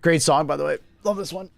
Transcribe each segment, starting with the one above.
Great song, by the way. Love this one.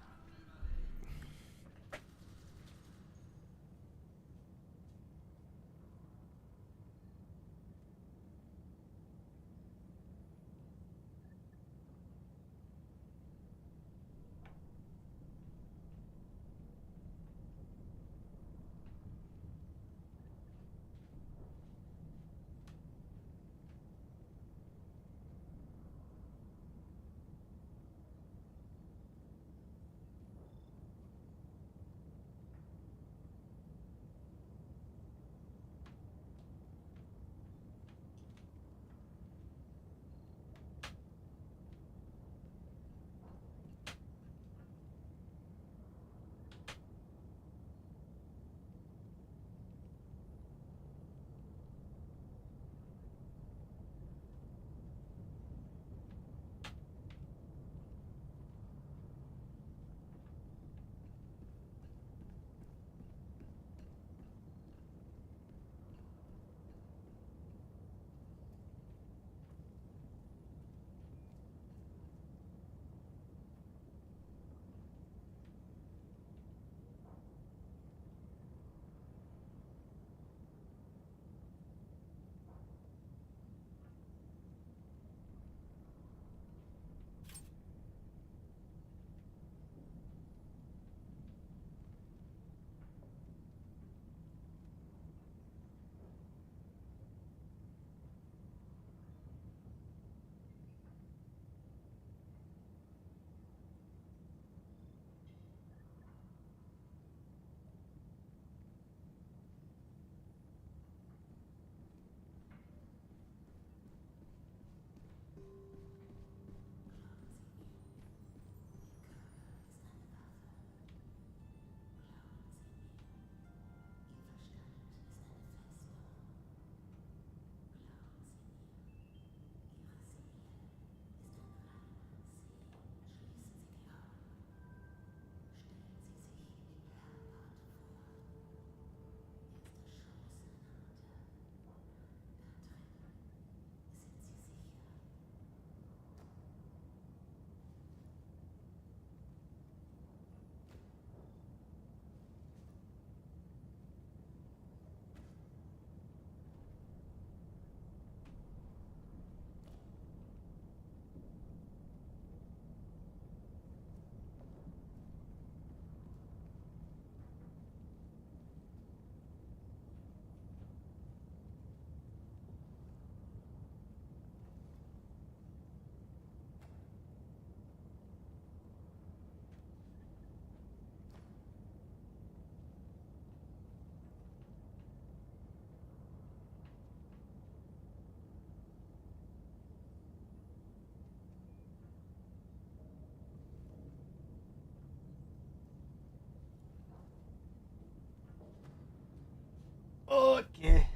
Okay.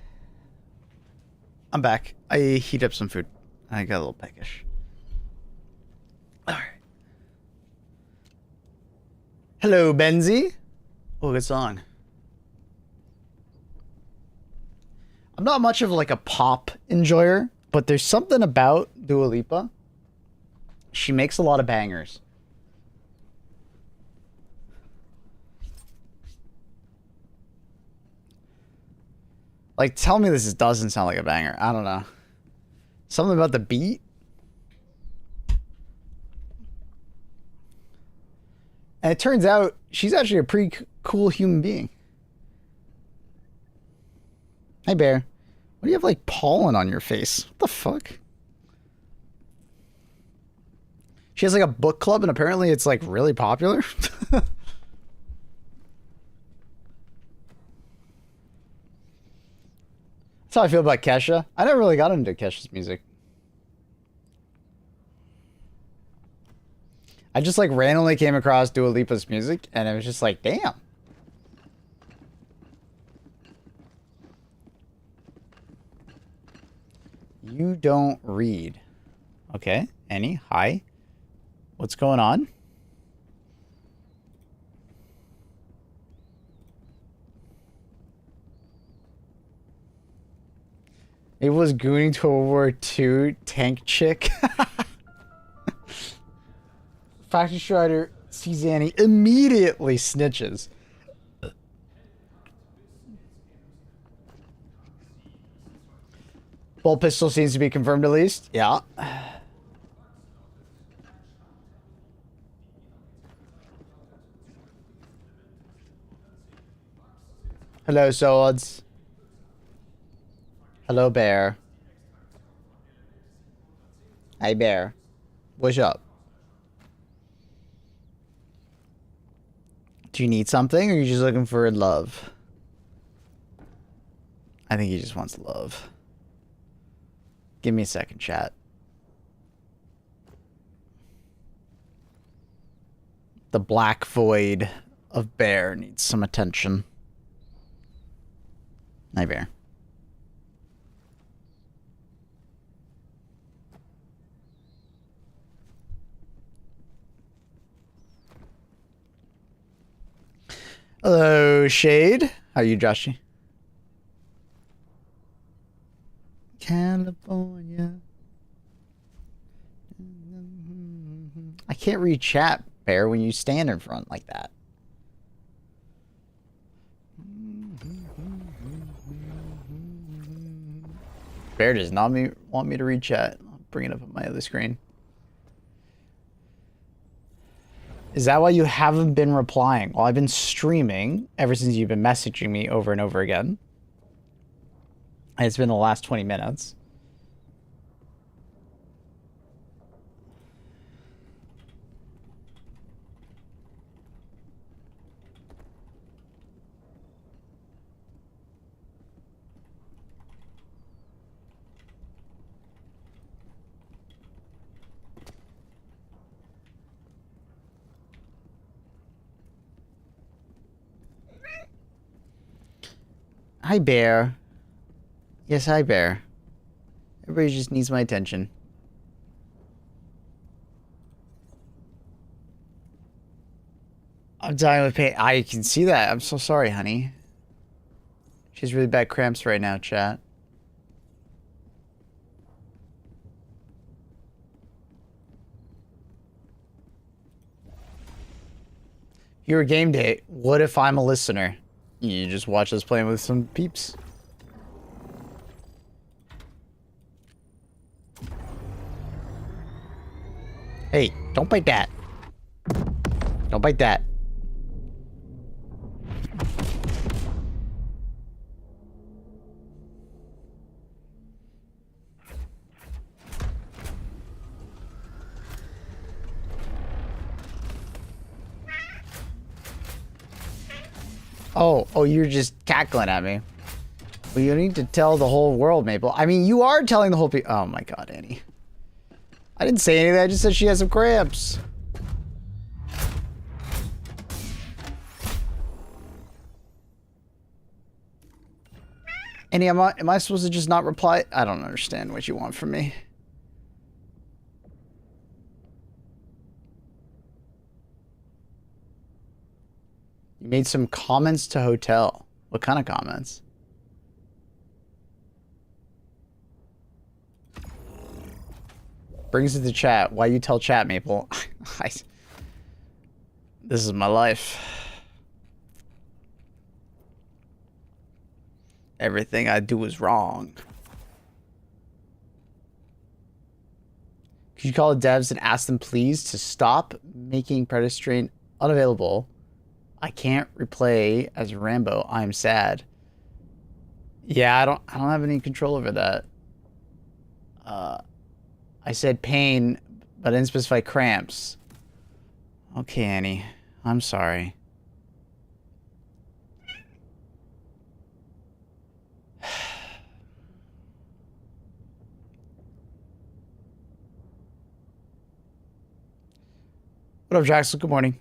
I'm back. I heat up some food. I got a little peckish. Alright. Hello, Benzie. Oh, good song. I'm not much of like a pop enjoyer, but there's something about Dua Lipa. She makes a lot of bangers. Like, tell me this doesn't sound like a banger. I don't know. Something about the beat. And it turns out she's actually a pretty cool human being. Hey, Bear. Why do you have, like, pollen on your face? What the fuck? She has, like, a book club, and apparently it's, like, really popular. That's how I feel about Kesha. I never really got into Kesha's music. I just like randomly came across Dua Lipa's music and it was just like, damn. You don't read. Okay. Annie, hi. What's going on? It was gooning to a World War II tank chick. Factory Strider sees Annie, immediately snitches. Bolt pistol seems to be confirmed at least. Yeah. Hello, swords. Hello, bear. Hey, bear. What's up? Do you need something, or are you just looking for love? I think he just wants love. Give me a second, chat. The black void of bear needs some attention. Hi, bear. Hello, Shade. How are you, Joshy? California. I can't read chat, Bear, when you stand in front like that. Bear does not want me to read chat. I'll bring it up on my other screen. Is that why you haven't been replying? Well, I've been streaming ever since you've been messaging me over and over again. And it's been the last 20 minutes. Hi, Bear. Yes, hi, Bear. Everybody just needs my attention. I'm dying with pain. I can see that. I'm so sorry, honey. She has really bad cramps right now, chat. You're a game day. What if I'm a listener? You just watch us playing with some peeps. Hey, don't bite that. Don't bite that. Oh, you're just cackling at me. Well, you need to tell the whole world, Maple. I mean, you are telling the whole people. Oh my god, Annie. I didn't say anything. I just said she has some cramps. Annie, am I supposed to just not reply? I don't understand what you want from me. You made some comments to Hotel. What kind of comments? Brings it to chat. Why you tell chat, Maple? This is my life. Everything I do is wrong. Could you call the devs and ask them please to stop making Predastrain unavailable? I can't replay as Rambo. I'm sad. Yeah, I don't have any control over that. I said pain, but I didn't specify cramps. Okay, Annie. I'm sorry. What up, Jackson? Good morning.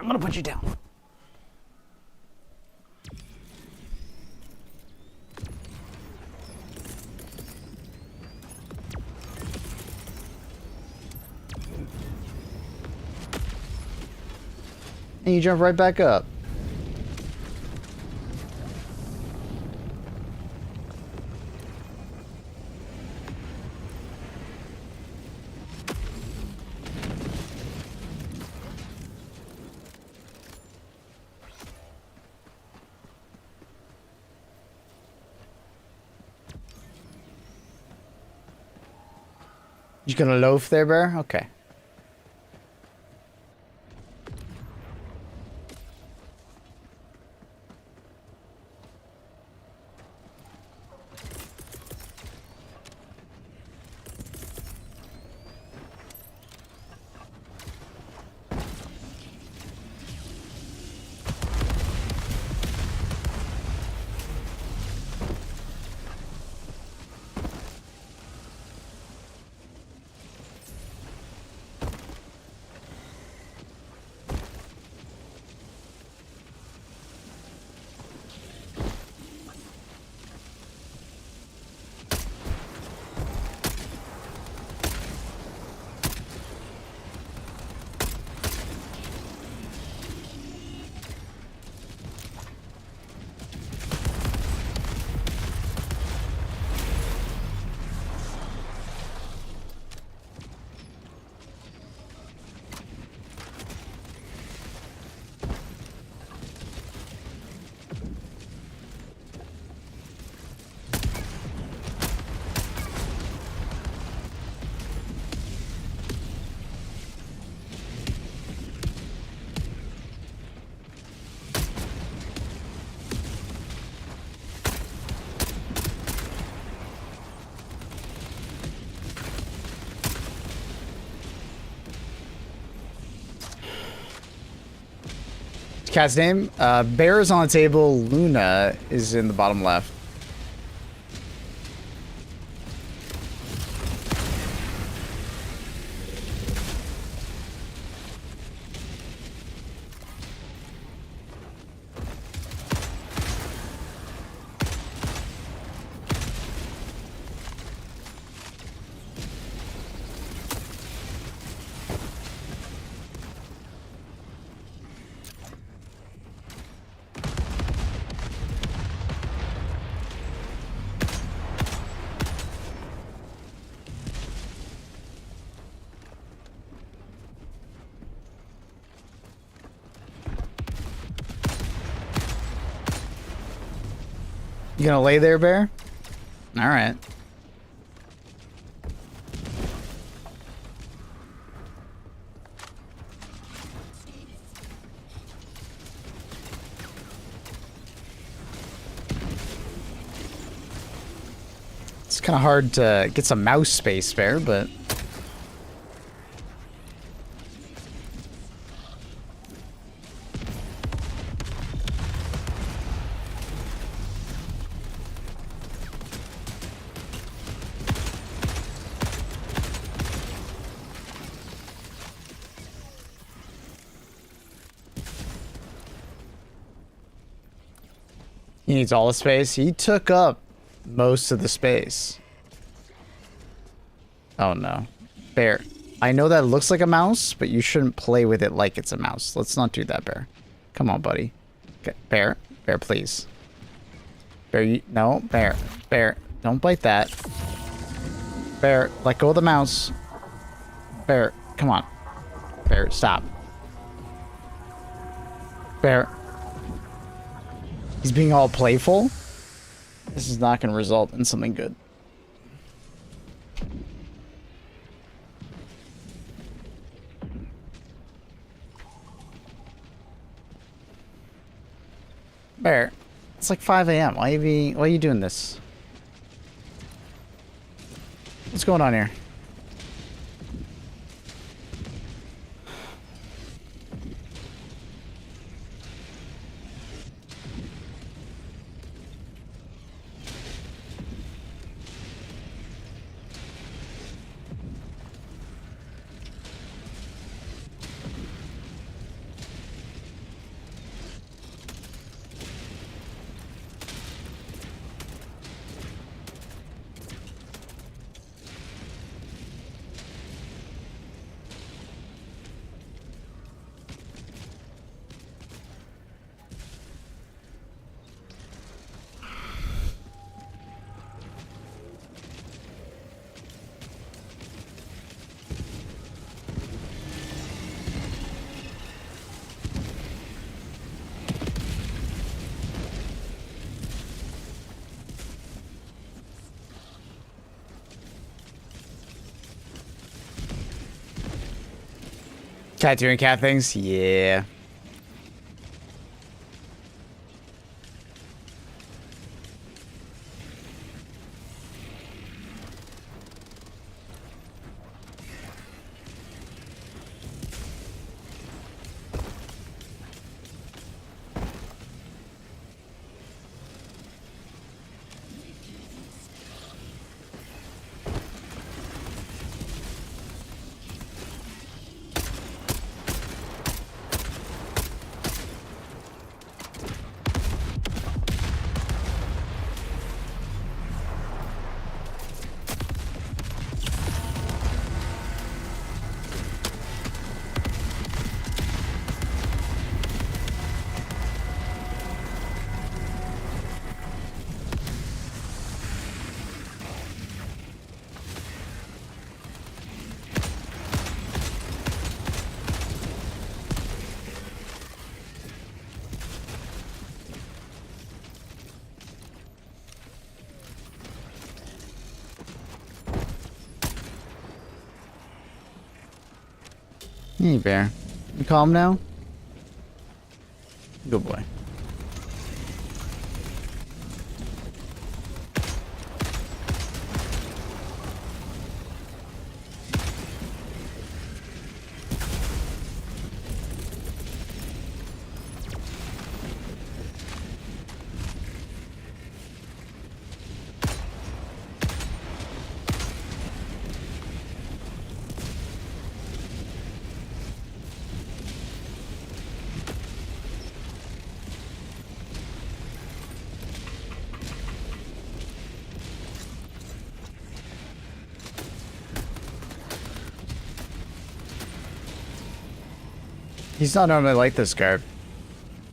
I'm gonna put you down. And you jump right back up. You gonna loaf there, Bear? Okay. Cat's name? Bear is on the table. Luna is in the bottom left. You gonna lay there, Bear? All right. It's kind of hard to get some mouse space, Bear, but... He needs all the space. He took up most of the space. Oh no. Bear. I know that looks like a mouse, but you shouldn't play with it like it's a mouse. Let's not do that, Bear. Come on, buddy. Okay, Bear. Bear, please. Bear, you... No, Bear. Bear, don't bite that. Bear, let go of the mouse. Bear, come on. Bear, stop. Bear. He's being all playful. This is not going to result in something good. Bear, it's like 5 a.m. Why are you doing this? What's going on here? Tattooing cat things? Yeah. Hey, bear. You calm now? Good boy. He's not normally like this, Garb.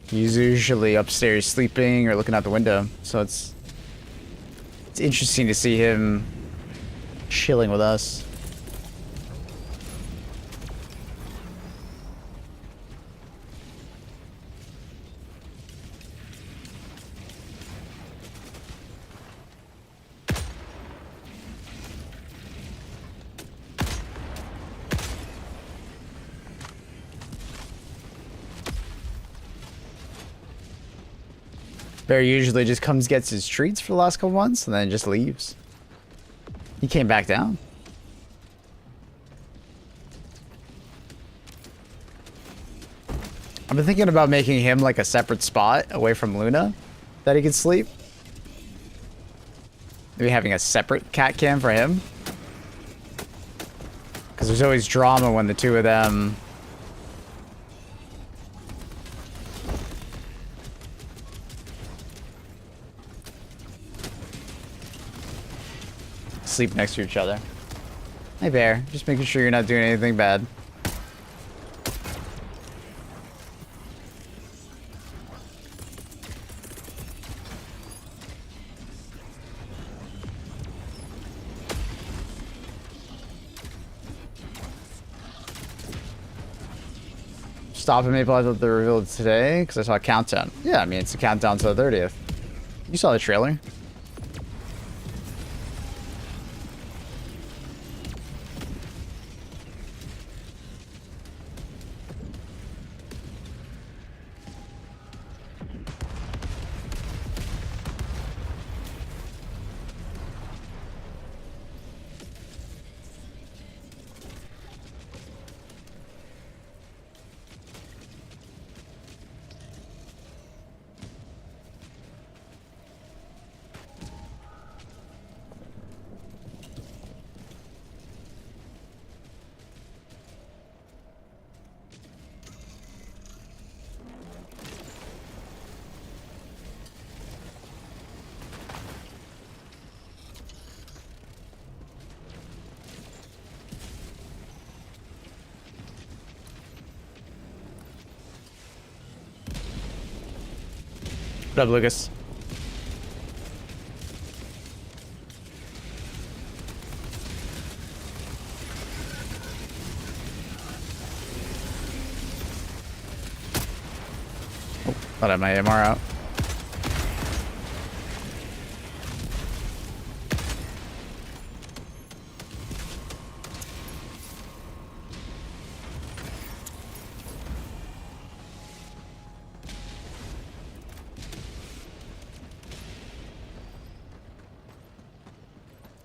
He's usually upstairs sleeping or looking out the window, so it's interesting to see him chilling with us. Bear usually just comes, gets his treats for the last couple months, and then just leaves. He came back down. I've been thinking about making him like a separate spot away from Luna that he could sleep. Maybe having a separate cat cam for him. Because there's always drama when the two of them sleep next to each other. Hey, Bear. Just making sure you're not doing anything bad. Stop and Maple, I thought they revealed today because I saw a countdown. Yeah, I mean, it's a countdown to the 30th. You saw the trailer. What up, Lucas? Oh, thought I had my AMR out.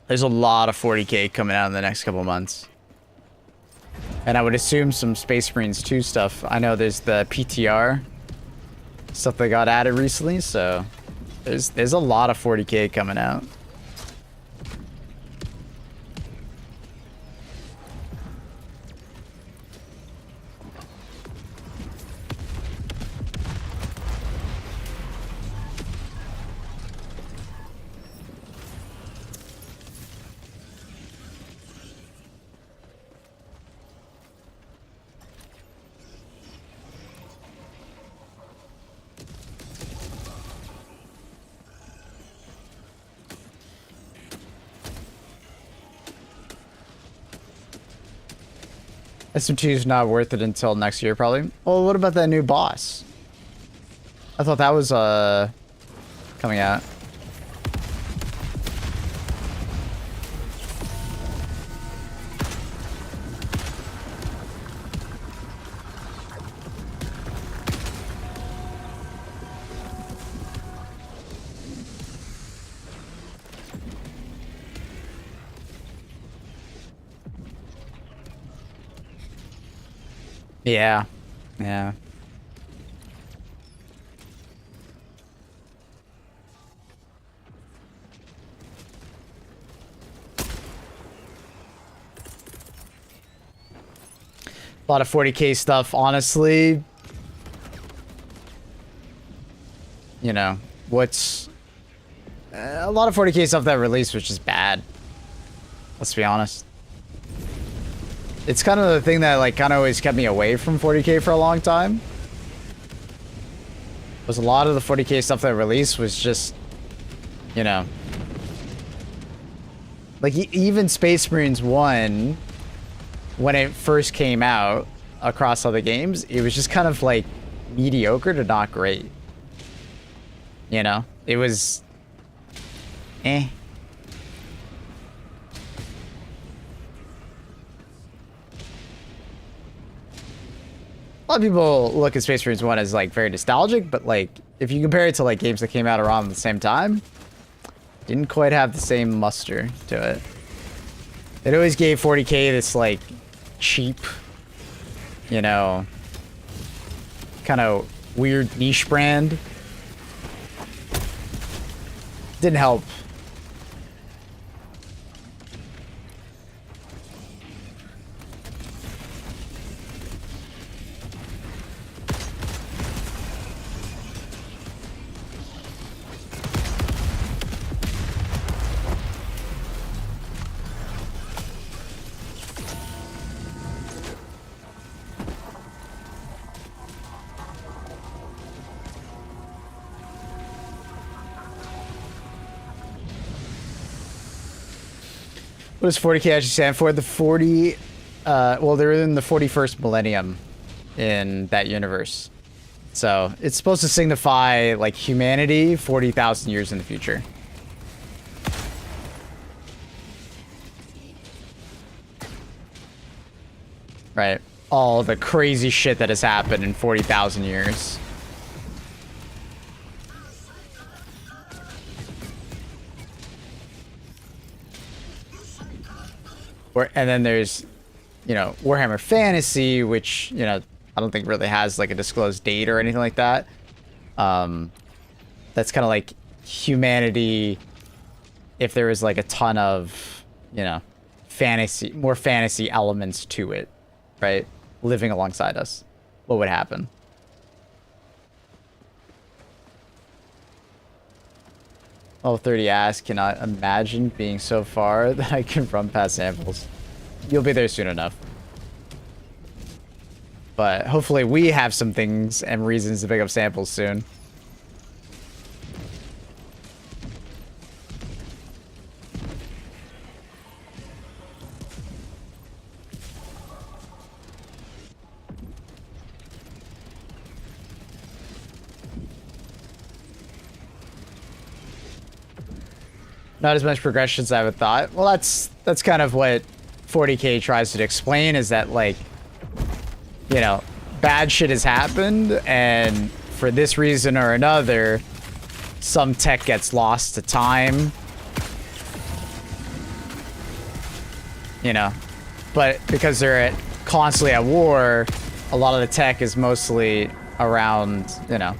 There's a lot of 40K coming out in the next couple months. And I would assume some Space Marines 2 stuff. I know there's the PTR stuff that got added recently, so there's a lot of 40K coming out. SM2 is not worth it until next year, probably. Well, what about that new boss? I thought that was coming out. Yeah. Yeah. A lot of 40K stuff, honestly. You know, what's... a lot of 40K stuff that released was just bad. Let's be honest. It's kind of the thing that, like, kind of always kept me away from 40K for a long time. Was a lot of the 40K stuff that released was just, you know... like, even Space Marines 1, when it first came out across other games, it was just kind of, like, mediocre to not great. You know? It was... eh. A lot of people look at Space Marines 1 as, like, very nostalgic, but, like, if you compare it to, like, games that came out around the same time, didn't quite have the same muster to it. It always gave 40K this, like, cheap, you know, kind of weird niche brand. Didn't help. What does 40K actually stand for? The 40, well, they're in the 41st millennium in that universe. So it's supposed to signify, like, humanity 40,000 years in the future. Right. All the crazy shit that has happened in 40,000 years. And then there's, you know, Warhammer Fantasy, which, you know, I don't think really has, like, a disclosed date or anything like that. That's kind of like humanity if there was, like, a ton of, you know, fantasy, more fantasy elements to it, right? Living alongside us. What would happen? Level 30 ass cannot imagine being so far that I can run past samples. You'll be there soon enough. But hopefully we have some things and reasons to pick up samples soon. Not as much progression as I would thought. Well, that's kind of what 40K tries to explain, is that, like, you know, bad shit has happened, and for this reason or another, some tech gets lost to time. you know. But because they're constantly at war, a lot of the tech is mostly around, you know,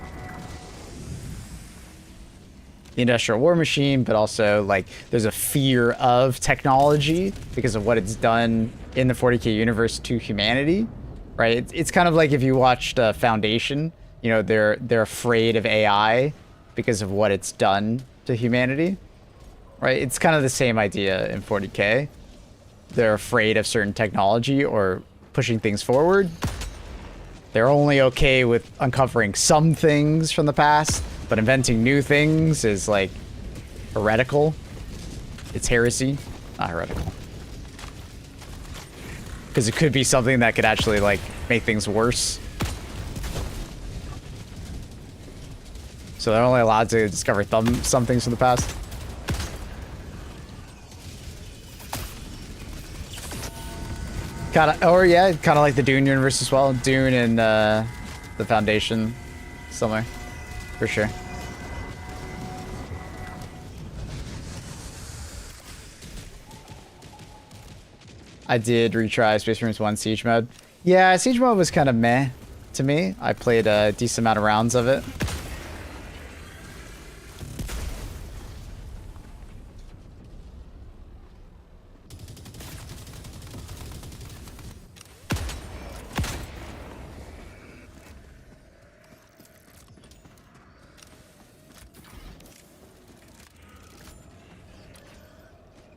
the Industrial War Machine, but also, like, there's a fear of technology because of what it's done in the 40K universe to humanity, right? It's kind of like if you watched Foundation, you know, they're afraid of AI because of what it's done to humanity, right? It's kind of the same idea in 40K. They're afraid of certain technology or pushing things forward. They're only okay with uncovering some things from the past, but inventing new things is, like, heretical. It's heresy, not heretical. Because it could be something that could actually, like, make things worse. So they're only allowed to discover some things from the past. Kind of, or yeah, kind of like the Dune universe as well. Dune and the Foundation, somewhere, for sure. I did retry Space Marines 1 Siege Mode. Yeah, Siege Mode was kind of meh to me. I played a decent amount of rounds of it.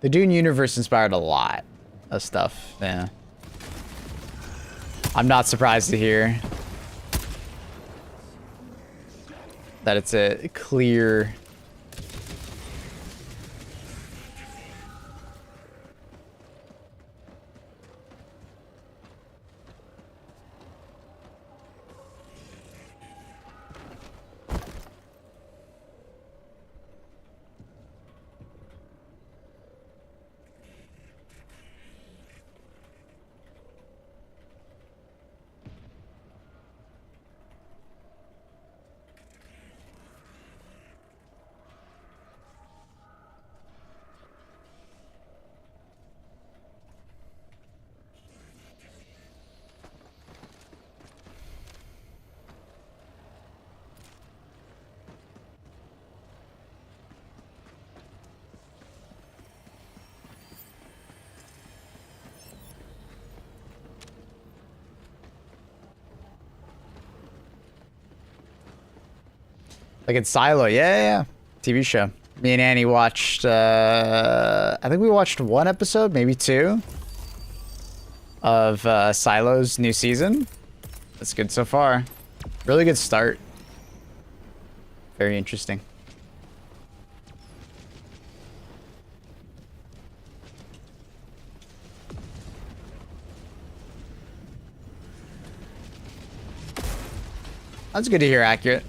The Dune universe inspired a lot of stuff, yeah. I'm not surprised to hear that it's a clear... Like in Silo, yeah. TV show. Me and Annie watched, I think we watched one episode, maybe two, of Silo's new season. That's good so far. Really good start. Very interesting. That's good to hear accurate.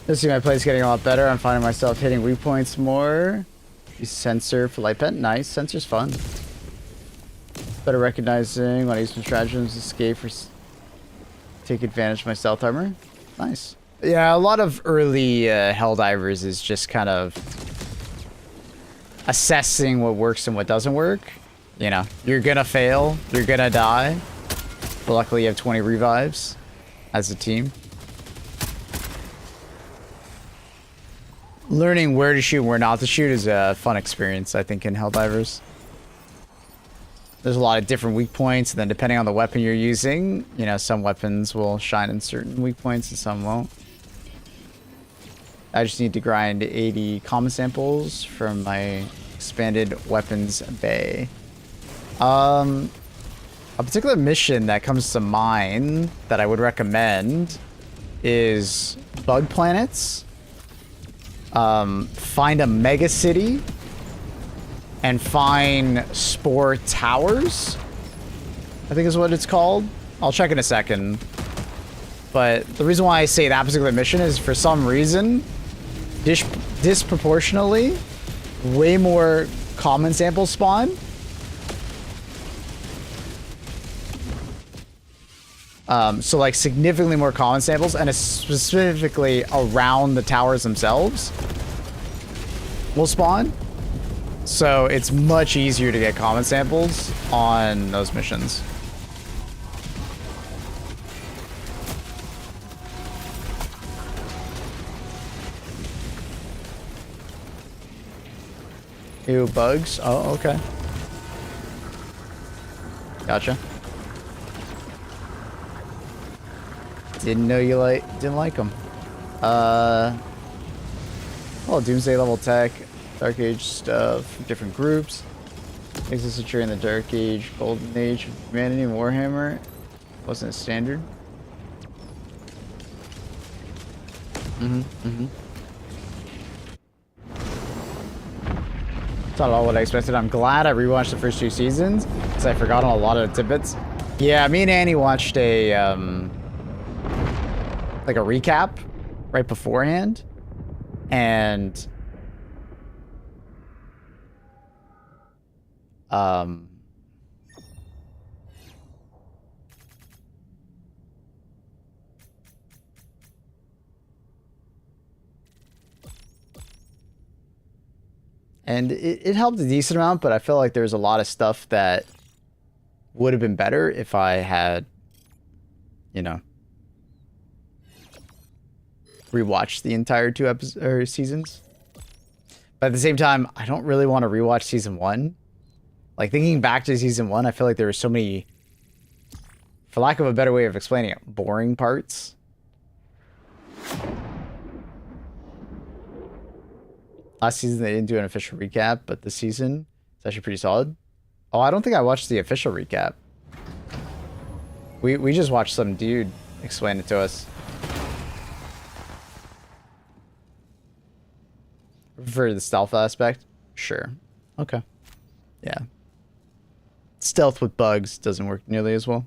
This see my play's getting a lot better. I'm finding myself hitting weak points more. Use sensor for light pen. Nice. Sensor's fun. Better recognizing when I use some stratagems, escape or take advantage of my stealth armor. Nice. Yeah, a lot of early Helldivers is just kind of assessing what works and what doesn't work. You know, you're gonna fail, you're gonna die. But luckily you have 20 revives as a team. Learning where to shoot and where not to shoot is a fun experience, I think, in Helldivers. There's a lot of different weak points, and then depending on the weapon you're using, you know, some weapons will shine in certain weak points and some won't. I just need to grind 80 common samples from my expanded weapons bay. A particular mission that comes to mind that I would recommend is bug planets. Find a mega city and find spore towers, I think is what it's called. I'll check in a second. But the reason why I say that particular mission is for some reason, disproportionately, way more common samples spawn. So like significantly more common samples, and it's specifically around the towers themselves will spawn. So it's much easier to get common samples on those missions. Ew, bugs. Oh, okay. Gotcha. Didn't know you didn't like them. Oh, Doomsday level tech, Dark Age stuff, different groups. Exists during the Dark Age, Golden Age, Humanity, and Warhammer. Wasn't it standard? It's not at all what I expected. I'm glad I rewatched the first 2 seasons because I forgot on a lot of the tidbits. Yeah, me and Annie watched a like a recap right beforehand, and it helped a decent amount, but I feel like there's a lot of stuff that would have been better if I had, you know, rewatched the entire 2 episodes or seasons. But at the same time, I don't really want to rewatch season 1. Like, thinking back to season 1, I feel like there were so many, for lack of a better way of explaining it, boring parts. Last season they didn't do an official recap, but this season it's actually pretty solid. Oh, I don't think I watched the official recap. We just watched some dude explain it to us. For the stealth aspect? Sure. Okay. Yeah. Stealth with bugs doesn't work nearly as well.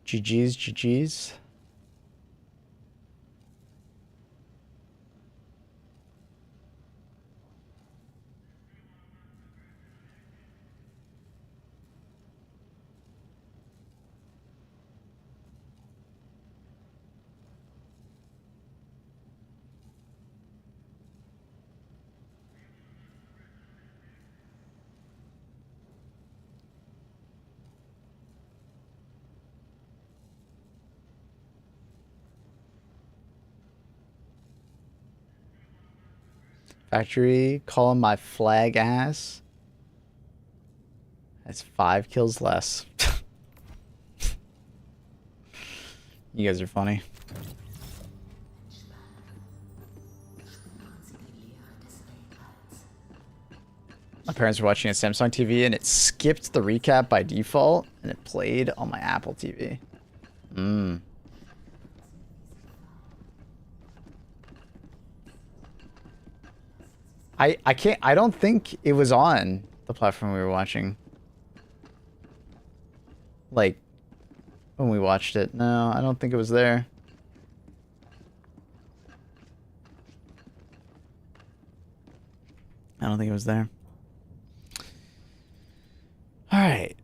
GG's, GG's. Factory, calling my flag ass. That's 5 kills less. You guys are funny. My parents were watching a Samsung TV and it skipped the recap by default and it played on my Apple TV. I can't. I don't think it was on the platform we were watching. Like when we watched it. No, I don't think it was there. I don't think it was there. All right.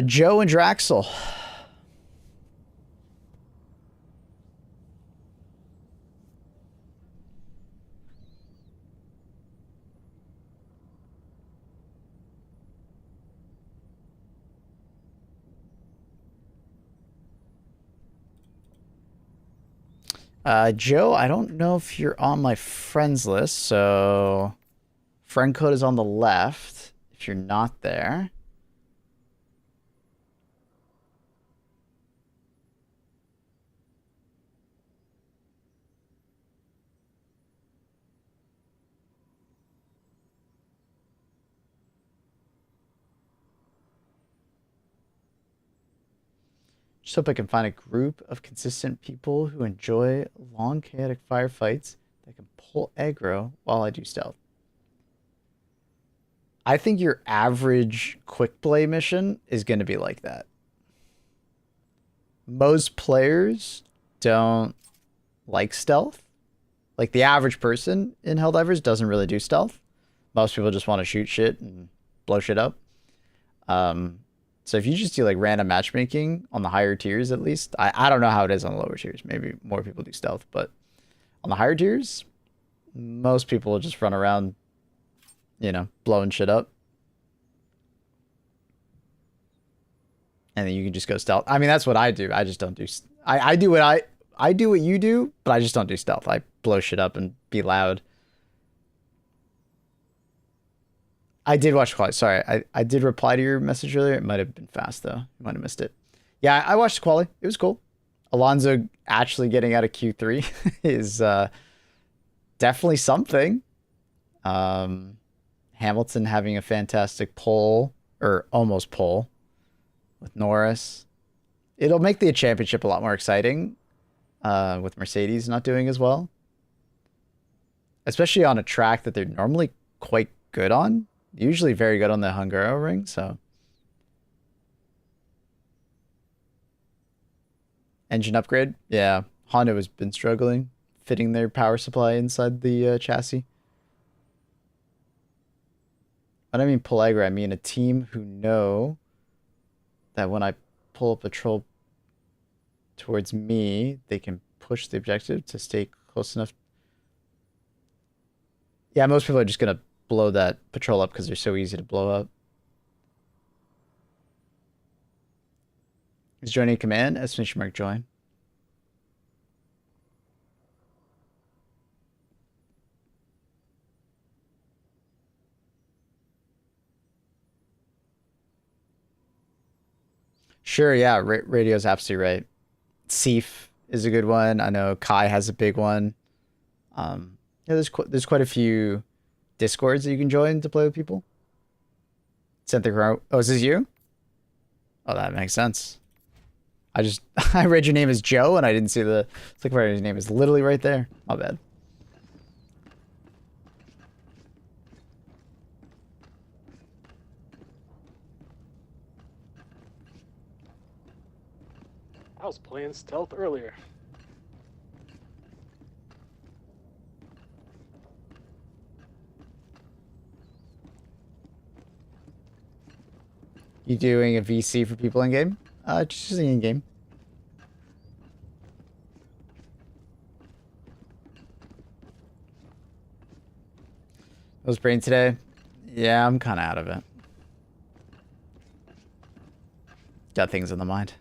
Joe and Draxel. Joe, I don't know if you're on my friends list, so friend code is on the left if you're not there. Just hope I can find a group of consistent people who enjoy long, chaotic firefights that can pull aggro while I do stealth. I think your average quick play mission is going to be like that. Most players don't like stealth. Like the average person in Helldivers doesn't really do stealth. Most people just want to shoot shit and blow shit up. So if you just do like random matchmaking on the higher tiers, at least, I don't know how it is on the lower tiers. Maybe more people do stealth, but on the higher tiers, most people will just run around, you know, blowing shit up. And then you can just go stealth. I mean, that's what I do. I just don't do. I do what I do what you do, but I just don't do stealth. I blow shit up and be loud. I did watch Quali. Sorry, I did reply to your message earlier. It might have been fast though. You might have missed it. Yeah, I watched Quali. It was cool. Alonso actually getting out of Q3 is definitely something. Hamilton having a fantastic pole, or almost pole, with Norris. It'll make the championship a lot more exciting with Mercedes not doing as well. Especially on a track that they're normally quite good on. Usually very good on the Hungaroring, so. Engine upgrade? Yeah. Honda has been struggling fitting their power supply inside the chassis. When I mean Pellagra, I mean a team who know that when I pull a patrol towards me, they can push the objective to stay close enough. Yeah, most people are just going to blow that patrol up because they're so easy to blow up. Is joining command? Exclamation mark join. Sure, yeah, radio's absolutely right. Seif is a good one. I know Kai has a big one. Yeah, there's quite a few Discords that you can join to play with people. Sent the crowd. Oh, is this you? Oh, that makes sense. I read your name as Joe and I didn't see the click right. His name is literally right there. My bad. I was playing stealth earlier. You doing a VC for people in game? Just in game. Was brain today? Yeah, I'm kind of out of it. Got things in the mind.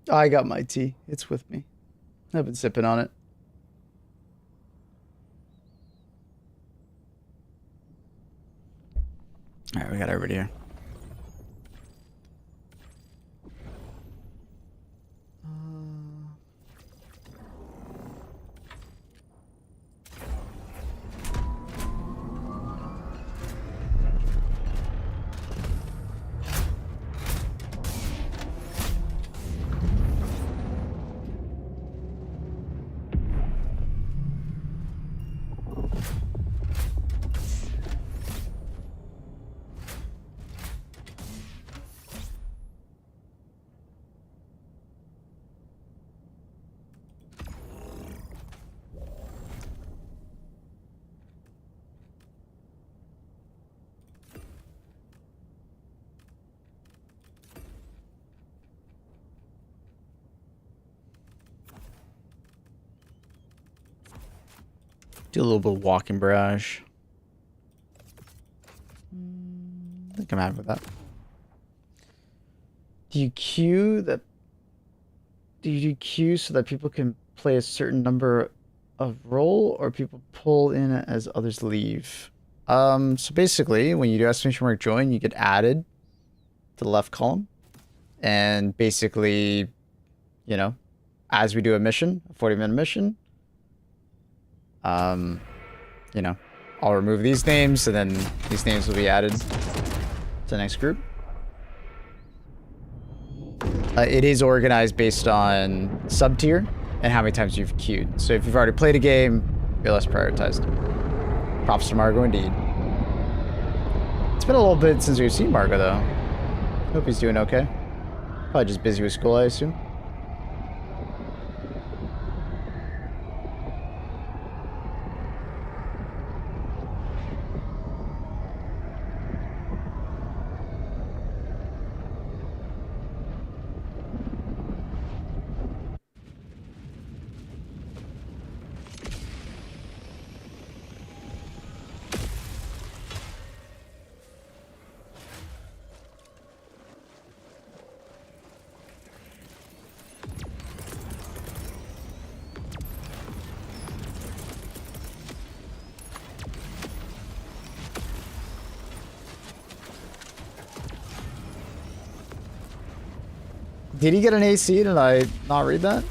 I got my tea. It's with me. I've been sipping on it. All right, we got everybody here. Do a little bit of walking barrage. I think I'm happy with that. Do you queue so that people can play a certain number of role, or people pull in as others leave? So basically, when you do exclamation mark join, you get added to the left column, and basically, you know, as we do a mission, a 40-minute mission, you know, I'll remove these names, and then these names will be added to the next group. It is organized based on sub-tier and how many times you've queued. So if you've already played a game, you're less prioritized. Props to Margo, indeed. It's been a little bit since we've seen Margo, though. Hope he's doing okay. Probably just busy with school, I assume. Did he get an AC? Did I not read that?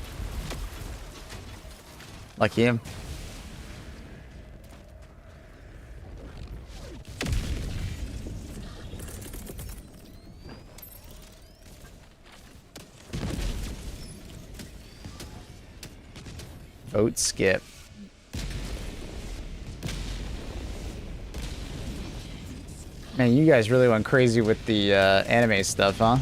Lucky him. Vote skip. Man, you guys really went crazy with the anime stuff, huh?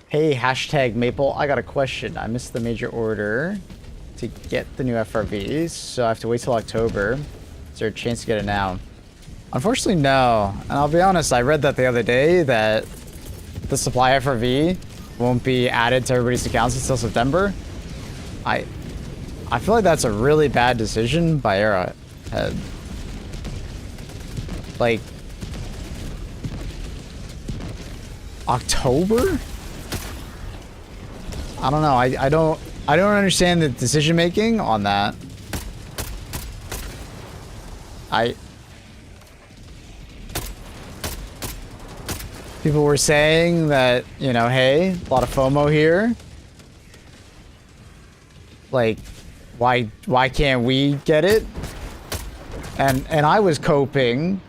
Hey, hashtag Maple, I got a question. I missed the major order to get the new FRVs, so I have to wait till October. Is there a chance to get it now? Unfortunately, no. And I'll be honest, I read that the other day that the supply FRV won't be added to everybody's accounts until September. I feel like that's a really bad decision by Arrowhead. Like, October? I don't know. I don't understand the decision making on that. People were saying that, you know, hey, a lot of FOMO here. Like, why can't we get it? And I was coping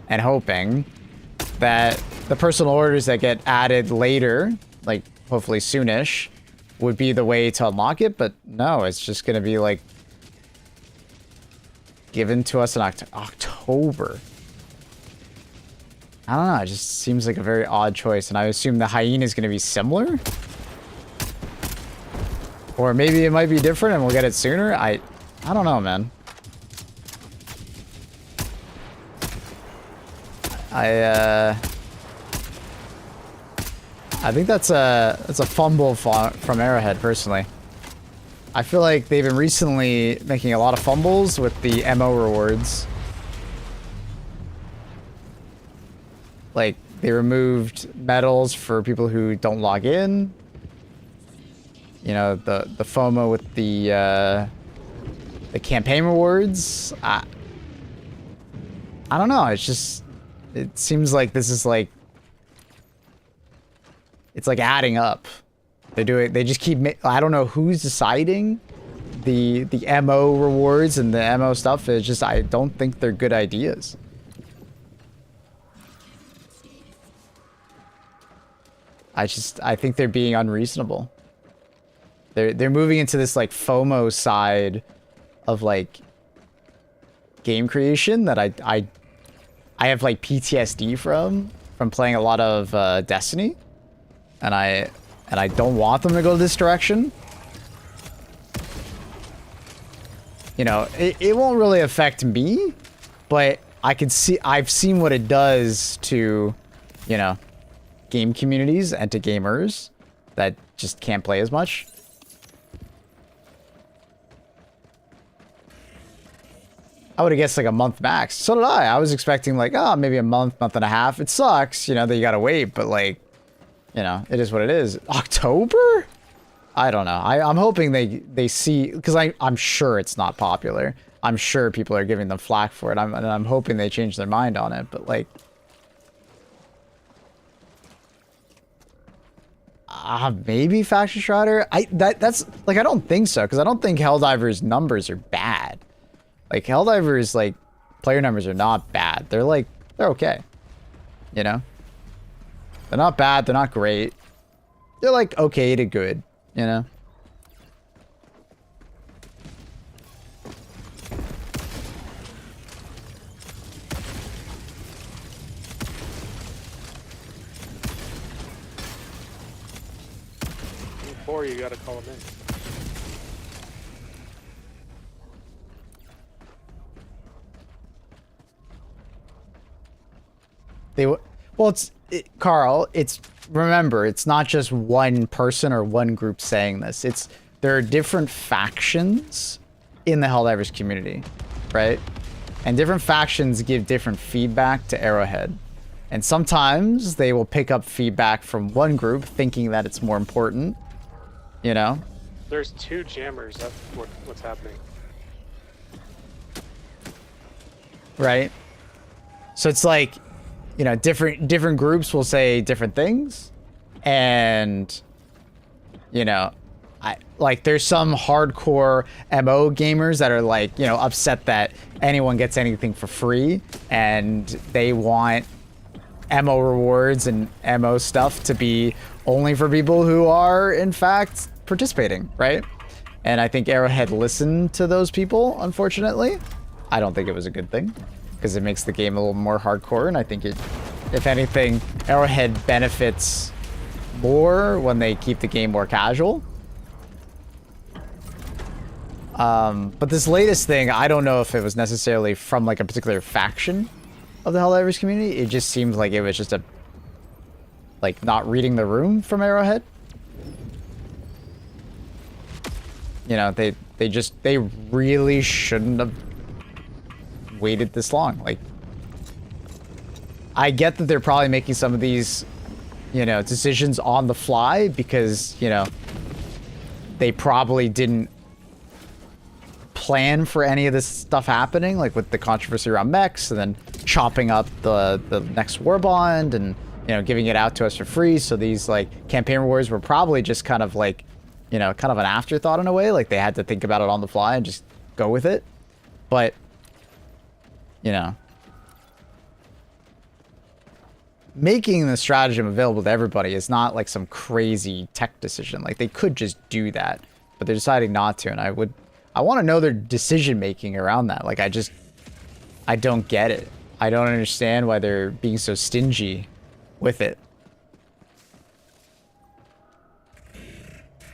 and hoping that the personal orders that get added later, like hopefully soonish, would be the way to unlock it, but no, it's just gonna be like given to us in October. I don't know, it just seems like a very odd choice, and I assume the hyena is gonna be similar? Or maybe it might be different and we'll get it sooner? I don't know, man. I think that's a fumble from Arrowhead, personally. I feel like they've been recently making a lot of fumbles with the MO rewards. Like, they removed medals for people who don't log in. You know, the FOMO with the campaign rewards. I don't know, it's just... It seems like this is like... It's like adding up. They just keep... I don't know who's deciding the MO rewards and the MO stuff. It's just, I don't think they're good ideas. I think they're being unreasonable. They're moving into this like FOMO side of like game creation that I have like PTSD from playing a lot of Destiny, and I don't want them to go this direction. You know, it won't really affect me, but I've seen what it does to, you know, game communities and to gamers that just can't play as much. I would have guessed like a month max. So did I. I was expecting like, oh, maybe a month and a half. It sucks, you know, that you gotta wait, but like, you know, it is what it is. October? I don't know. I'm hoping they see, because I'm sure it's not popular. I'm sure people are giving them flack for it. And I'm hoping they change their mind on it, but like, maybe Faction Strider? That's like, I don't think so, because I don't think Helldiver's numbers are bad. Like, Helldiver's, like, player numbers are not bad. They're, like, they're okay. You know? They're not bad. They're not great. They're, like, okay to good. You know? Before you gotta call them in. Well, Carl, remember, it's not just one person or one group saying this. There are different factions in the Helldivers community, right? And different factions give different feedback to Arrowhead. And sometimes they will pick up feedback from one group thinking that it's more important, you know? There's two jammers. That's what's happening. Right? So it's like, you know, different groups will say different things, and you know, like there's some hardcore MO gamers that are like, you know, upset that anyone gets anything for free, and they want MO rewards and MO stuff to be only for people who are in fact participating, right? And I think Arrowhead listened to those people, unfortunately. I don't think it was a good thing, because it makes the game a little more hardcore, and I think it, if anything, Arrowhead benefits more when they keep the game more casual. But this latest thing, I don't know if it was necessarily from like a particular faction of the Helldivers community. It just seems like it was just a, like, not reading the room from Arrowhead. You know, they really shouldn't have waited this long. Like, I get that they're probably making some of these, you know, decisions on the fly because, you know, they probably didn't plan for any of this stuff happening, like with the controversy around mechs and then chopping up the next Warbond and, you know, giving it out to us for free. So these like campaign rewards were probably just kind of like, you know, kind of an afterthought in a way. Like they had to think about it on the fly and just go with it. But, you know, making the stratagem available to everybody is not like some crazy tech decision. Like they could just do that, but they're deciding not to. And I want to know their decision making around that. Like I don't get it. I don't understand why they're being so stingy with it.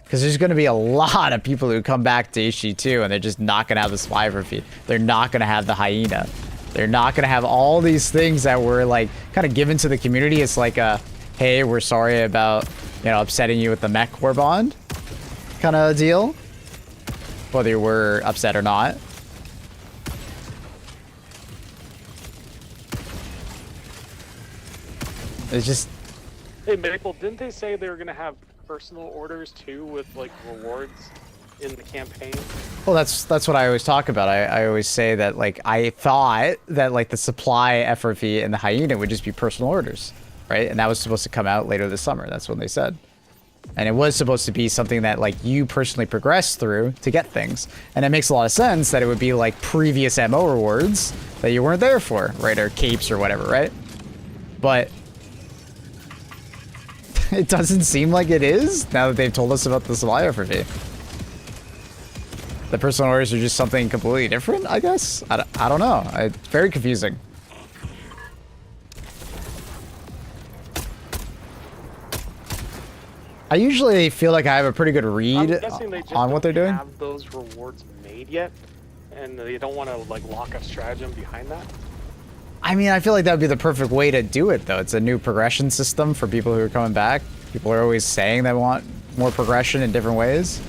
Because there's going to be a lot of people who come back to HG2 and they're just not going to have the survivor feed. They're not going to have the hyena. They're not going to have all these things that were like kind of given to the community. It's like a, hey, we're sorry about, you know, upsetting you with the mech warbond kind of deal. Whether you were upset or not. It's just... Hey, Maple, didn't they say they were going to have personal orders too with like rewards in the campaign? Well, that's what I always talk about. I always say that like I thought that like the supply FRV and the hyena would just be personal orders, right? And that was supposed to come out later this summer. That's what they said. And it was supposed to be something that like you personally progress through to get things. And it makes a lot of sense that it would be like previous MO rewards that you weren't there for, right? Or capes or whatever, right? But it doesn't seem like it is now that they've told us about the supply FRV. The personal orders are just something completely different, I guess? I don't know. It's very confusing. I usually feel like I have a pretty good read on what they're doing. Have those rewards made yet, and they don't want to like lock a stratagem behind that. I mean, I feel like that would be the perfect way to do it, though. It's a new progression system for people who are coming back. People are always saying they want more progression in different ways.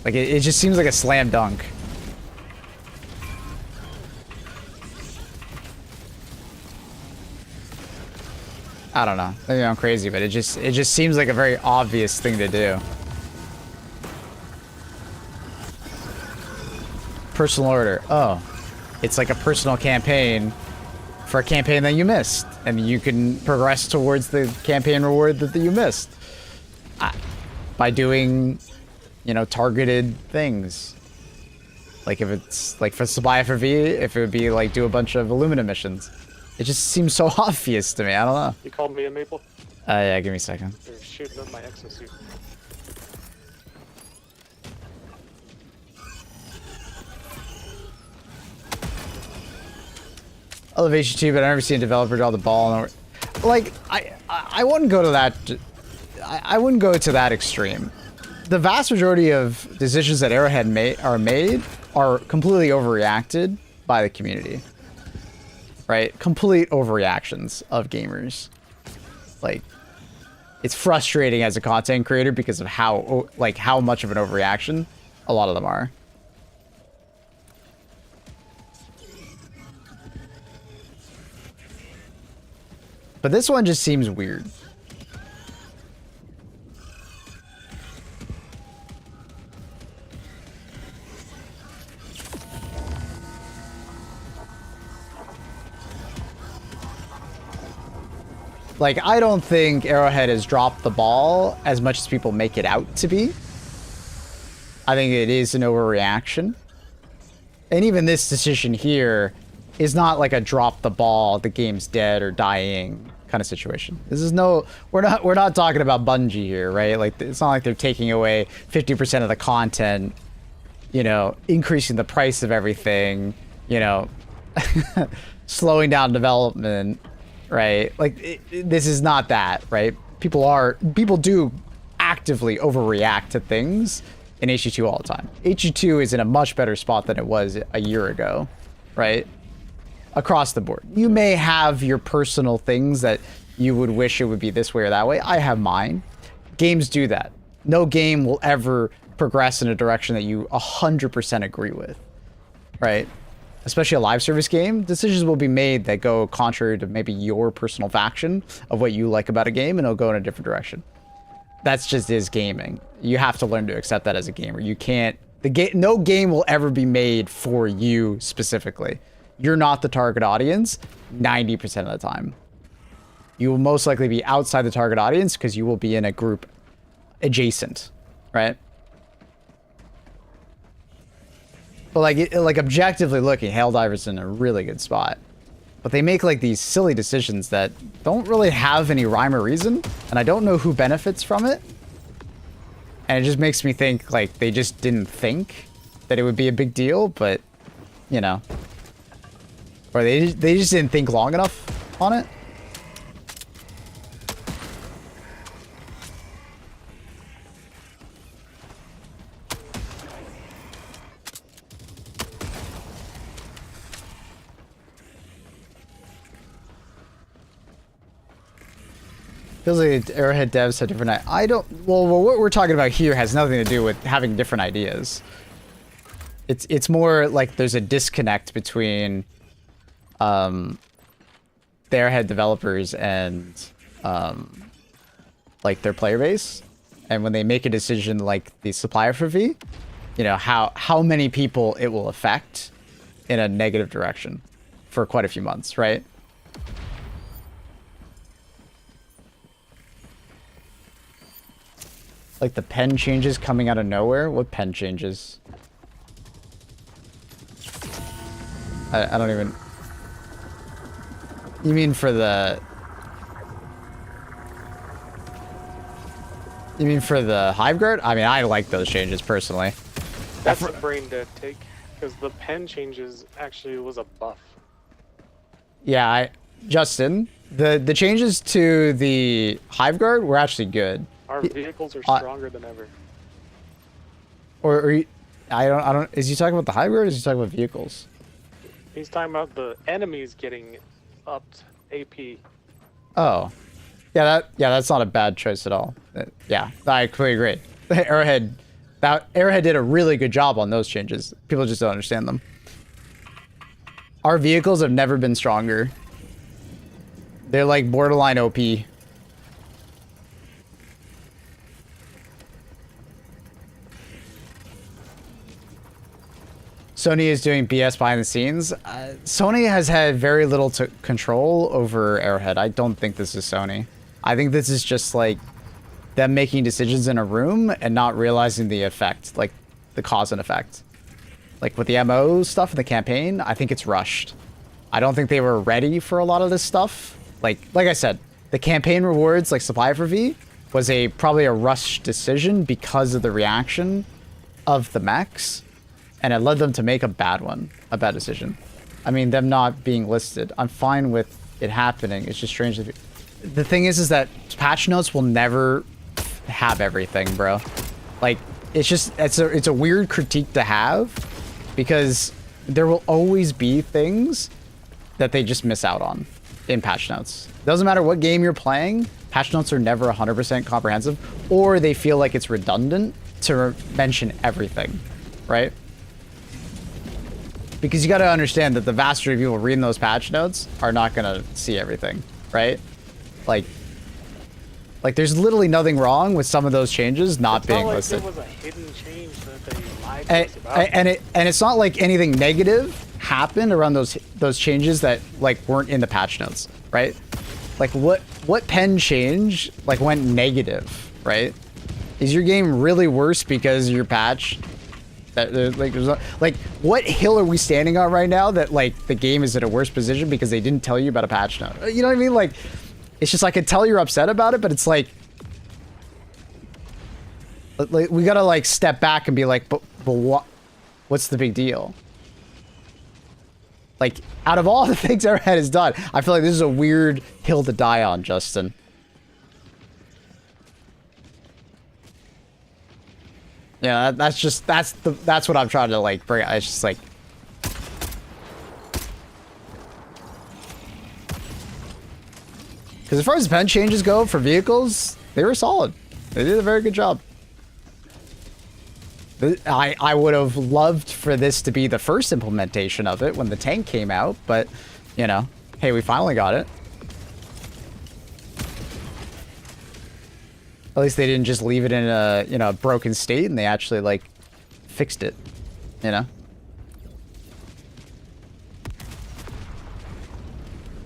Like, it just seems like a slam dunk. I don't know. Maybe I'm crazy, but it just seems like a very obvious thing to do. Personal order. Oh. It's like a personal campaign for a campaign that you missed. And you can progress towards the campaign reward that you missed. By doing, you know, targeted things. Like if it's, like for supply FRV, if it would be like do a bunch of aluminum missions. It just seems so obvious to me. I don't know. You called me a Maple? Yeah, give me a second. They're shooting up my exosuit. Elevation 2, but I've never seen a developer draw the ball. And like, I wouldn't go to that. I wouldn't go to that extreme. The vast majority of decisions that Arrowhead are made are completely overreacted by the community. Right? Complete overreactions of gamers. Like, it's frustrating as a content creator because of how much of an overreaction a lot of them are. But this one just seems weird. Like, I don't think Arrowhead has dropped the ball as much as people make it out to be. I think it is an overreaction. And even this decision here is not like a drop the ball, the game's dead or dying kind of situation. This is no, we're not talking about Bungie here, right? Like, it's not like they're taking away 50% of the content, you know, increasing the price of everything, you know, slowing down development. Right? Like, this is not that, right? People do actively overreact to things in HG2 all the time. HG2 is in a much better spot than it was a year ago, right? Across the board. You may have your personal things that you would wish it would be this way or that way. I have mine. Games do that. No game will ever progress in a direction that you 100% agree with, right? Especially a live service game, decisions will be made that go contrary to maybe your personal faction of what you like about a game, and it'll go in a different direction. That's just is gaming. You have to learn to accept that as a gamer. You can't No game will ever be made for you specifically. You're not the target audience 90% of the time. You will most likely be outside the target audience because you will be in a group adjacent, right? But like objectively looking, Helldiver's in a really good spot. But they make like these silly decisions that don't really have any rhyme or reason, and I don't know who benefits from it. And it just makes me think like they just didn't think that it would be a big deal, but you know, or they just didn't think long enough on it. Feels like Arrowhead devs have different. Well, what we're talking about here has nothing to do with having different ideas. It's more like there's a disconnect between the Arrowhead developers and like their player base, and when they make a decision like the supplier for V, you know how many people it will affect in a negative direction for quite a few months, right? Like the pen changes coming out of nowhere? What pen changes? I don't even... You mean for the... You mean for the Hive Guard? I mean, I like those changes personally. That's a brain dead take, because the pen changes actually was a buff. Yeah, Justin, the changes to the Hive Guard were actually good. Our vehicles are stronger than ever. I don't. Is he talking about the Hive Guard or is he talking about vehicles? He's talking about the enemies getting upped AP. Oh, yeah, that's not a bad choice at all. Yeah, I completely agree. Arrowhead did a really good job on those changes. People just don't understand them. Our vehicles have never been stronger. They're like borderline OP. Sony is doing BS behind the scenes. Sony has had very little control over Arrowhead. I don't think this is Sony. I think this is just like them making decisions in a room and not realizing the effect, like the cause and effect. Like with the MO stuff in the campaign, I think it's rushed. I don't think they were ready for a lot of this stuff. Like I said, the campaign rewards, like Supply for V, was probably a rushed decision because of the reaction of the mechs. And it led them to make a bad decision. I mean, them not being listed. I'm fine with it happening. It's just strange. The thing is that patch notes will never have everything, bro. Like, it's a weird critique to have because there will always be things that they just miss out on in patch notes. Doesn't matter what game you're playing, patch notes are never 100% comprehensive, or they feel like it's redundant to mention everything, right? Because you got to understand that the vast majority of people reading those patch notes are not going to see everything, right? Like there's literally nothing wrong with some of those changes not being listed. It was a hidden change that they lied to us about. And it's not like anything negative happened around those changes that like weren't in the patch notes, right? Like what pen change like went negative, right? Is your game really worse because your patch? Like what hill are we standing on right now that like the game is in a worse position because they didn't tell you about a patch note? You know what I mean? Like it's just I can tell you're upset about it, but it's like we gotta like step back and be like, but what's the big deal? Like out of all the things Arrowhead has done, I feel like this is a weird hill to die on, Justin. Yeah, that's what I'm trying to like bring. It's just like because as far as pen changes go for vehicles, they were solid. They did a very good job. I would have loved for this to be the first implementation of it when the tank came out, but you know, hey, we finally got it. At least they didn't just leave it in a, you know, broken state, and they actually like fixed it, you know?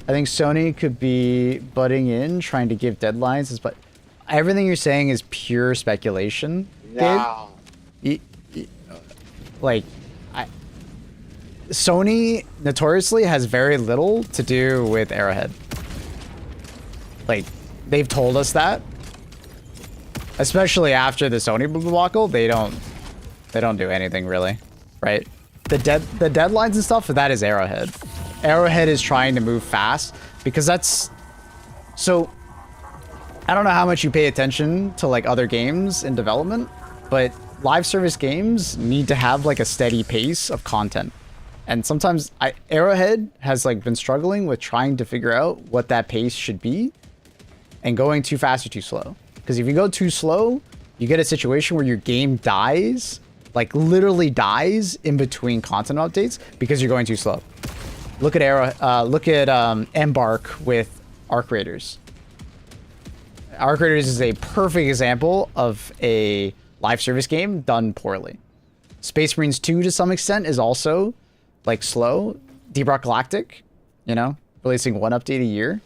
I think Sony could be butting in, trying to give deadlines, but everything you're saying is pure speculation, No. Gabe. Like, Sony notoriously has very little to do with Arrowhead. Like, they've told us that. Especially after the Sony debacle, they don't do anything really, right? The deadlines and stuff, that is Arrowhead. Arrowhead is trying to move fast because that's so. I don't know how much you pay attention to like other games in development, but live service games need to have like a steady pace of content. And sometimes Arrowhead has like been struggling with trying to figure out what that pace should be and going too fast or too slow. Because if you go too slow, you get a situation where your game dies, like literally dies in between content updates because you're going too slow. Look at Embark with Arc Raiders. Arc Raiders is a perfect example of a live service game done poorly. Space Marines 2 to some extent is also like slow. Deep Rock Galactic, you know, releasing one update a year.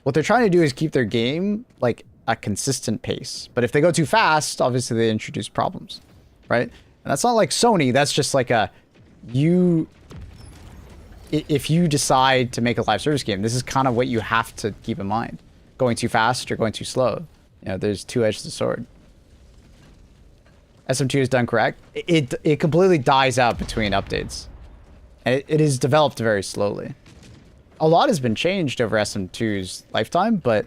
What they're trying to do is keep their game like a consistent pace. But if they go too fast, obviously they introduce problems, right? And that's not like Sony. That's just like if you decide to make a live service game, this is kind of what you have to keep in mind. Going too fast or going too slow. You know, there's two edges of the sword. SM2 is done correct. It completely dies out between updates. And it is developed very slowly. A lot has been changed over SM2's lifetime, but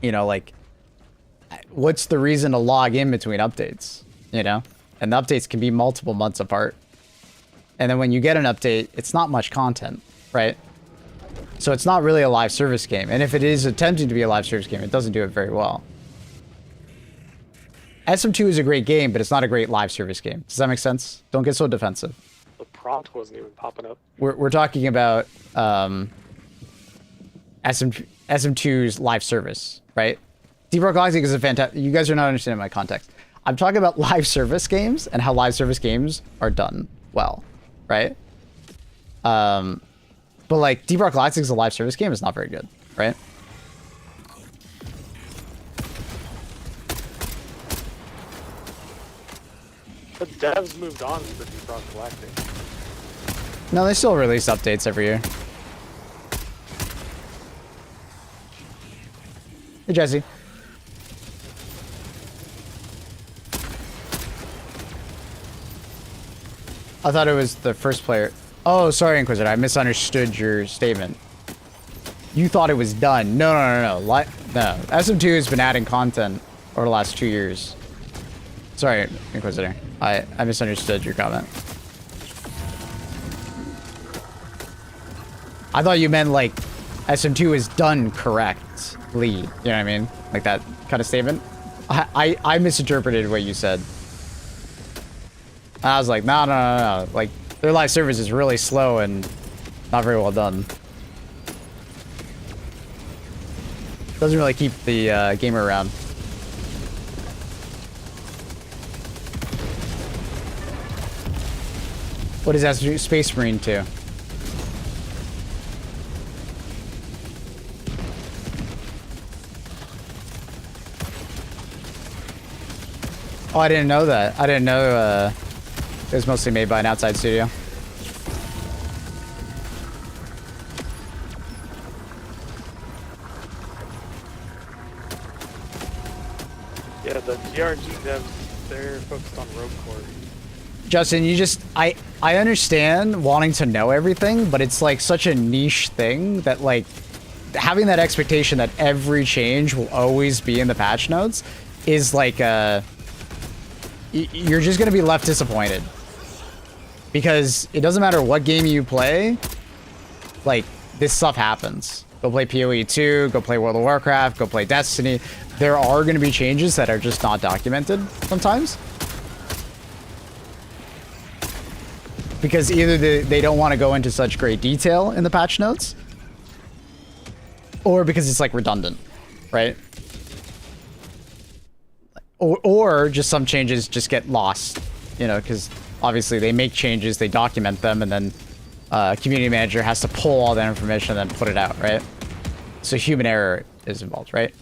you know, like, what's the reason to log in between updates, you know? And the updates can be multiple months apart. And then when you get an update, it's not much content, right? So it's not really a live service game. And if it is attempting to be a live service game, it doesn't do it very well. SM2 is a great game, but it's not a great live service game. Does that make sense? Don't get so defensive. The prompt wasn't even popping up. We're talking about SM2's live service, right? Deep Rock Galactic is a fantastic... You guys are not understanding my context. I'm talking about live service games and how live service games are done well, right? But like Deep Rock Galactic is a live service game. It's not very good, right? The devs moved on for Deep Rock Galactic. No, they still release updates every year. Hey, Jesse. I thought it was the first player. Oh, sorry, Inquisitor. I misunderstood your statement. You thought it was done. No. No. SM2 has been adding content over the last 2 years. Sorry, Inquisitor. I misunderstood your comment. I thought you meant like SM2 is done correctly. You know what I mean? Like that kind of statement. I misinterpreted what you said. I was like, no. Like, their live service is really slow and not very well done. Doesn't really keep the gamer around. What does that do? Space Marine 2? Oh, I didn't know that. I didn't know it was mostly made by an outside studio. Yeah, the GRG devs, they're focused on Rogue Core. Justin, I understand wanting to know everything, but it's like such a niche thing that like having that expectation that every change will always be in the patch notes is like you're just gonna be left disappointed. Because it doesn't matter what game you play, like, this stuff happens. Go play PoE 2, go play World of Warcraft, go play Destiny. There are going to be changes that are just not documented sometimes. Because either they don't want to go into such great detail in the patch notes, or because it's, like, redundant, right? or just some changes just get lost, you know, because obviously they make changes, they document them, and then community manager has to pull all that information and then put it out, right? So human error is involved, right?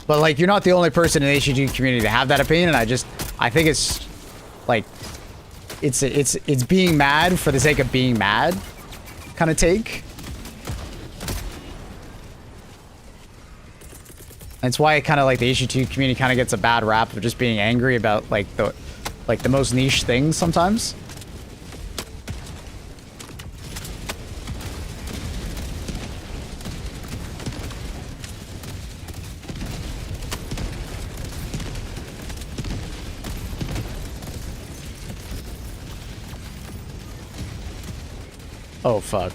But like, you're not the only person in the HG community to have that opinion, and I think it's like, it's being mad for the sake of being mad kind of take. That's why kind of like the HG2 community kind of gets a bad rap of just being angry about like the most niche things sometimes. Oh, fuck.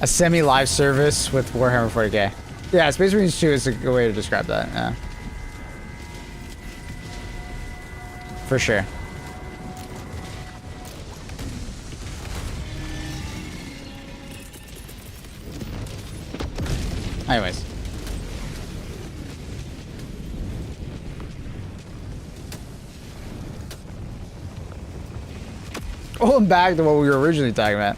A semi-live service with Warhammer 40k. Yeah, Space Marines 2 is a good way to describe that, yeah. For sure. Anyways. Going back to what we were originally talking about.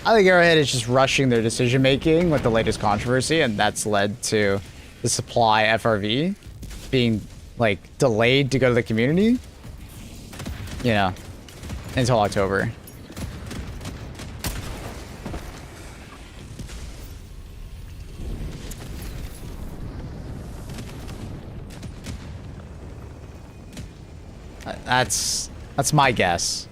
I think Arrowhead is just rushing their decision making with the latest controversy, and that's led to the supply FRV being like delayed to go to the community, you know, until October. That's my guess.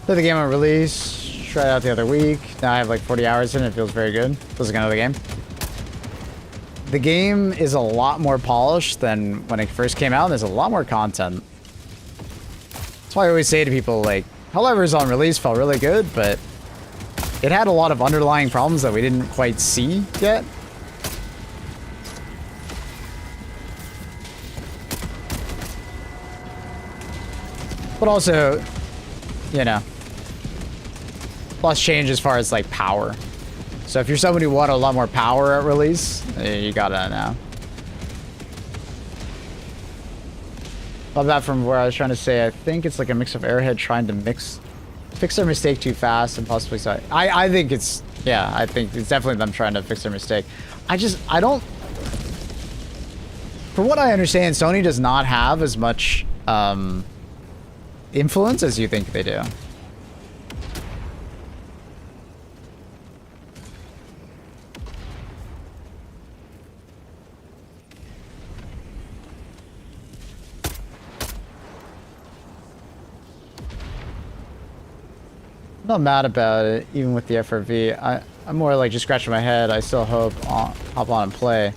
Played the game on release, tried it out the other week. Now I have like 40 hours in it. It feels very good. Feels like another game. The game is a lot more polished than when it first came out. There's a lot more content. That's why I always say to people, like, Helldivers on release felt really good, but it had a lot of underlying problems that we didn't quite see yet. But also, you know, plus change as far as like power. So if you're somebody who wanted a lot more power at release, you gotta know. Love that from where I was trying to say. I think it's like a mix of Arrowhead trying to fix their mistake too fast and possibly so. I think it's, yeah, I think it's definitely them trying to fix their mistake. I don't, for what I understand, Sony does not have as much influence as you think they do. I'm not mad about it, even with the FRV. I'm more like just scratching my head. I still hop on and play.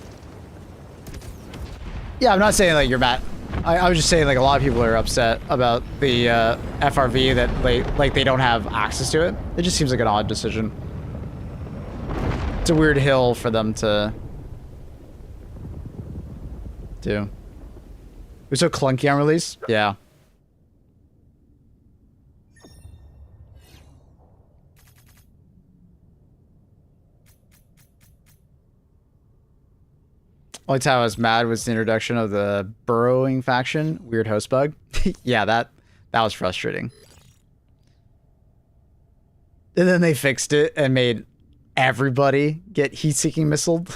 Yeah, I'm not saying like you're mad. I was just saying like a lot of people are upset about the FRV that they don't have access to it. It just seems like an odd decision. It's a weird hill for them to do. It was so clunky on release. Yeah. Only time I was mad was the introduction of the burrowing faction, weird host bug. Yeah, that was frustrating. And then they fixed it and made everybody get heat-seeking missiled.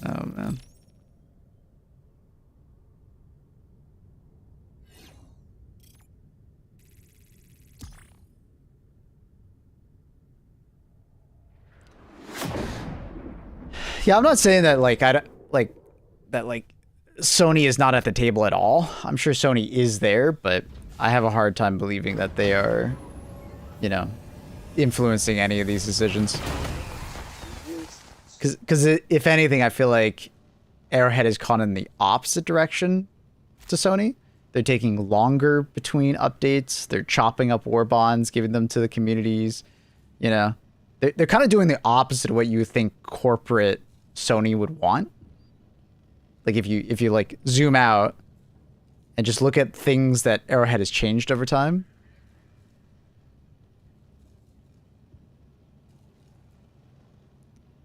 Oh man. Yeah, I'm not saying that like Sony is not at the table at all. I'm sure Sony is there, but I have a hard time believing that they are, you know, influencing any of these decisions. Because if anything, I feel like Arrowhead has gone in the opposite direction to Sony. They're taking longer between updates. They're chopping up war bonds, giving them to the communities. You know, they're kind of doing the opposite of what you think corporate Sony would want. Like if you like zoom out and just look at things that Arrowhead has changed over time.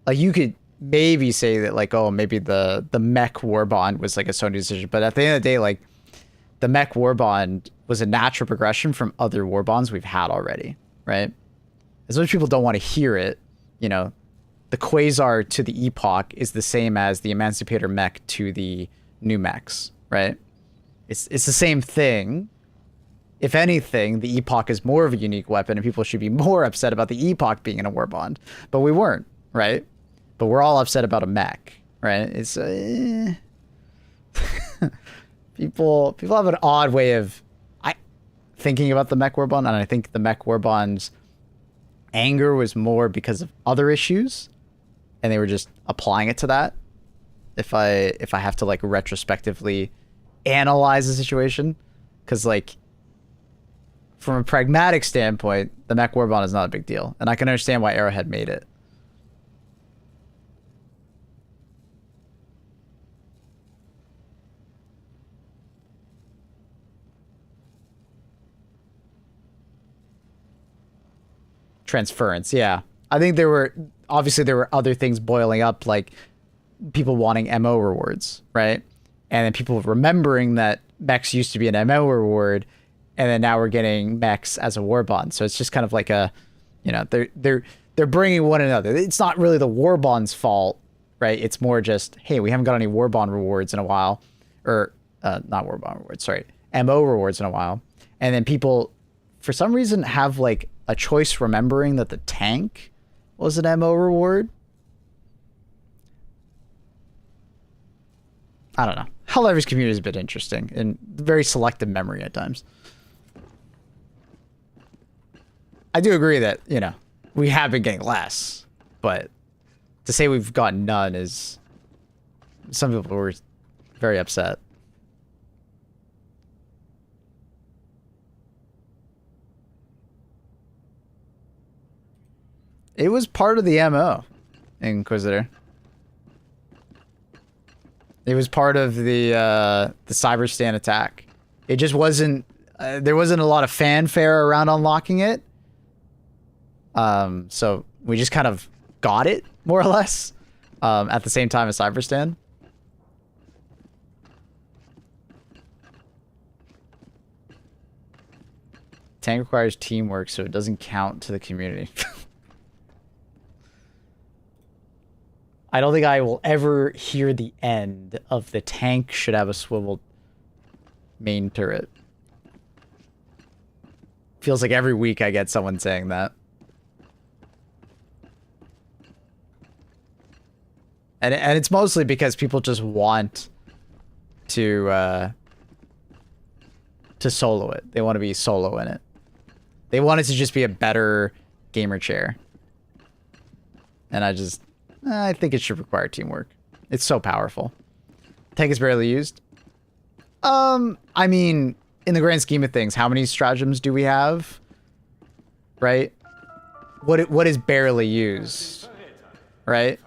Like you could maybe say that like, oh, maybe the mech war bond was like a Sony decision, but at the end of the day, like the mech war bond was a natural progression from other war bonds we've had already, right? As much people don't want to hear it, you know, the Quasar to the Epoch is the same as the Emancipator mech to the new mechs, right? It's the same thing. If anything, the Epoch is more of a unique weapon and people should be more upset about the Epoch being in a war bond. But we weren't, right? But we're all upset about a mech, right? It's people have an odd way of thinking about the mech war bond, and I think the mech war bond's anger was more because of other issues, and they were just applying it to that. If I have to like retrospectively analyze the situation, because like from a pragmatic standpoint, the mech war bond is not a big deal, and I can understand why Arrowhead made it. Transference, yeah. I think there were other things boiling up, like people wanting MO rewards, right? And then people remembering that mechs used to be an MO reward, and then now we're getting mechs as a war bond. So it's just kind of like a, you know, they're bringing one another. It's not really the war bond's fault, right? It's more just, hey, we haven't got any war bond rewards in a while, or not war bond rewards, sorry, MO rewards in a while, and then people, for some reason, have like a choice remembering that the tank was an MO reward. I don't know. Helldivers community is a bit interesting and very selective memory at times. I do agree that, you know, we have been getting less, but to say we've gotten none is, some people were very upset. It was part of the MO, Inquisitor. It was part of the Cyberstan attack. It just wasn't. There wasn't a lot of fanfare around unlocking it. So we just kind of got it more or less at the same time as Cyberstan. Tank requires teamwork, so it doesn't count to the community. I don't think I will ever hear the end of the tank should have a swiveled main turret. Feels like every week I get someone saying that. And it's mostly because people just want to solo it. They want to be solo in it. They want it to just be a better gamer chair. And I think it should require teamwork. It's so powerful. Tank is barely used. I mean, in the grand scheme of things, how many stratagems do we have? Right? What is barely used? Right?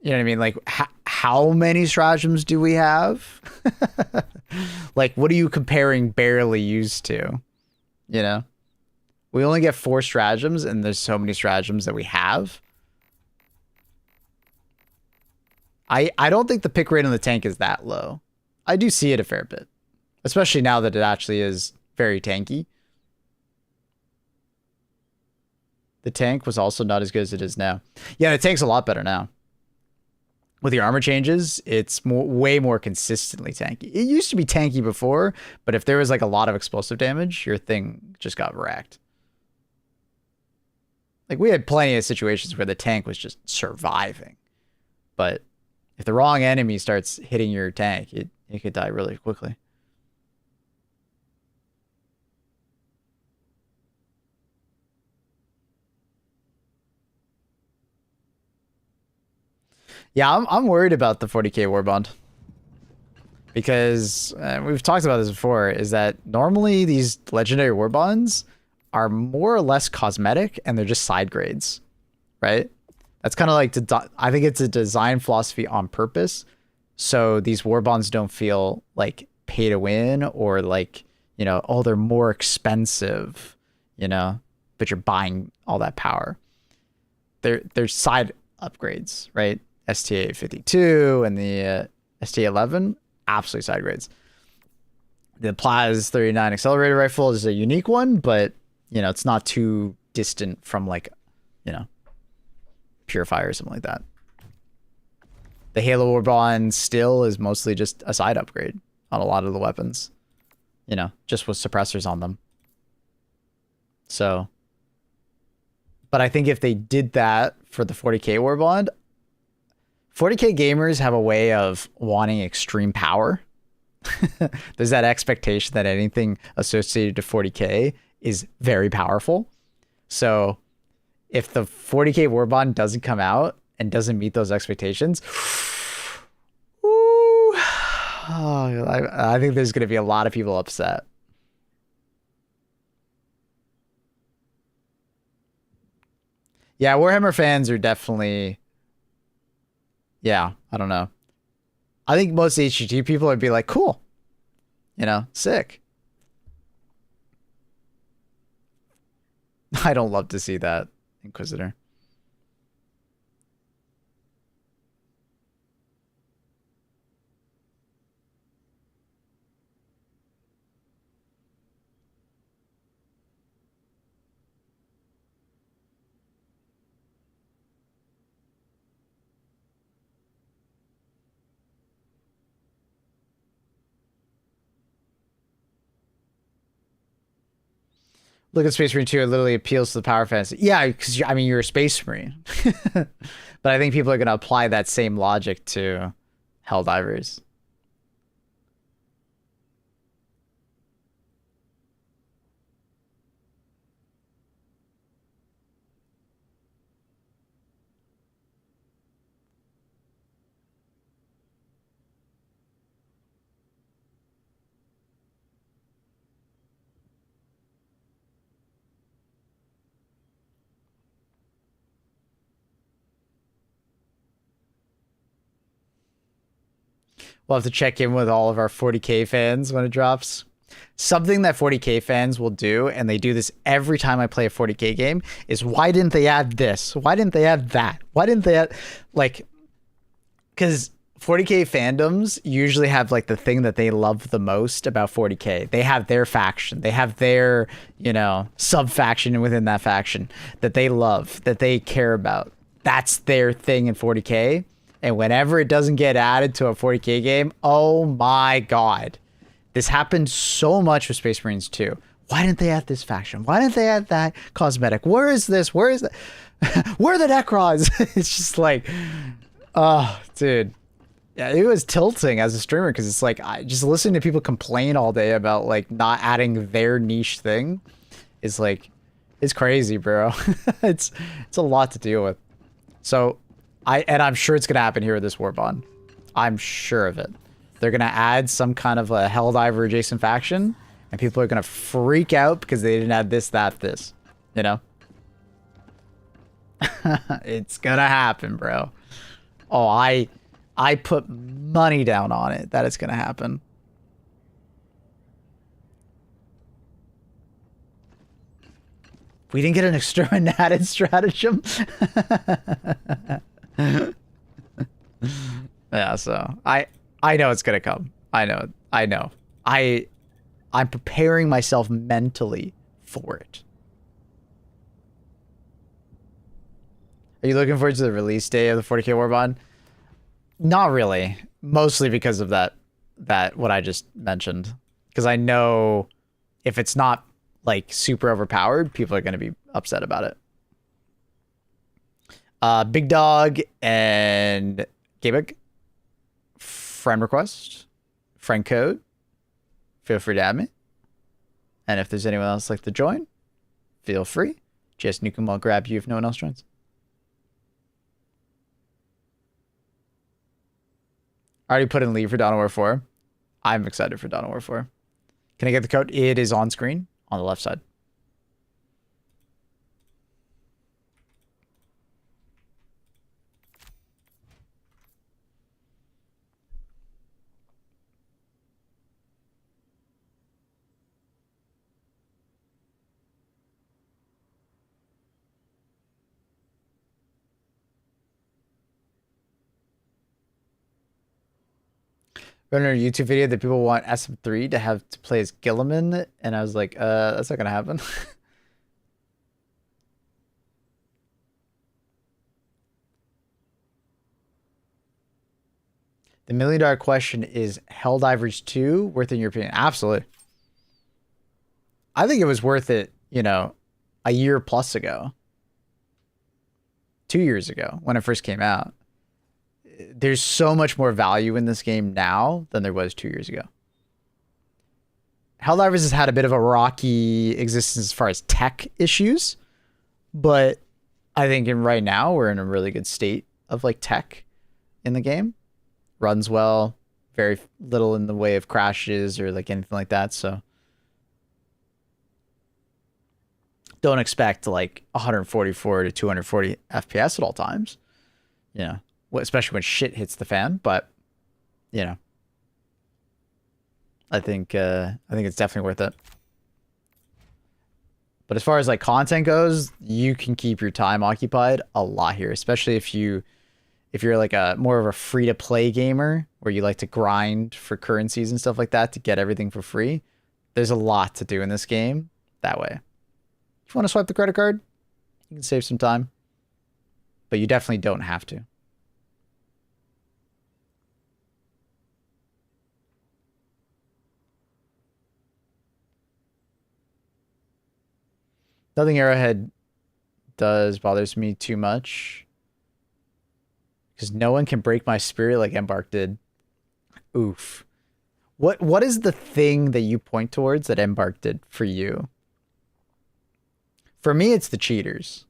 You know what I mean? Like, how many stratagems do we have? Like, what are you comparing barely used to? You know? We only get 4 stratagems, and there's so many stratagems that we have. I don't think the pick rate on the tank is that low. I do see it a fair bit, especially now that it actually is very tanky. The tank was also not as good as it is now. Yeah, the tank's a lot better now. With your armor changes, it's way more consistently tanky. It used to be tanky before, but if there was like a lot of explosive damage, your thing just got wrecked. Like we had plenty of situations where the tank was just surviving. But if the wrong enemy starts hitting your tank, it could die really quickly. Yeah, I'm worried about the 40k Warbond. Because we've talked about this before, is that normally these legendary Warbonds are more or less cosmetic and they're just side grades, right? That's kind of like, I think it's a design philosophy on purpose. So these Warbonds don't feel like pay to win or like, you know, oh, they're more expensive, you know, but you're buying all that power. They're side upgrades, right? STA 52 and the STA 11, absolutely side grades. The Plaz 39 accelerator rifle is a unique one, but you know, it's not too distant from like, you know, Purifier or something like that. The Halo Warbond still is mostly just a side upgrade on a lot of the weapons, you know, just with suppressors on them. So, but I think if they did that for the 40k Warbond, 40k gamers have a way of wanting extreme power. There's that expectation that anything associated to 40k is very powerful. So if the 40k Warbond doesn't come out and doesn't meet those expectations, I think there's going to be a lot of people upset. Yeah, Warhammer fans are definitely... Yeah, I don't know. I think most HGT people would be like, cool. You know, sick. I don't love to see that, Inquisitor. Look at Space Marine 2, it literally appeals to the power fantasy. Yeah, because I mean, you're a Space Marine. But I think people are going to apply that same logic to Helldivers. We'll have to check in with all of our 40k fans when it drops. Something that 40k fans will do, and they do this every time I play a 40k game, is why didn't they add this? Why didn't they add that? Why didn't they add... Like, because 40k fandoms usually have like the thing that they love the most about 40k. They have their faction. They have their, you know, sub-faction within that faction that they love, that they care about. That's their thing in 40k. And whenever it doesn't get added to a 40k game, oh my god. This happened so much with Space Marines 2. Why didn't they add this faction? Why didn't they add that cosmetic? Where is this? Where is that? Where are the Necrons? It's just like, oh, dude. Yeah, it was tilting as a streamer because it's like, just listening to people complain all day about like not adding their niche thing is like, it's crazy, bro. It's a lot to deal with. So, I'm sure it's gonna happen here with this Warbond. I'm sure of it. They're gonna add some kind of a Helldiver adjacent faction, and people are gonna freak out because they didn't add this, that, this. You know? It's gonna happen, bro. Oh, I put money down on it that it's gonna happen. We didn't get an exterminated stratagem. Yeah, so I know it's gonna come. I know. I'm preparing myself mentally for it. Are you looking forward to the release day of the 40K Warbond? Not really. Mostly because of that what I just mentioned. Because I know if it's not like super overpowered, people are going to be upset about it. Big Dog and Gabig. Friend request. Friend code. Feel free to add me. And if there's anyone else like to join, feel free. Just Nukem will grab you if no one else joins. I already put in leave for Dawn of War 4. I'm excited for Dawn of War 4. Can I get the code? It is on screen on the left side. Read on a YouTube video that people want SM3 to have to play as Gilliman, and I was like, that's not gonna happen. The $1 million question is Helldivers 2 worth it in your opinion? Absolutely. I think it was worth it, you know, a year plus ago. 2 years ago when it first came out. There's so much more value in this game now than there was 2 years ago. Helldivers has had a bit of a rocky existence as far as tech issues, but I think right now we're in a really good state of like tech in the game. Runs well, very little in the way of crashes or like anything like that, so don't expect like 144 to 240 FPS at all times. You know, especially when shit hits the fan, but you know, I think it's definitely worth it. But as far as like content goes, you can keep your time occupied a lot here, especially if you're like a more of a free to play gamer where you like to grind for currencies and stuff like that to get everything for free. There's a lot to do in this game that way. If you want to swipe the credit card, you can save some time, but you definitely don't have to. Nothing Arrowhead does bothers me too much because no one can break my spirit like Embark did. Oof. What is the thing that you point towards that Embark did for you? For me, it's the cheaters.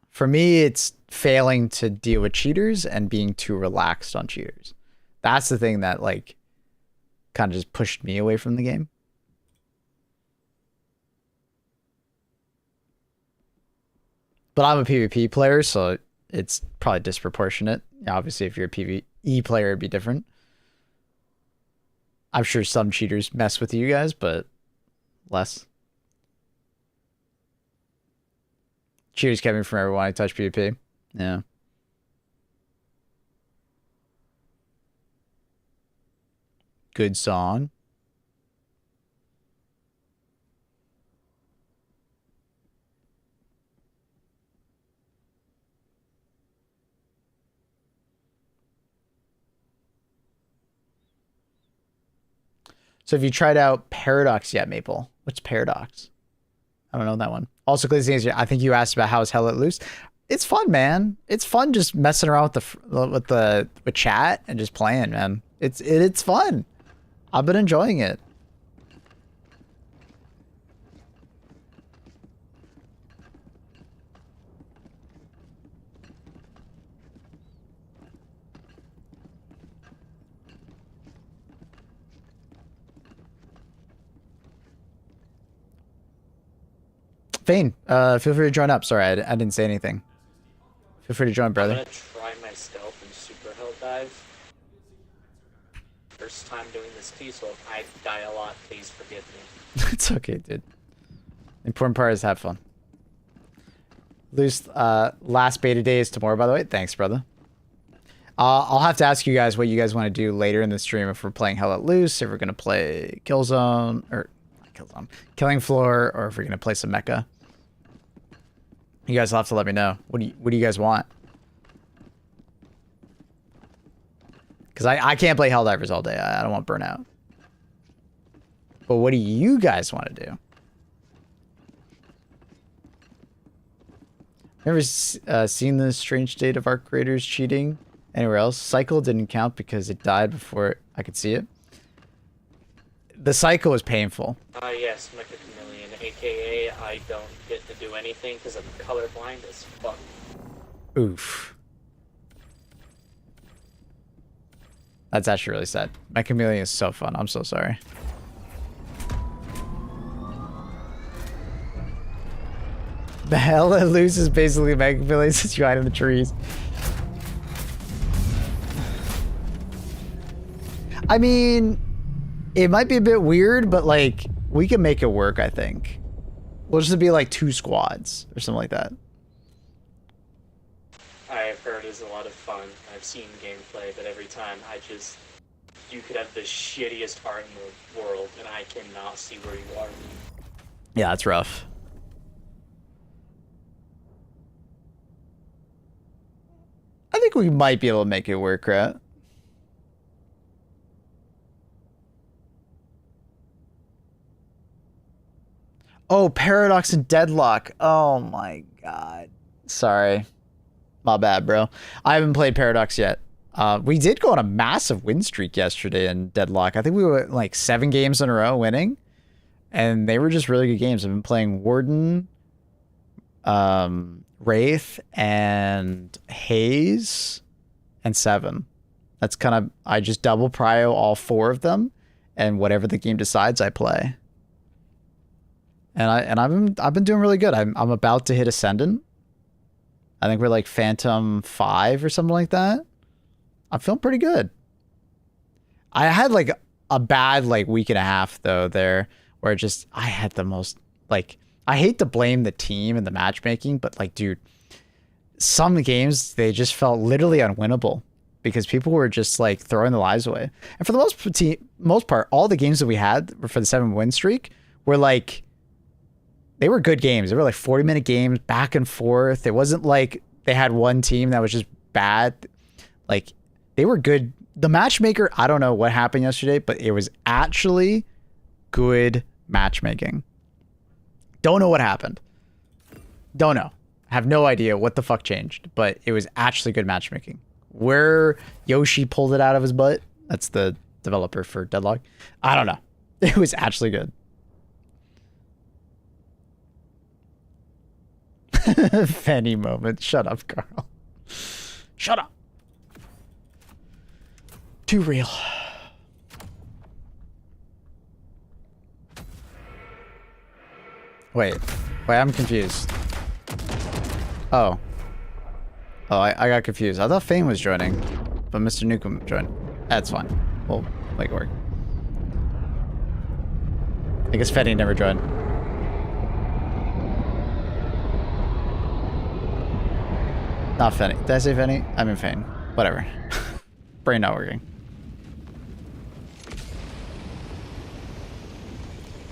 For me, it's failing to deal with cheaters and being too relaxed on cheaters. That's the thing that like kind of just pushed me away from the game. But I'm a PvP player, so it's probably disproportionate. Obviously, if you're a PvE player, it'd be different. I'm sure some cheaters mess with you guys, but less. Cheaters kept me from ever wanting to touch PvP. Yeah. Good song. So have you tried out Paradox yet, Maple? What's Paradox? I don't know that one. Also, I think you asked about how is Hell Let Loose. It's fun, man. It's fun just messing around with chat and just playing, man. It's fun. I've been enjoying it. Fane, feel free to join up. Sorry, I didn't say anything. Feel free to join, brother. I'm gonna try my stealth and super hell dive. First time doing this too, so if I die a lot, please forgive me. It's okay, dude. The important part is have fun. Loose, last beta day is tomorrow, by the way. Thanks, brother. I'll have to ask you guys what you guys want to do later in the stream if we're playing Hell Let Loose, if we're going to play Killzone, or not Killzone, Killing Floor, or if we're going to play some Mecha. You guys will have to let me know. What do you guys want? Because I can't play Helldivers all day. I don't want burnout. But what do you guys want to do? Ever seen the strange state of Arc Raiders cheating anywhere else? Cycle didn't count because it died before I could see it. The cycle was painful. Yes, Mecha Chameleon, aka I don't get to do anything because I'm colorblind as fuck. Oof. That's actually really sad. My Chameleon is so fun. I'm so sorry. The Hell Let Loose is basically Mega Chameleon since you hide in the trees. I mean, it might be a bit weird, but like, we can make it work, I think. We'll just be like 2 squads or something like that. I've heard is a lot of fun. I've seen gameplay, but every time you could have the shittiest art in the world, and I cannot see where you are. Yeah, that's rough. I think we might be able to make it work, right? Oh, Paradox and Deadlock. Oh my god. Sorry. My bad, bro. I haven't played Paradox yet. We did go on a massive win streak yesterday in Deadlock. I think we were like 7 games in a row winning. And they were just really good games. I've been playing Warden, Wraith, and Haze, and 7. That's kind of... I just double prio all 4 of them. And whatever the game decides, I play. And I've been doing really good. I'm about to hit Ascendant. I think we're like Phantom 5 or something like that. I'm feeling pretty good. I had like a bad like week and a half though there where just I had the most like I hate to blame the team and the matchmaking, but like dude, some games they just felt literally unwinnable because people were just like throwing their lives away. And for the most part, all the games that we had for the 7-win streak were like they were good games. They were like 40-minute games, back and forth. It wasn't like they had one team that was just bad. Like, they were good. The matchmaker, I don't know what happened yesterday, but it was actually good matchmaking. Don't know what happened. Don't know. Have no idea what the fuck changed, but it was actually good matchmaking. Where Yoshi pulled it out of his butt, that's the developer for Deadlock. I don't know. It was actually good. Fanny moment. Shut up, Carl. Shut up. Too real. Wait, I'm confused. Oh, I got confused. I thought Fane was joining, but Mr. Nukem joined. That's fine. We'll make it work. I guess Fanny never joined. Not Fanny. Did I say Fanny? I mean Fane. Whatever. Brain not working.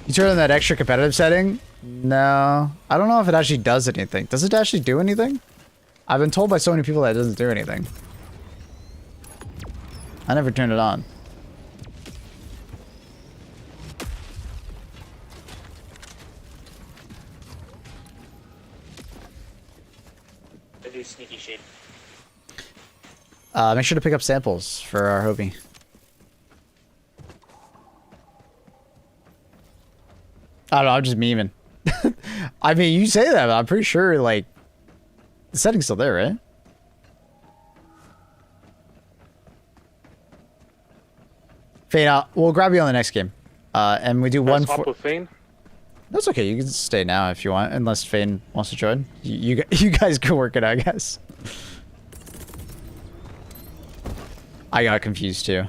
You turn on that extra competitive setting? No. I don't know if it actually does anything. Does it actually do anything? I've been told by so many people that it doesn't do anything. I never turned it on. Sneaky shit. Make sure to pick up samples for our Hobie. I don't know, I'm just memeing. I mean, you say that, but I'm pretty sure, like, the setting's still there, right? Fane, we'll grab you on the next game. And we do one for... with Fane? That's okay, you can stay now if you want, unless Fane wants to join. You guys can work it out, I guess. I got confused too.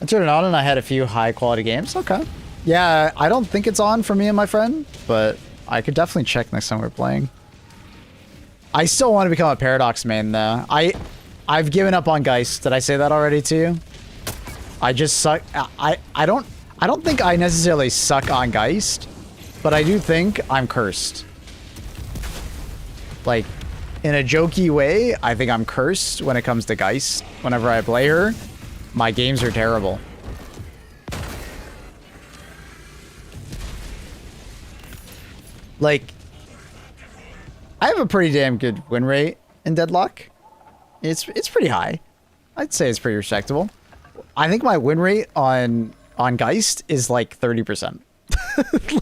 I turned it on and I had a few high quality games. Okay. Yeah, I don't think it's on for me and my friend, but I could definitely check next time we're playing. I still want to become a Paradox main though. I've given up on Geist. Did I say that already to you? I just suck. I don't think I necessarily suck on Geist, but I do think I'm cursed. Like, in a jokey way, I think I'm cursed when it comes to Geist. Whenever I play her, my games are terrible. Like, I have a pretty damn good win rate in Deadlock. It's pretty high. I'd say it's pretty respectable. I think my win rate on Geist is like 30%.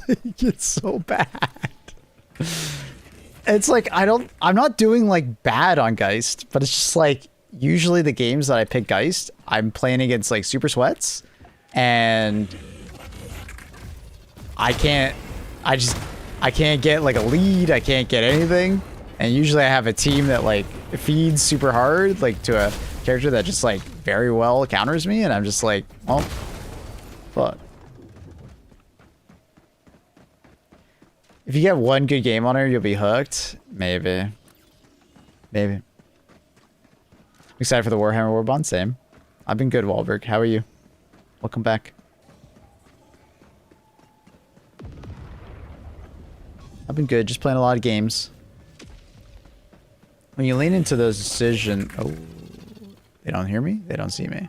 Like, it's so bad. It's like I'm not doing like bad on Geist, but it's just like usually the games that I pick Geist, I'm playing against like super sweats, and I can't get like a lead, I can't get anything. And usually I have a team that like feeds super hard, like to a character that just like very well counters me, and I'm just like, well, fuck. If you get one good game on her, you'll be hooked. Maybe. Maybe. I'm excited for the Warhammer Warbond, same. I've been good, Wahlberg. How are you? Welcome back. I've been good, just playing a lot of games. When you lean into those decisions... Oh, they don't hear me? They don't see me.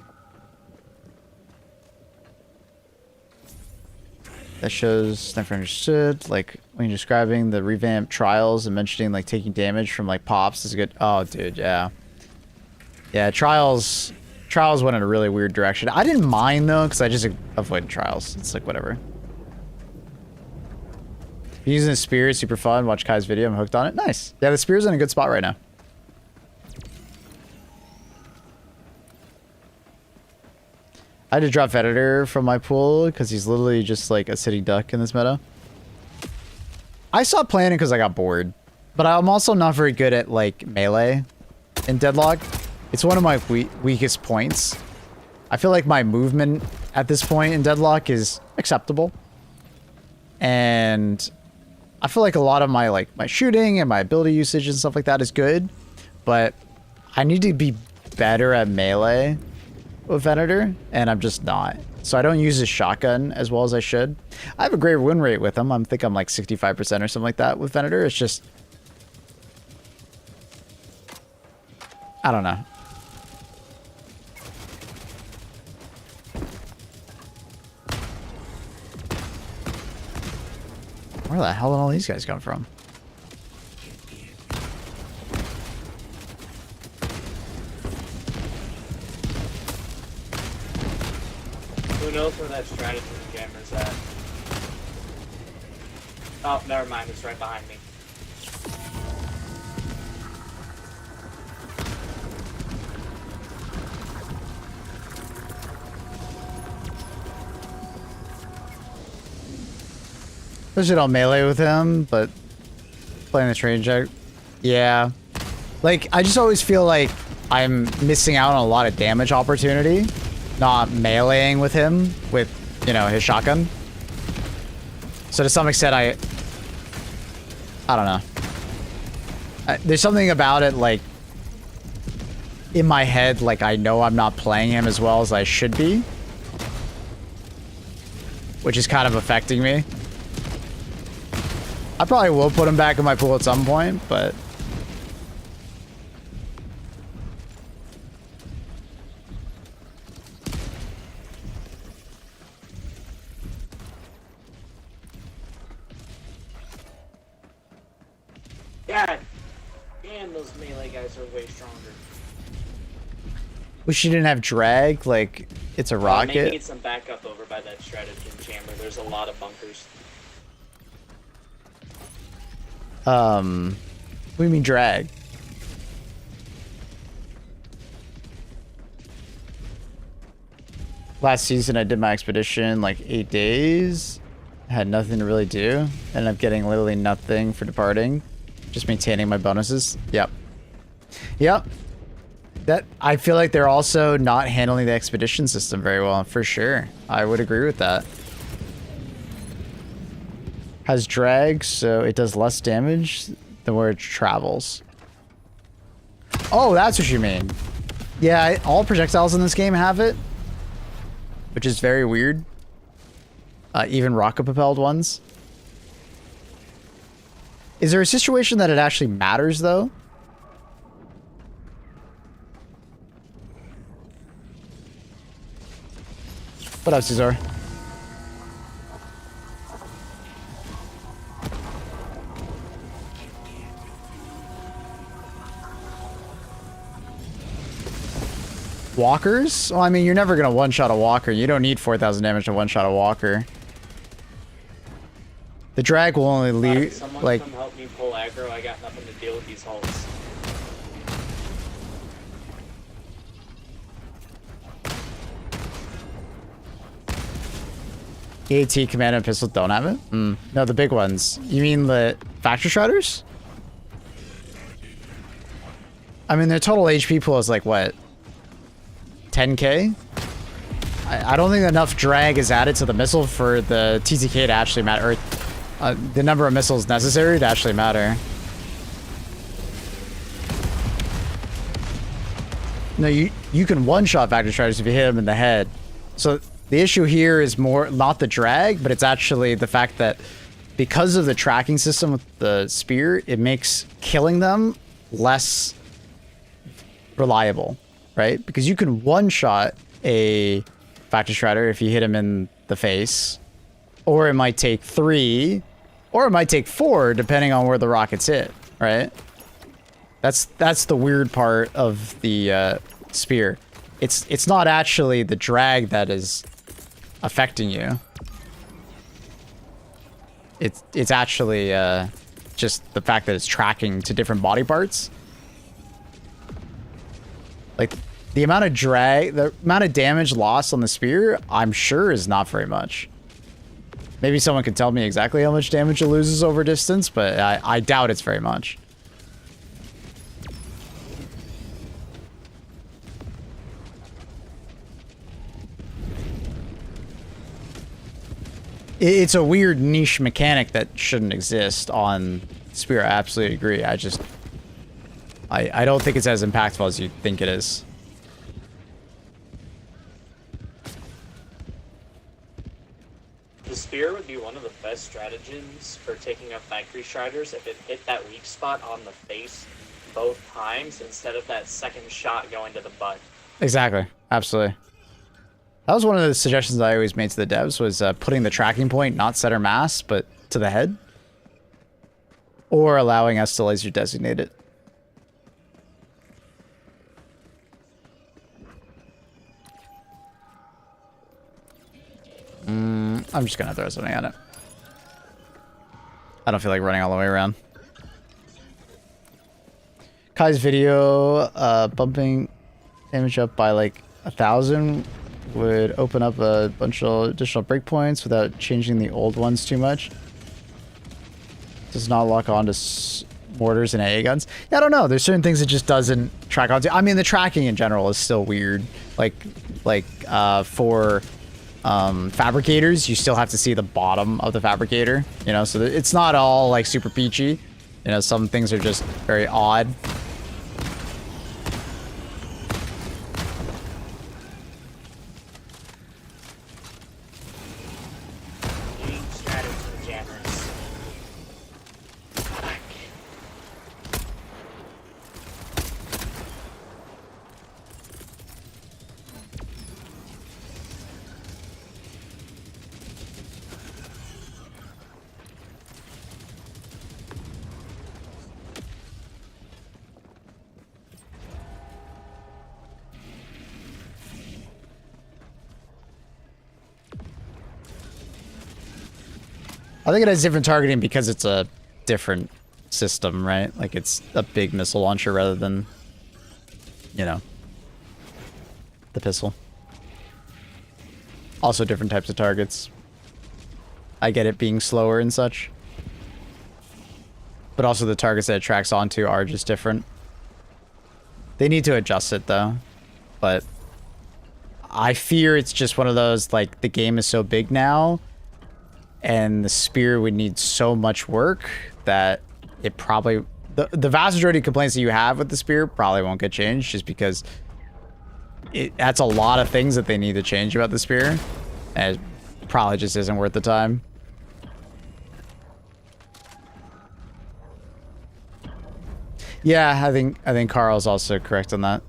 That shows never understood. Like, when you're describing the revamped Trials and mentioning, like, taking damage from, like, pops is good. Oh, dude, yeah. Yeah, Trials went in a really weird direction. I didn't mind, though, because I just avoided Trials. It's like, whatever. Using the spear is super fun. Watch Kai's video. I'm hooked on it. Nice. Yeah, the spear's in a good spot right now. I had to drop Venator from my pool because he's literally just like a sitting duck in this meta. I stopped playing it because I got bored. But I'm also not very good at like melee in Deadlock. It's one of my weakest points. I feel like my movement at this point in Deadlock is acceptable. And I feel like a lot of my my shooting and my ability usage and stuff like that is good. But I need to be better at melee with Venator, and I'm just not. So I don't use his shotgun as well as I should. I have a great win rate with him. I think I'm like 65% or something like that with Venator. It's just... I don't know. Where the hell did all these guys come from? Who knows where that strategy jammer's at? Oh, never mind. It's right behind me. Push it on melee with him, but playing the train check. Yeah. Like, I just always feel like I'm missing out on a lot of damage opportunity. Not meleeing with him with, you know, his shotgun. So to some extent, I don't know. There's something about it, like, in my head, like, I know I'm not playing him as well as I should be. Which is kind of affecting me. I probably will put him back in my pool at some point, but... God damn, those melee guys are way stronger. Wish you didn't have drag, like, it's a rocket. Maybe need some backup over by that stratagem chamber. There's a lot of bunkers. What do you mean drag? Last season I did my expedition like 8 days. Had nothing to really do. Ended up getting literally nothing for departing. Just maintaining my bonuses. Yep. Yep. That I feel like they're also not handling the expedition system very well, for sure. I would agree with that. Has drag, so it does less damage than where it travels. Oh, that's what you mean. Yeah, all projectiles in this game have it, which is very weird. Even rocket-propelled ones. Is there a situation that it actually matters, though? What up, Cesar? Walkers? Well, I mean, you're never going to one-shot a walker. You don't need 4,000 damage to one-shot a walker. The drag will only leave, Someone like... come help me pull aggro. I got nothing to deal with these hulks. AT, command, and pistol don't have it? No, the big ones. You mean the Factor Shredders? I mean, their total HP pool is like, what? 10k? I don't think enough drag is added to the missile for the TTK to actually matter, or the number of missiles necessary to actually matter. No, you can one-shot Factor Shredders if you hit them in the head. So the issue here is more not the drag, but it's actually the fact that because of the tracking system with the spear, it makes killing them less reliable, right? Because you can one-shot a Factor Shredder if you hit him in the face, or it might take 3, or it might take 4, depending on where the rockets hit, right? That's the weird part of the spear. It's not actually the drag that is affecting you. It's actually just the fact that it's tracking to different body parts. Like the amount of drag, the amount of damage lost on the spear, I'm sure is not very much. Maybe someone could tell me exactly how much damage it loses over distance, but I doubt it's very much. It's a weird niche mechanic that shouldn't exist on Spear. I absolutely agree. I don't think it's as impactful as you think it is. The spear would be one of the best stratagems for taking out factory striders if it hit that weak spot on the face both times instead of that second shot going to the butt. Exactly. Absolutely. That was one of the suggestions I always made to the devs, was putting the tracking point not center mass, but to the head. Or allowing us to laser designate it. I'm just gonna throw something at it. I don't feel like running all the way around. Kai's video, bumping damage up by like 1,000 would open up a bunch of additional breakpoints without changing the old ones too much. Does not lock on to mortars and AA guns. Yeah, I don't know. There's certain things it just doesn't track onto. I mean, the tracking in general is still weird. For fabricators, you still have to see the bottom of the fabricator. You know, so it's not all like super peachy. You know, some things are just very odd. I think it has different targeting because it's a different system, right? Like it's a big missile launcher rather than, you know, the pistol. Also different types of targets. I get it being slower and such. But also the targets that it tracks onto are just different. They need to adjust it though, but I fear it's just one of those, like, the game is so big now and the spear would need so much work that it probably, the vast majority of complaints that you have with the spear probably won't get changed, just because that's a lot of things that they need to change about the spear, and it probably just isn't worth the time. Yeah, I think Carl's also correct on that.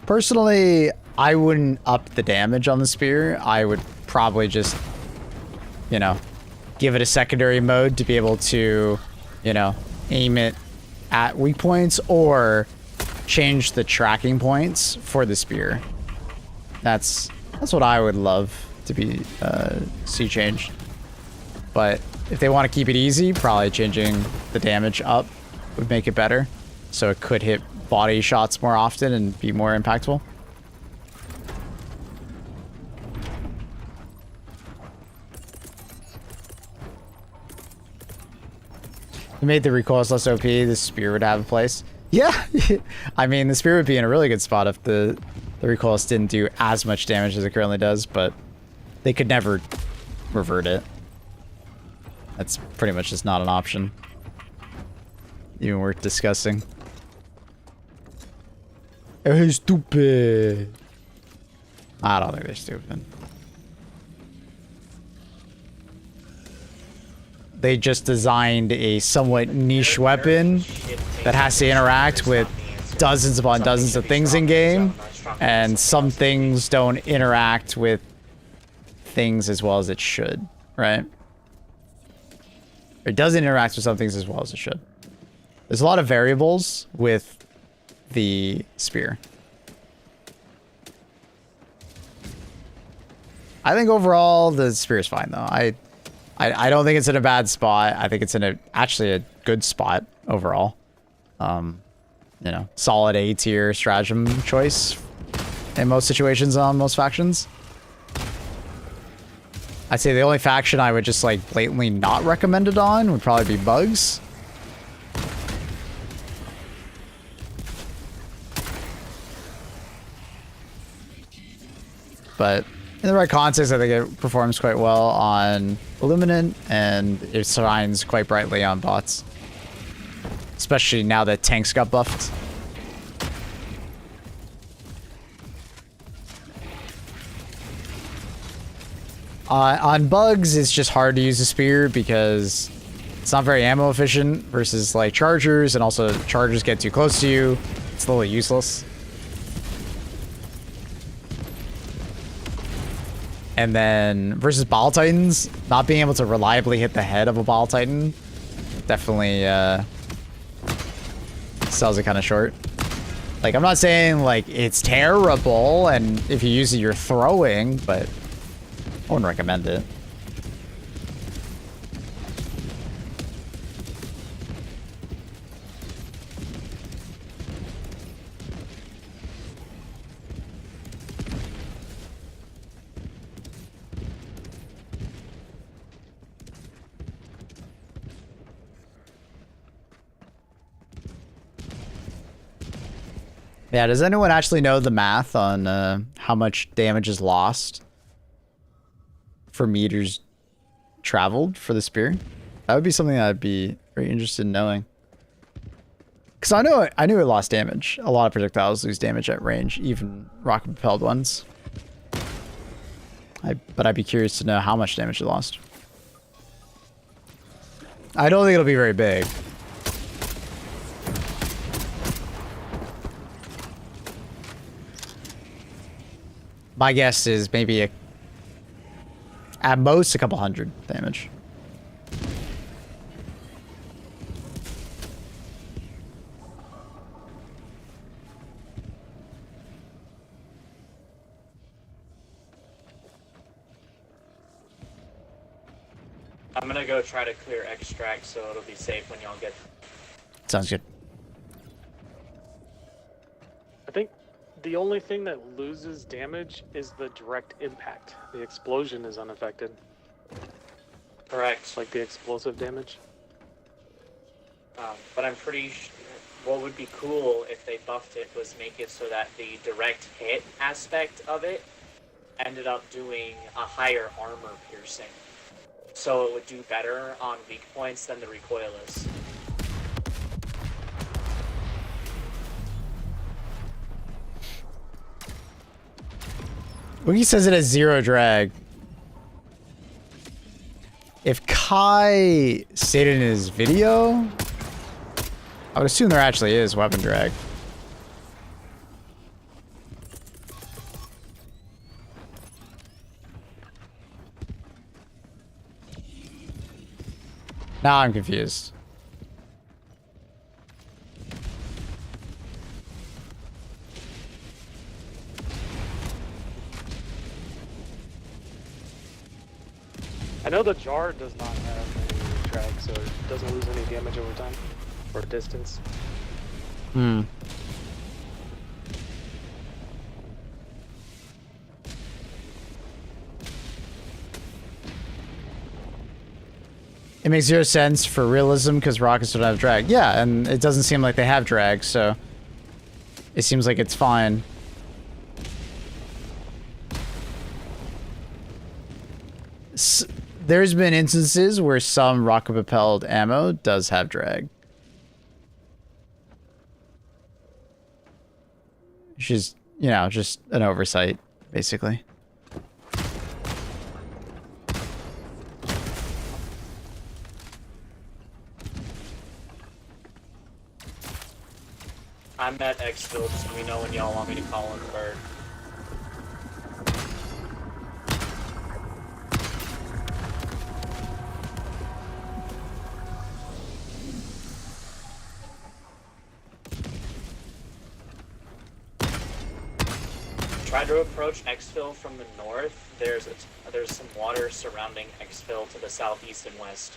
Personally, I wouldn't up the damage on the spear. I would probably just, you know, give it a secondary mode to be able to, you know, aim it at weak points, or change the tracking points for the spear. That's what I would love to be see changed. But if they want to keep it easy, probably changing the damage up would make it better, so it could hit body shots more often and be more impactful. They made the recoils less OP, the spear would have a place. Yeah, I mean, the spear would be in a really good spot if the recoils didn't do as much damage as it currently does, but they could never revert it. That's pretty much just not an option. Even worth discussing. Oh, stupid. I don't think they're stupid. They just designed a somewhat niche weapon that has to interact with dozens upon dozens of things in game, and some things don't interact with things as well as it should, right? It doesn't interact with some things as well as it should. There's a lot of variables with the spear. I think overall the spear is fine though. I don't think it's in a bad spot. I think it's in actually a good spot overall. You know, solid A tier stratagem choice in most situations on most factions. I'd say the only faction I would just like blatantly not recommend it on would probably be bugs. But in the right context, I think it performs quite well on Illuminant, and it shines quite brightly on bots. Especially now that tanks got buffed. On bugs, it's just hard to use a spear because it's not very ammo efficient versus like chargers, and also chargers get too close to you. It's a little useless. And then versus Ball Titans, not being able to reliably hit the head of a Ball Titan definitely sells it kind of short. Like, I'm not saying like it's terrible and if you use it you're throwing, but I wouldn't recommend it. Yeah, does anyone actually know the math on how much damage is lost for meters traveled for the spear? That would be something I'd be very interested in knowing. Because I knew it lost damage. A lot of projectiles lose damage at range, even rocket-propelled ones. But I'd be curious to know how much damage it lost. I don't think it'll be very big. My guess is maybe at most a couple hundred damage. I'm gonna go try to clear extract so it'll be safe when y'all get. Sounds good. I think the only thing that loses damage is the direct impact. The explosion is unaffected. Correct. Like the explosive damage. But I'm what would be cool if they buffed it was make it so that the direct hit aspect of it ended up doing a higher armor piercing. So it would do better on weak points than the recoilless. Woogie says it has 0 drag. If Kai stated in his video, I would assume there actually is weapon drag. Now I'm confused. I know the jar does not have any drag, so it doesn't lose any damage over time or distance. Hmm. It makes 0 sense for realism because rockets don't have drag. Yeah, and it doesn't seem like they have drag, so it seems like it's fine. There's been instances where some rocket-propelled ammo does have drag. Which is, you know, just an oversight, basically. I'm at Xfield, so we know when y'all want me to call in bird. Try to approach Xfield from the north. There's some water surrounding Xfield to the southeast and west.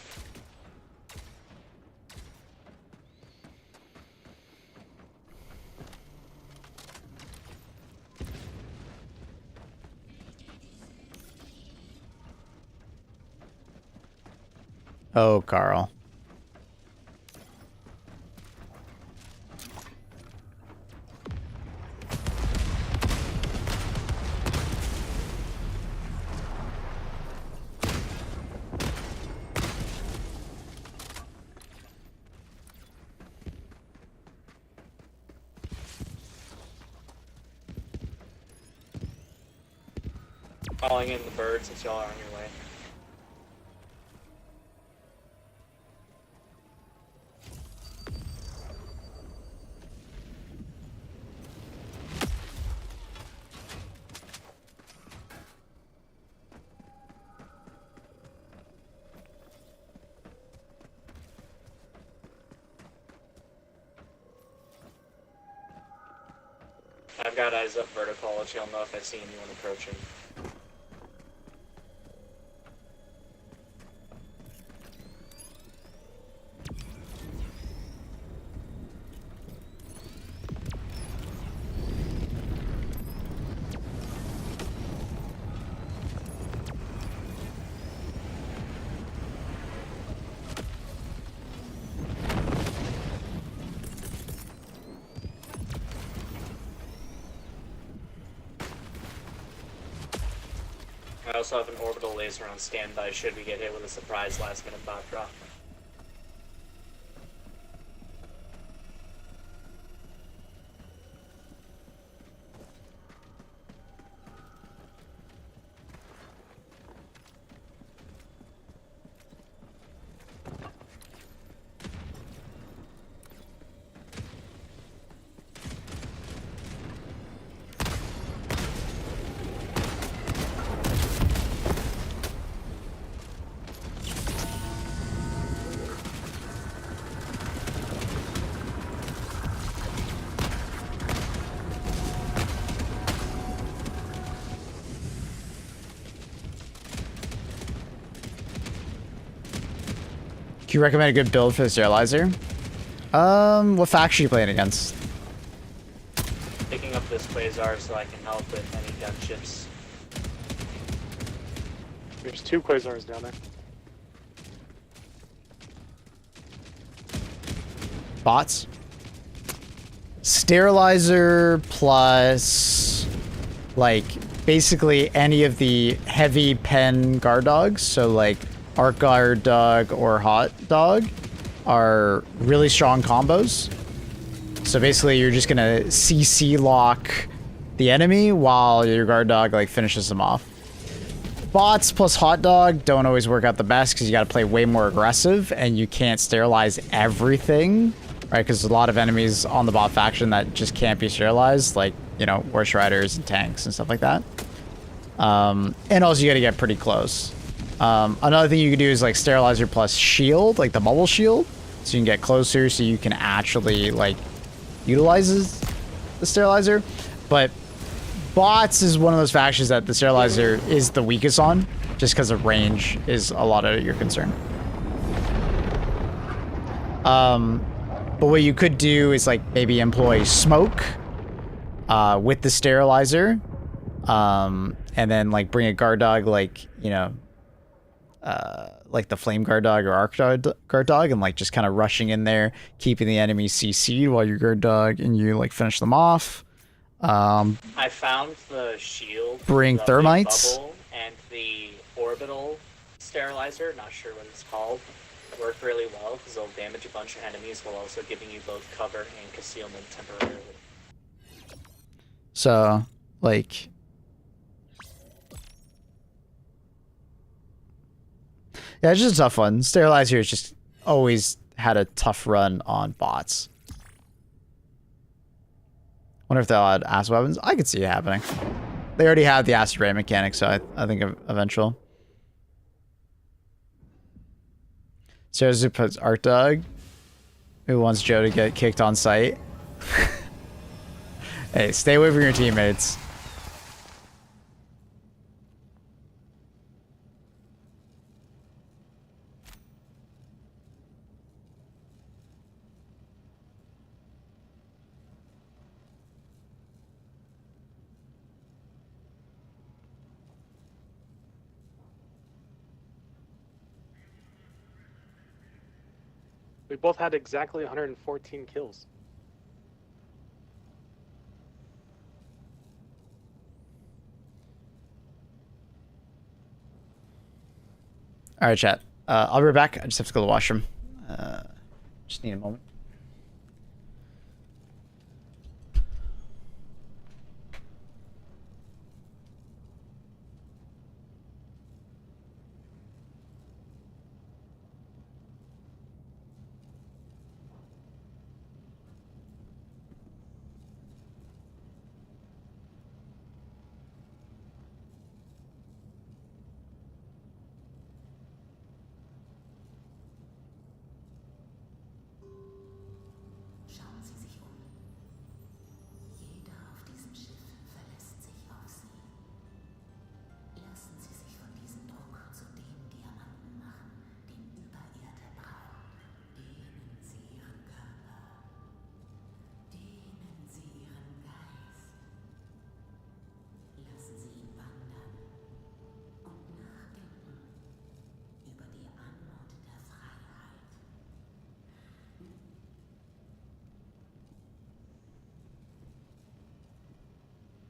Oh, Carl. Calling in the bird since y'all are on your way. I've got eyes up vertical. I'll let y'all know if I see anyone approaching. I also have an orbital laser on standby should we get hit with a surprise last minute bot drop. you recommend a good build for the sterilizer? What faction are you playing against? Picking up this Quasar so I can help with any gunships. There's 2 Quasars down there. Bots? Sterilizer plus, like, basically any of the heavy pen guard dogs, so like Arc Guard Dog or Hot Dog, are really strong combos. So basically you're just gonna CC lock the enemy while your guard dog like finishes them off. Bots plus Hot Dog don't always work out the best because you gotta play way more aggressive and you can't sterilize everything, right? Because there's a lot of enemies on the bot faction that just can't be sterilized, like, you know, War Riders and tanks and stuff like that. And also you gotta get pretty close. Another thing you can do is like sterilizer plus shield, like the bubble shield, so you can get closer so you can actually like utilize the sterilizer. But bots is one of those factions that the sterilizer is the weakest on, just because of range is a lot of your concern. But what you could do is like maybe employ smoke with the sterilizer, and then like bring a guard dog, like, you know, like the flame guard dog or arc guard dog, and like just kind of rushing in there, keeping the enemy CC'd while your guard dog and you like finish them off. I found the shield, bring the thermites, bubble, and the orbital sterilizer, not sure what it's called, work really well because they'll damage a bunch of enemies while also giving you both cover and concealment temporarily. So like, yeah, it's just a tough one. Sterilizer has just always had a tough run on bots. Wonder if they'll add acid weapons. I could see it happening. They already have the acid rain mechanic, so I think eventual. Sterilizer puts Arc Dog, who wants Joe to get kicked on sight. Hey, stay away from your teammates. We both had exactly 114 kills. All right, chat. I'll be right back. I just have to go to the washroom. Just need a moment.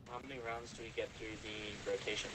How many rounds do we get through the rotation?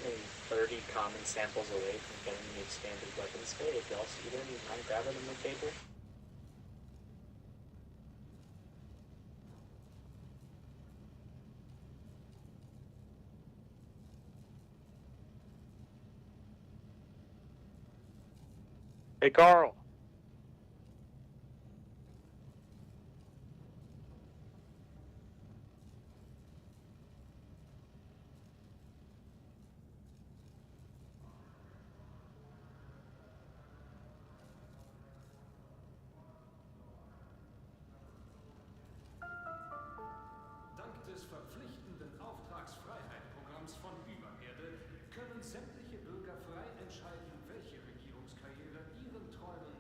fucking 30 common samples away from getting the expanded weapon spade. Y'all see them? You mind grabbing them with paper? Hey, Carl. Dank des verpflichtenden Auftragsfreiheit-Programms von Übererde können sämtliche Bürger frei entscheiden, welche Regierungskarriere ihren Träumen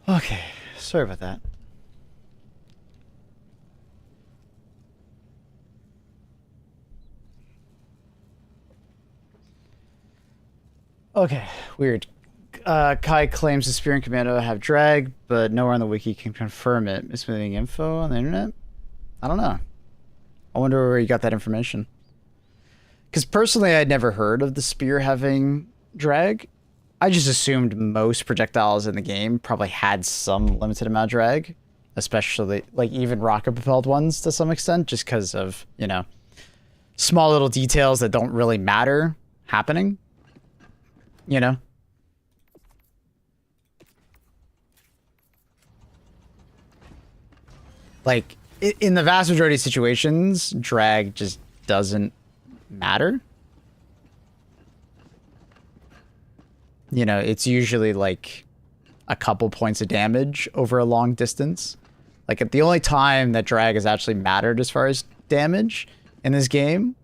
Okay, sorry about that. Okay, weird. Kai claims the Spear and Commando have drag, but nowhere on the wiki can confirm it. Misleading info on the internet? I don't know. I wonder where you got that information. Because personally, I'd never heard of the Spear having drag. I just assumed most projectiles in the game probably had some limited amount of drag. Especially, like, even rocket-propelled ones to some extent, just because of, you know, small little details that don't really matter happening. You know? Like, in the vast majority of situations, drag just doesn't matter. You know, it's usually like a couple points of damage over a long distance. Like, the only time that drag has actually mattered as far as damage in this game,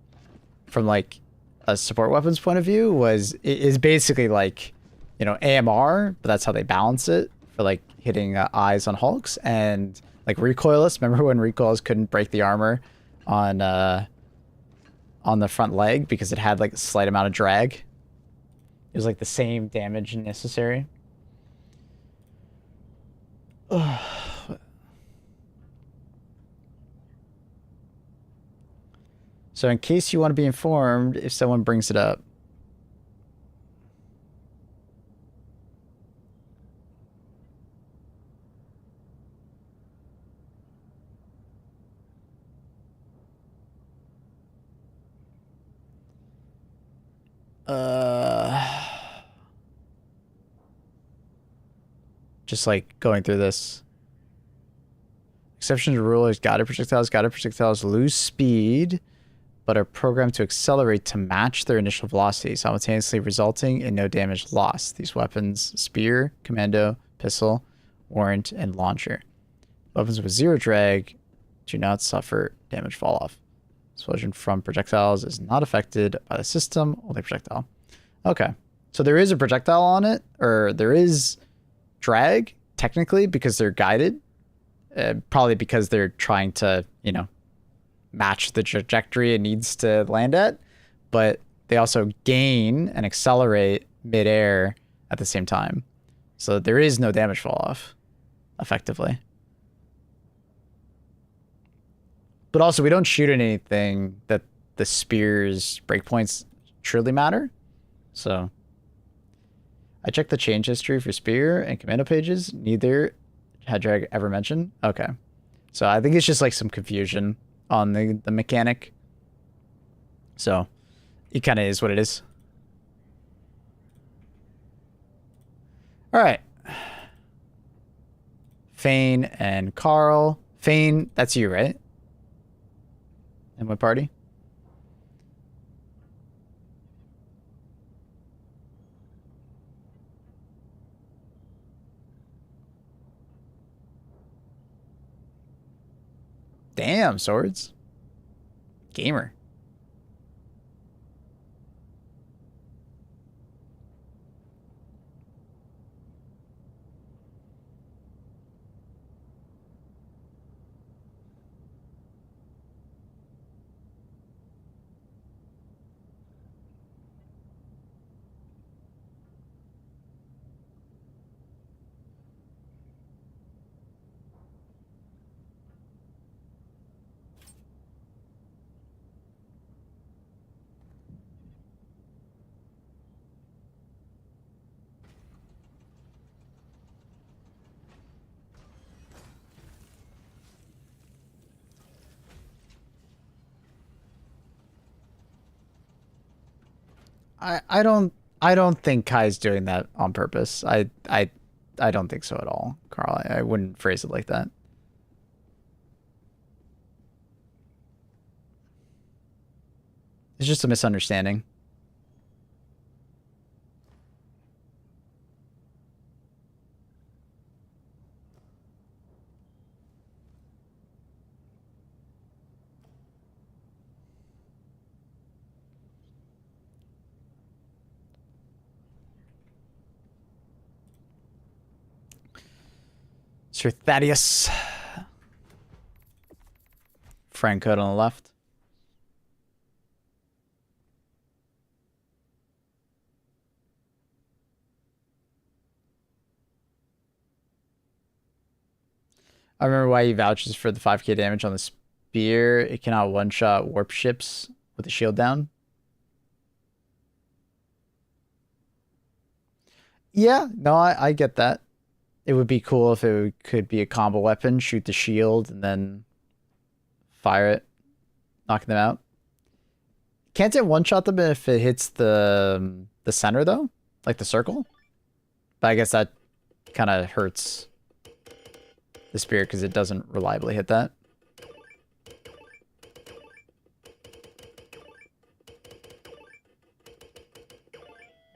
from like a support weapons point of view, is basically like, you know, AMR, but that's how they balance it for like hitting eyes on Hulks, and like recoilless. Remember when recoilless couldn't break the armor on the front leg because it had like a slight amount of drag? It was like the same damage necessary. So in case you want to be informed if someone brings it up. Just like going through this. Exception to the rule is guided projectiles lose speed, but are programmed to accelerate to match their initial velocity, simultaneously resulting in no damage lost. These weapons, spear, commando, pistol, warrant, and launcher. Weapons with zero drag do not suffer damage fall off. Explosion from projectiles is not affected by the system, only projectile. Okay. So there is a projectile on it, or there is drag, technically, because they're guided. Probably because they're trying to, you know, match the trajectory it needs to land at. But they also gain and accelerate midair at the same time. So there is no damage fall off, effectively. But also, we don't shoot at anything that the spear's breakpoints truly matter. So I checked the change history for spear and commando pages. Neither had drag ever mentioned. Okay. So I think it's just like some confusion on the mechanic. So it kind of is what it is. All right. Fane and Carl. Fane, that's you, right? In what party? Damn, swords. Gamer. I don't think Kai's doing that on purpose. I don't think so at all, Carl. I wouldn't phrase it like that. It's just a misunderstanding. Sir Thaddeus. Friend code on the left. I remember why he vouches for the 5k damage on the spear. It cannot one-shot warp ships with the shield down. Yeah, no, I get that. It would be cool if it could be a combo weapon, shoot the shield, and then fire it, knocking them out. Can't it one-shot them if it hits the center, though? Like the circle? But I guess that kind of hurts the spear because it doesn't reliably hit that.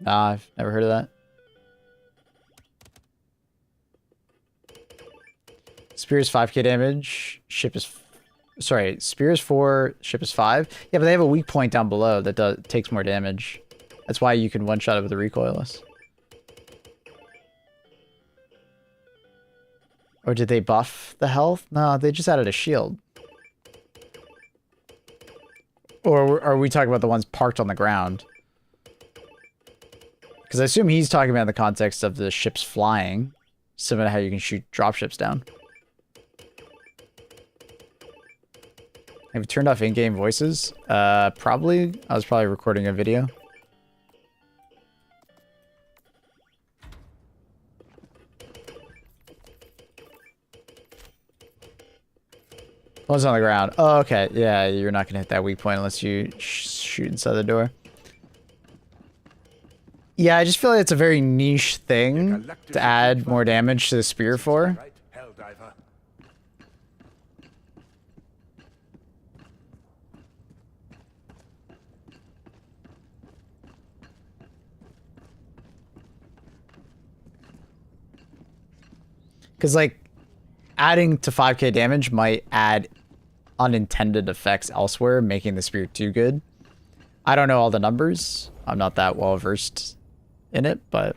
Nah, I've never heard of that. Spear is 5k damage. Ship is... Sorry, spear is 4, ship is 5. Yeah, but they have a weak point down below that takes more damage. That's why you can one-shot it with a recoilless. Or did they buff the health? No, they just added a shield. Or are we talking about the ones parked on the ground? Because I assume he's talking about the context of the ships flying. Similar to how you can shoot dropships down. Have you turned off in-game voices? Probably. I was probably recording a video. One's on the ground. Oh, okay. Yeah, you're not going to hit that weak point unless you shoot inside the door. Yeah, I just feel like it's a very niche thing to add more damage to the spear for. Because, like, adding to 5k damage might add unintended effects elsewhere, making the spear too good. I don't know all the numbers. I'm not that well versed in it, but...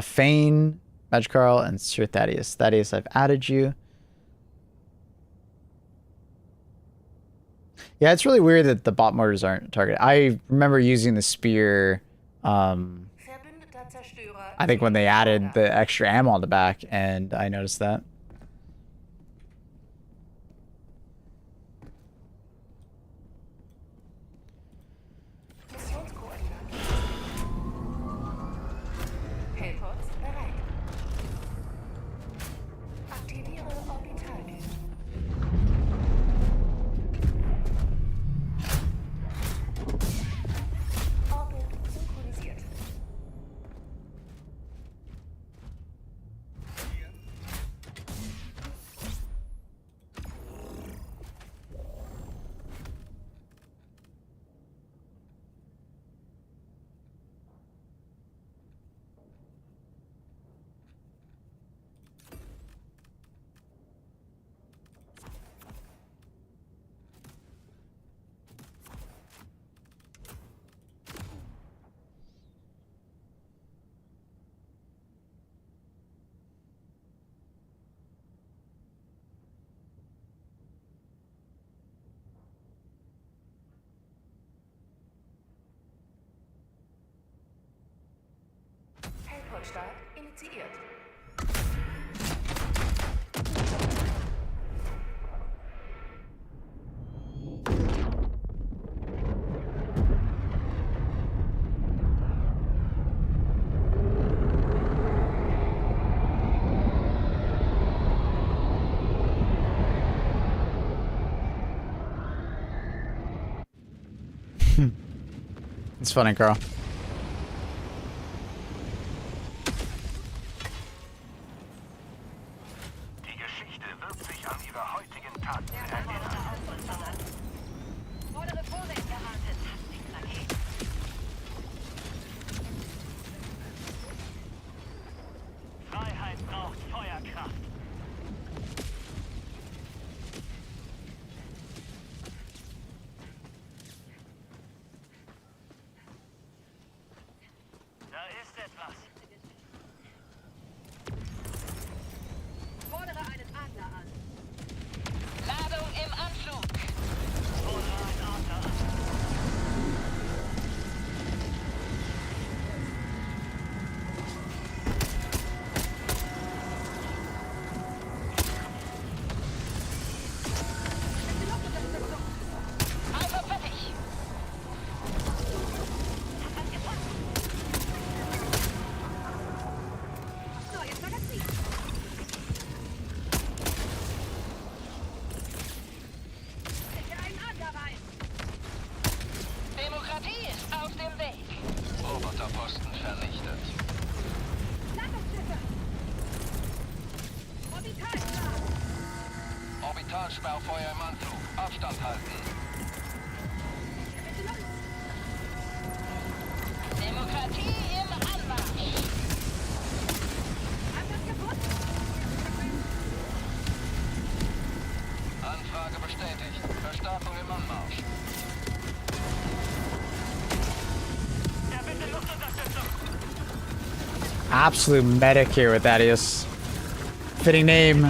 Fane, Magikarl, and Sir Thaddeus. Thaddeus, I've added you. Yeah, it's really weird that the bot mortars aren't targeted. I remember using the spear... I think when they added the extra ammo on the back, and I noticed that. Start initiiert. It's funny, Carl. im Weg. Roboterposten vernichtet. Landungsschiffe. Orbitalstab. Orbitalsperrfeuer im Anflug. Abstand halten. Demokratie im Anmarsch. Angriff gefunden. Anfrage bestätigt. Verstärkung im Anmarsch. Absolute medic here with Thaddeus. Fitting name.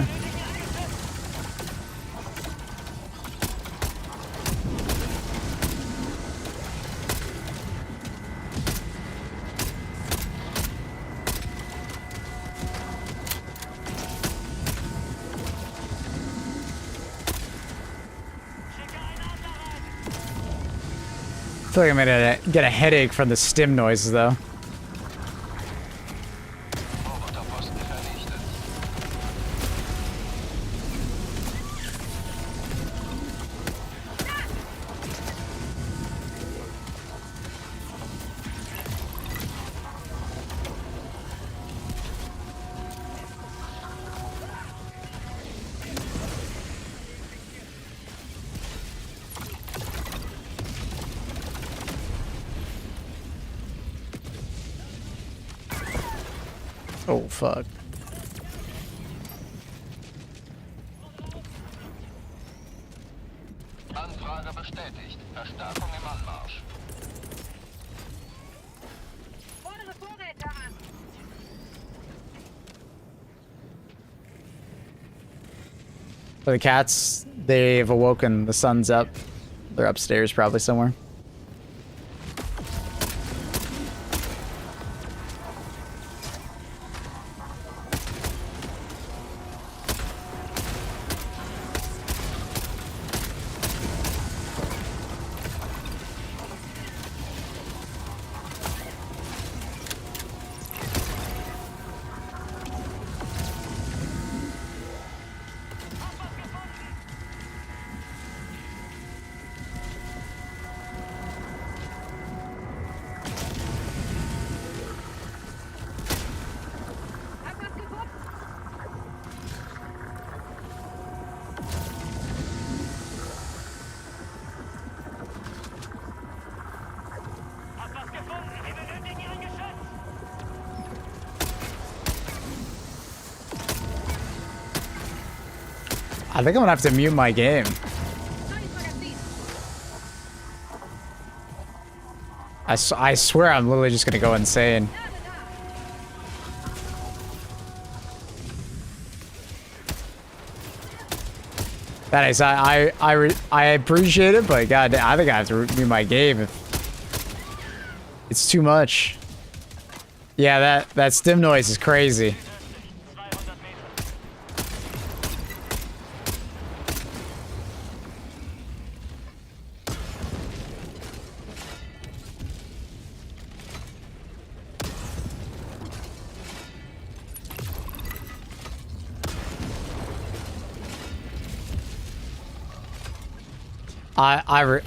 I feel like I'm gonna get a headache from the stim noises though. Roboterposten vernichtet. Oh fuck. Anfrage bestätigt. Verstärkung im Anmarsch. Fordere Vorräte an. For the cats, they've awoken. The sun's up. They're upstairs probably somewhere. Hab was gefunden. Hab was gefunden. Wir benötigen Ihr Geschütz. I think I'm gonna have to mute my game. Neues Magazin. I swear I'm literally just gonna go insane. Lade da. That is, I appreciate it, but god, I think I have to mute my game. It's too much. Yeah, that stim noise is crazy. 200 Meter.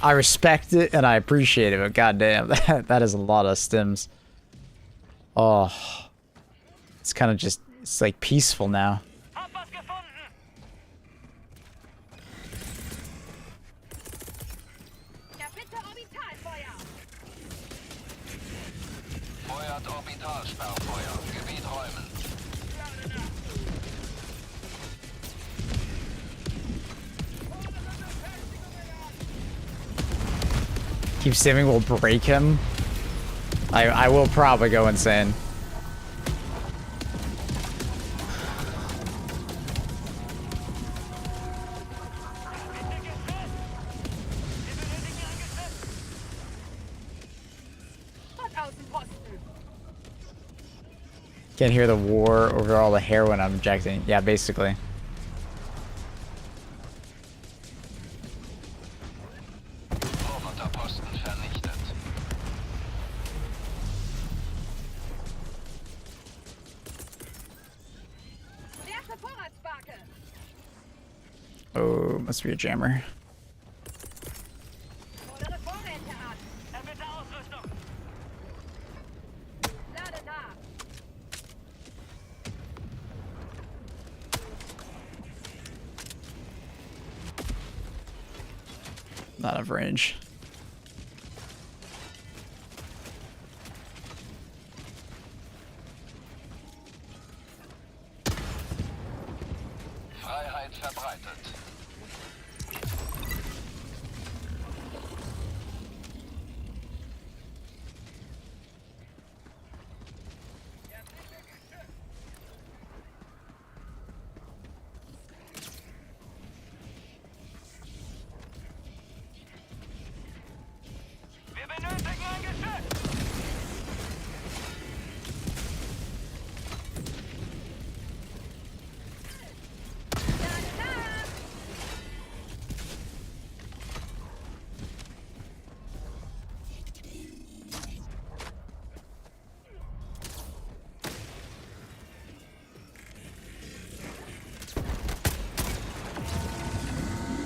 I respect it and I appreciate it, but goddamn, that is a lot of stims. Oh, it's kind of just, it's like peaceful now. Hab was gefunden. Ja, bitte Orbitalfeuer. Feuert Orbitalsperrfeuer. Gebiet räumen. Keep stimming will break him. I will probably go insane. Can't hear the war over all the heroin I'm injecting. Yeah, basically. Roboterposten vernichtet. Erste Vorratsbarke. Oh, must be a jammer. Fordere Vorräte an. Bitte Ausrüstung. Not out of range. Freiheit verbreitet. Wir benötigen ein Geschütz!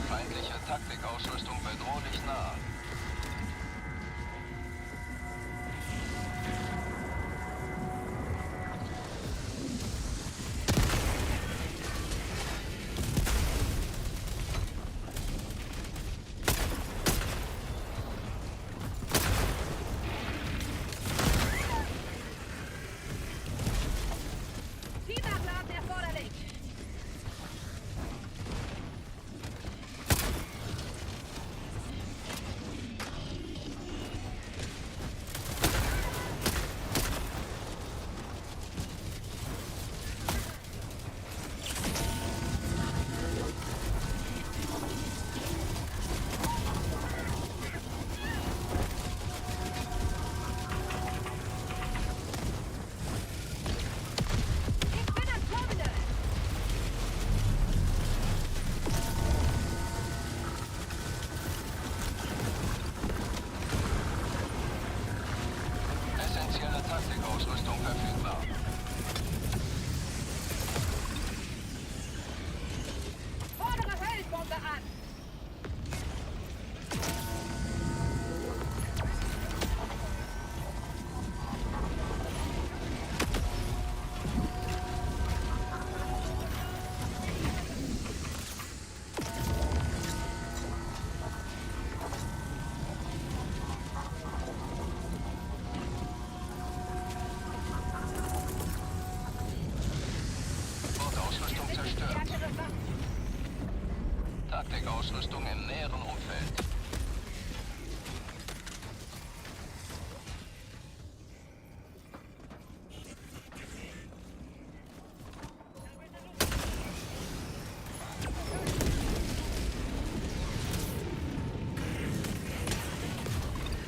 Feindliche Taktikausrüstung bedrohlich nah. Teamnachladen erforderlich. Ich bin am Terminal. Essentielle Taktikausrüstung verfügbar. Fordere Feldbombe an. Bordausrüstung zerstört. Stärkere Waffen. Taktikausrüstung im näheren Umfeld.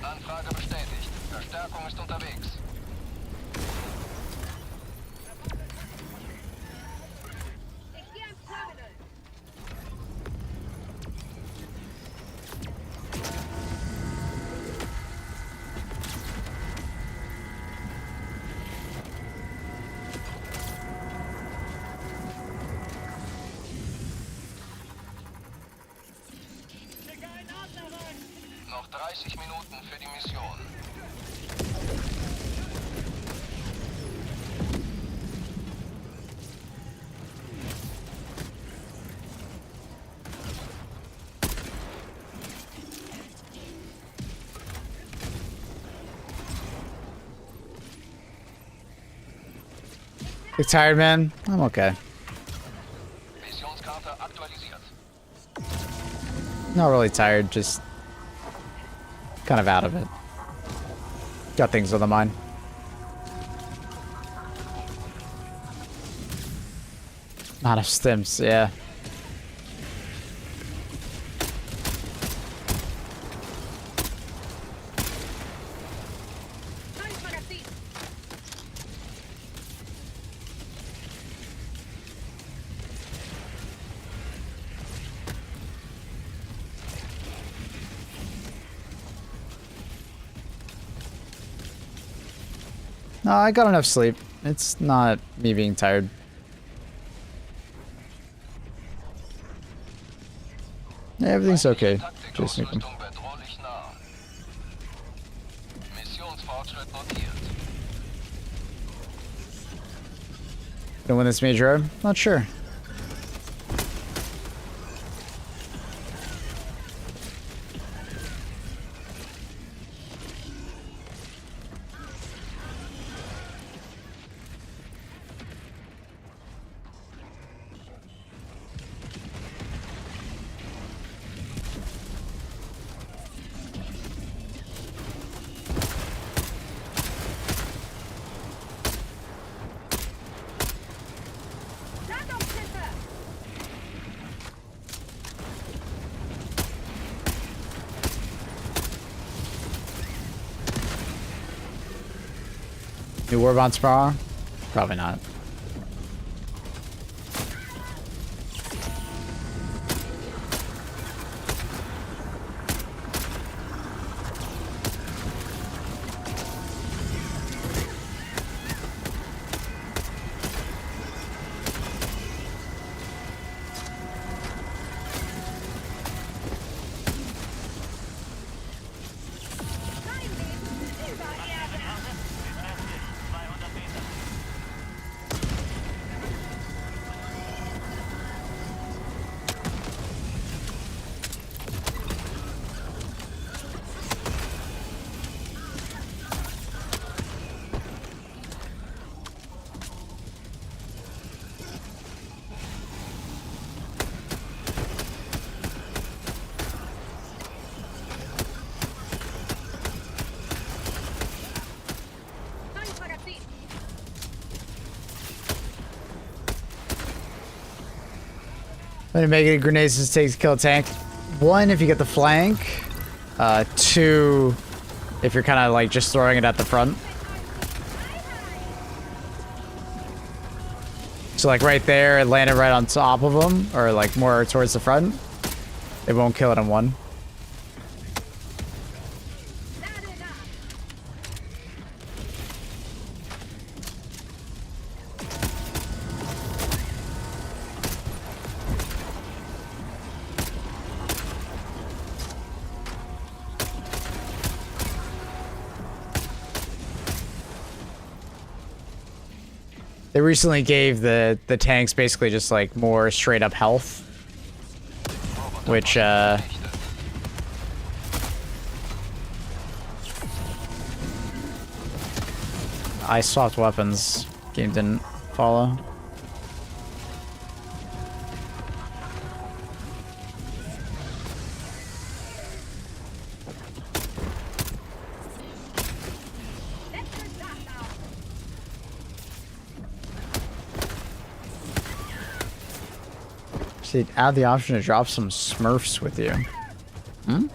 Anfrage bestätigt. Verstärkung ist unterwegs. Ich gehe am Terminal. Schicke einen Adler rein! Noch 30 Minuten für die Mission. You tired, man? I'm okay. Missionskarte aktualisiert. Not really tired, just kind of out of it. Got things on the mind. Not enough stims, yeah. Neues Magazin. No, I got enough sleep. It's not me being tired. Yeah, everything's okay. Just sneaking. Taktikausrüstung bedrohlich nah. Missionsfortschritt notiert. Gonna win this major? Not sure. New Warbond tomorrow? Probably not. Neues Magazin. When you make it grenades, it takes to kill a tank. 1, if you get the flank. 2, if you're kind of like just throwing it at the front. So like right there, it landed right on top of them, or like more towards the front. It won't kill it in 1. Lade nach. They recently gave the tanks basically just like more straight up health, which I swapped weapons. Game didn't follow. Letztes Nachlauf. See, add the option to drop some Smurfs with you. Hmm?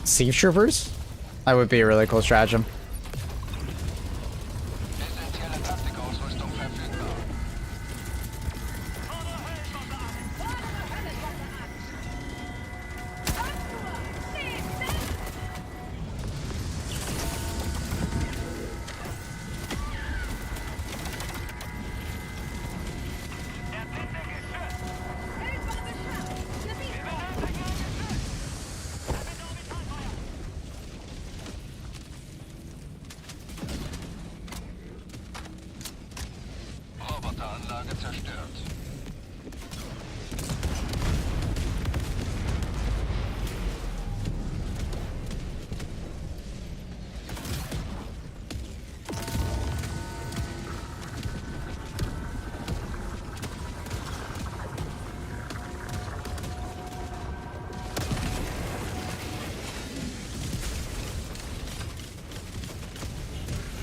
Siege Troopers? That would be a really cool stratagem. Essentielle Taktikausrüstung verfügbar. Roboteranlage zerstört.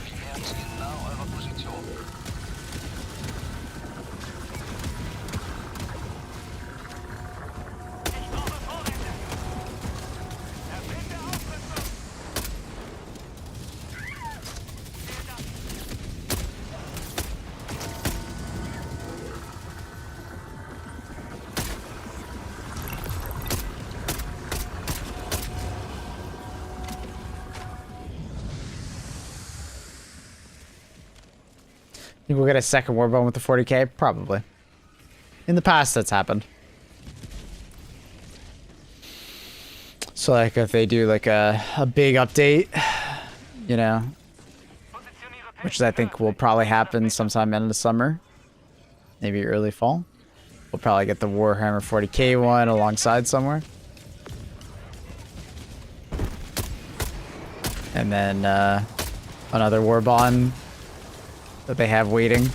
Klärt genau eure Position. Ich brauche Vorräte. Erfinde Ausrüstung. Vielen Dank. Think we'll get a second Warbone with the 40k? Probably. In the past, that's happened. So, like, if they do, like, a big update, you know, Positioniere which I think will probably happen sometime in the summer, maybe early fall, we'll probably get the Warhammer 40k one alongside somewhere. And then, another Warbond that they have waiting.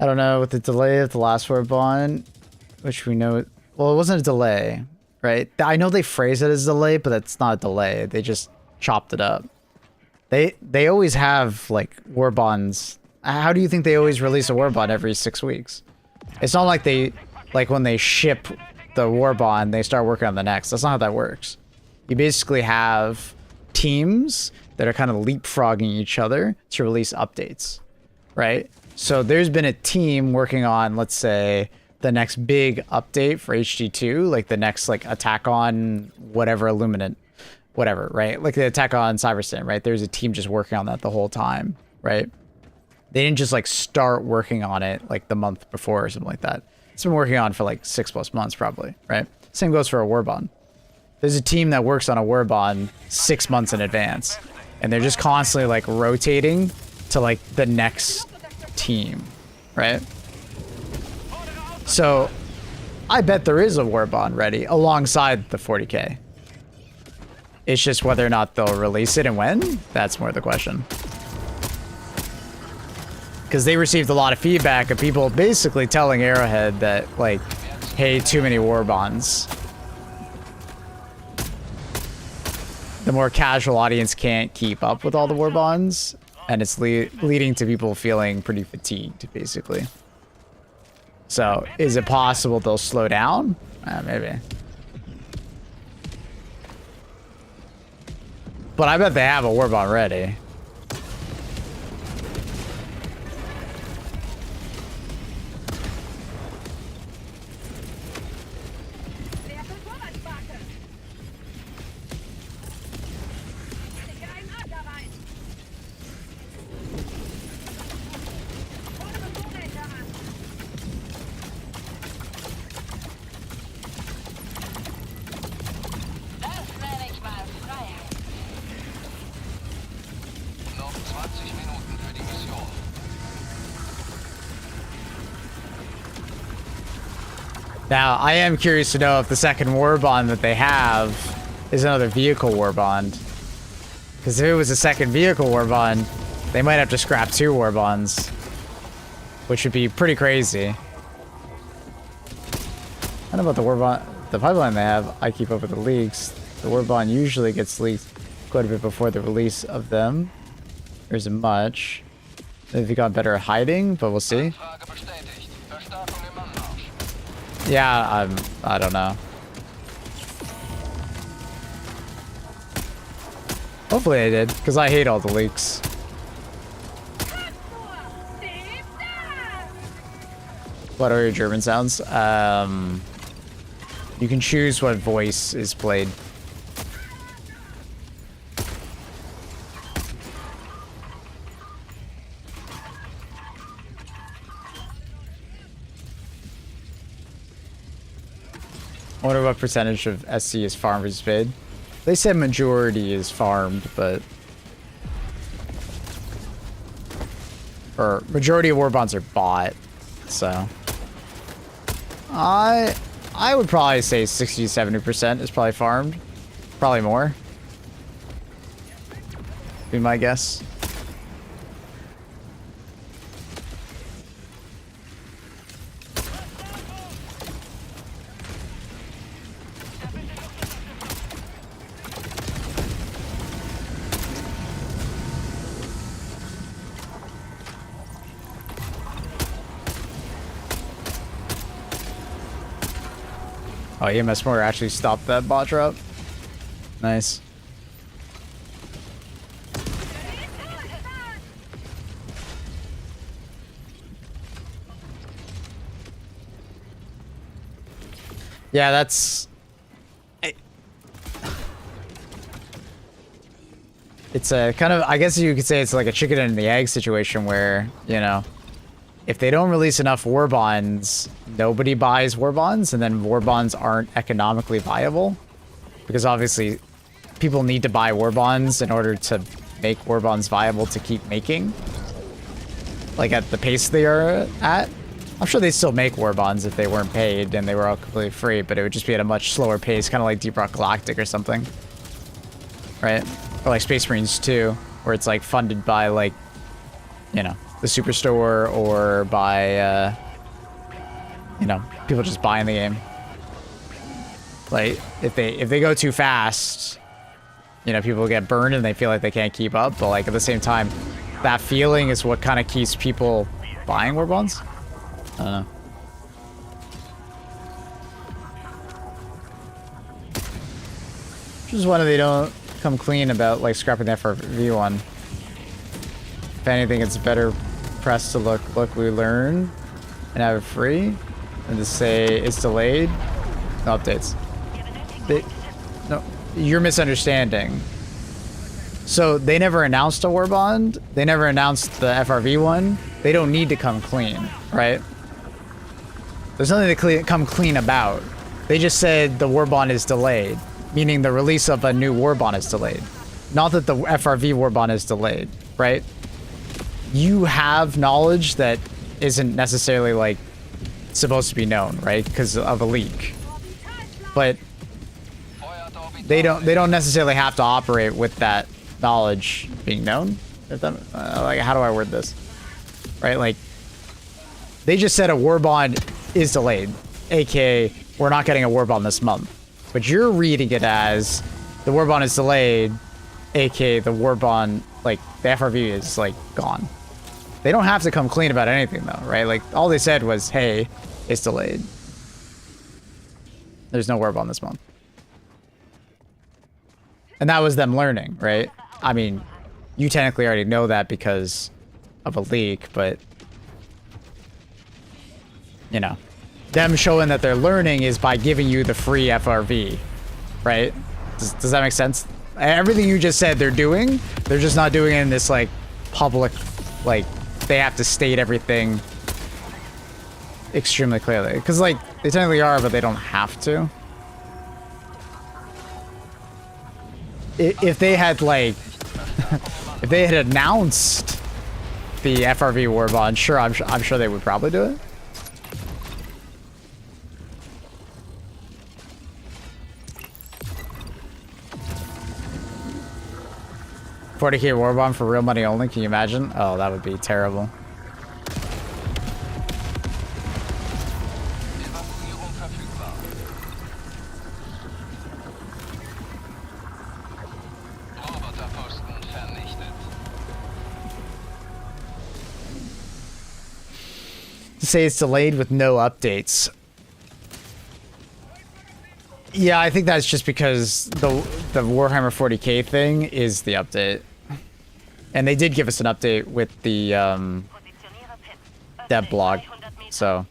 I don't know, with the delay of the last Warbond, which we know, well, it wasn't a delay, right? I know they phrase it as a delay, but that's not a delay. They just chopped it up. They always have like Warbonds. How do you think they always release a Warbond every 6 weeks? It's not like they, like when they ship the Warbond, they start working on the next. That's not how that works. You basically have teams that are kind of leapfrogging each other to release updates, right? So there's been a team working on, let's say, the next big update for HD2, like the next like attack on whatever Illuminant, whatever, right? Like the attack on Cybersyn, right? There's a team just working on that the whole time, right? They didn't just like start working on it like the month before or something like that. It's been working on for like 6+ months probably, right? Same goes for a Warbond. There's a team that works on a Warbond 6 months in advance, and they're just constantly like rotating to like the next team, right? So I bet there is a Warbond ready alongside the 40k. It's just whether or not they'll release it and when, that's more the question. Because they received a lot of feedback of people basically telling Arrowhead that, like, hey, too many Warbonds. The more casual audience can't keep up with all the Warbonds, and it's leading to people feeling pretty fatigued, basically. So, is it possible they'll slow down? Maybe. But I bet they have a Warbond ready. Noch 20 Minuten für die Mission. Now, I am curious to know if the second Warbond that they have is another vehicle Warbond. Because if it was a second vehicle Warbond, they might have to scrap 2 Warbonds. Which would be pretty crazy. I don't know about the Warbond, the pipeline they have. I keep up with the leaks. The Warbond usually gets leaked quite a bit before the release of them. There isn't much. They've got better at hiding, but we'll see. Frage bestätigt. Verstärkung im Anmarsch. Yeah, I don't know. Hopefully I did, because I hate all the leaks. What are your German sounds? You can choose what voice is played. I wonder what percentage of SC is farmed versus paid. They said majority is farmed, but... Or majority of Warbonds are bought, so... I would probably say 60-70% is probably farmed. Probably more. Be my guess. Oh, EMS Mortar actually stopped that bot drop. Nice. Yeah, that's... It's a kind of... I guess you could say it's like a chicken and the egg situation where, you know... If they don't release enough Warbonds, nobody buys Warbonds, and then Warbonds aren't economically viable. Because obviously, people need to buy Warbonds in order to make Warbonds viable to keep making. Like at the pace they are at. I'm sure they'd still make Warbonds if they weren't paid and they were all completely free, but it would just be at a much slower pace, kind of like Deep Rock Galactic or something. Right? Or like Space Marines 2, where it's like funded by like you know, the superstore or by, you know, people just buying the game. Like, if they go too fast, you know, people get burned and they feel like they can't keep up. But like at the same time, that feeling is what kind of keeps people buying war bonds. I don't know. Which is why they don't come clean about like scrapping the FRV one. If anything, it's better press to look, we learn and have it free, and to say it's delayed. No updates. No, you're misunderstanding. So they never announced a warbond. They never announced the FRV one. They don't need to come clean, right? There's nothing to come clean about. They just said the warbond is delayed, meaning the release of a new warbond is delayed. Not that the FRV warbond is delayed, right? You have knowledge that isn't necessarily like supposed to be known, right? Because of a leak. But they don't necessarily have to operate with that knowledge being known. If that, like, how do I word this? Right, like, they just said a warbond is delayed, aka we're not getting a warbond this month. But you're reading it as the warbond is delayed, aka the warbond, like, the FRV is like gone. They don't have to come clean about anything though, right? Like, all they said was, hey, it's delayed. There's no warbond this month. And that was them learning, right? I mean, you technically already know that because of a leak, but you know, them showing that they're learning is by giving you the free FRV, right? Does that make sense? Everything you just said they're doing, they're just not doing it in this like public, like they have to state everything extremely clearly. Because like they technically are, but they don't have to. If they had like, if they had announced the FRV warbond, sure, I'm sure they would probably do it. $40K warbond for real money only. Can you imagine? Oh, that would be terrible. To say it's delayed with no updates. Yeah, I think that's just because the Warhammer 40K thing is the update. And they did give us an update with the dev blog, so.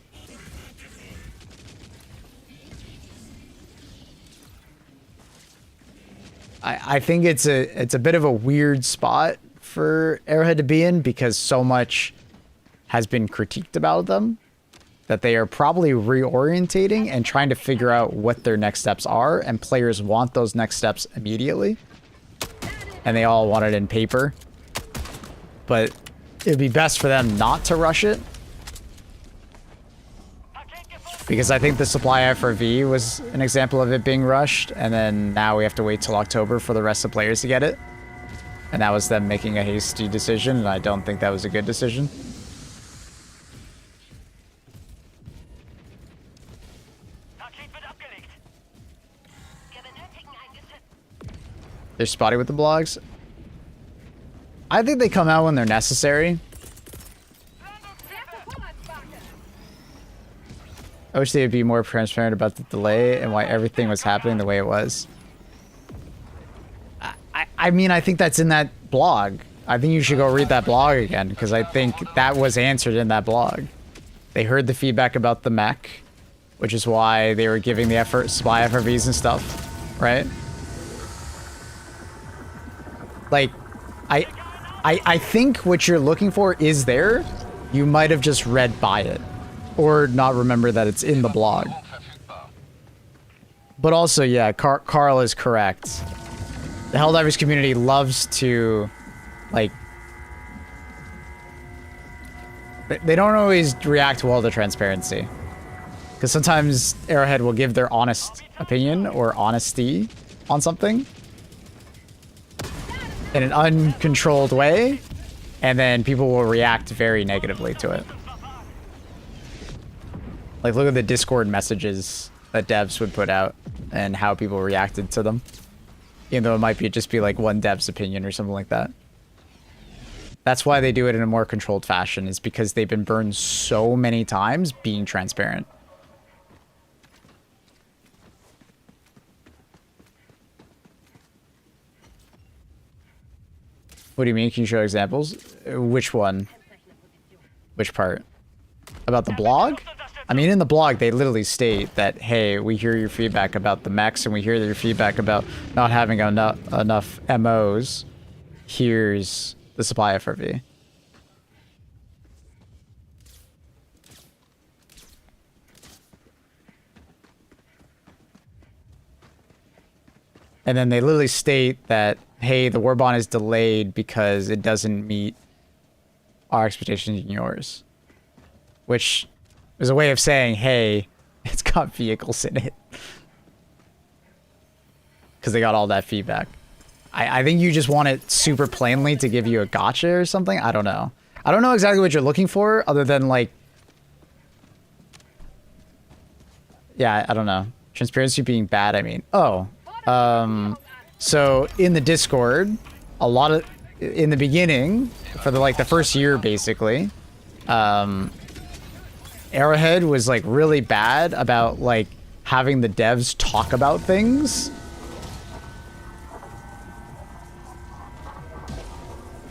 I think it's a bit of a weird spot for Arrowhead to be in because so much has been critiqued about them that they are probably reorientating and trying to figure out what their next steps are, and players want those next steps immediately. And they all want it in paper. But it'd be best for them not to rush it. Because I think the supply FRV was an example of it being rushed, and then now we have to wait till October for the rest of the players to get it. And that was them making a hasty decision, and I don't think that was a good decision. They're spotty with the blogs. I think they come out when they're necessary. I wish they would be more transparent about the delay and why everything was happening the way it was. I mean, I think that's in that blog. I think you should go read that blog again, because I think that was answered in that blog. They heard the feedback about the mech, which is why they were giving the supply FRVs and stuff, right? Like, I think what you're looking for is there. You might have just read by it, or not remember that it's in the blog. But also, yeah, Carl is correct. The Helldivers community loves to, like, they don't always react well to transparency. Because sometimes Arrowhead will give their honest opinion or honesty on something in an uncontrolled way, and then people will react very negatively to it. Like, look at the Discord messages that devs would put out and how people reacted to them. Even though it might just be like one dev's opinion or something like that. That's why they do it in a more controlled fashion, is because they've been burned so many times being transparent. What do you mean? Can you show examples? Which one? Which part? About the blog? I mean, in the blog, they literally state that, hey, we hear your feedback about the mechs, and we hear your feedback about not having enough MOs. Here's the supply FRV. And then they literally state that, hey, the Warbond is delayed because it doesn't meet our expectations and yours. Which is a way of saying, hey, it's got vehicles in it. Because they got all that feedback. I think you just want it super plainly to give you a gotcha or something. I don't know. I don't know exactly what you're looking for, other than, like... Yeah, I don't know. Transparency being bad, I mean. Oh. So in the Discord, a lot of... In the beginning, for the first year, basically, Arrowhead was, like, really bad about, like, having the devs talk about things.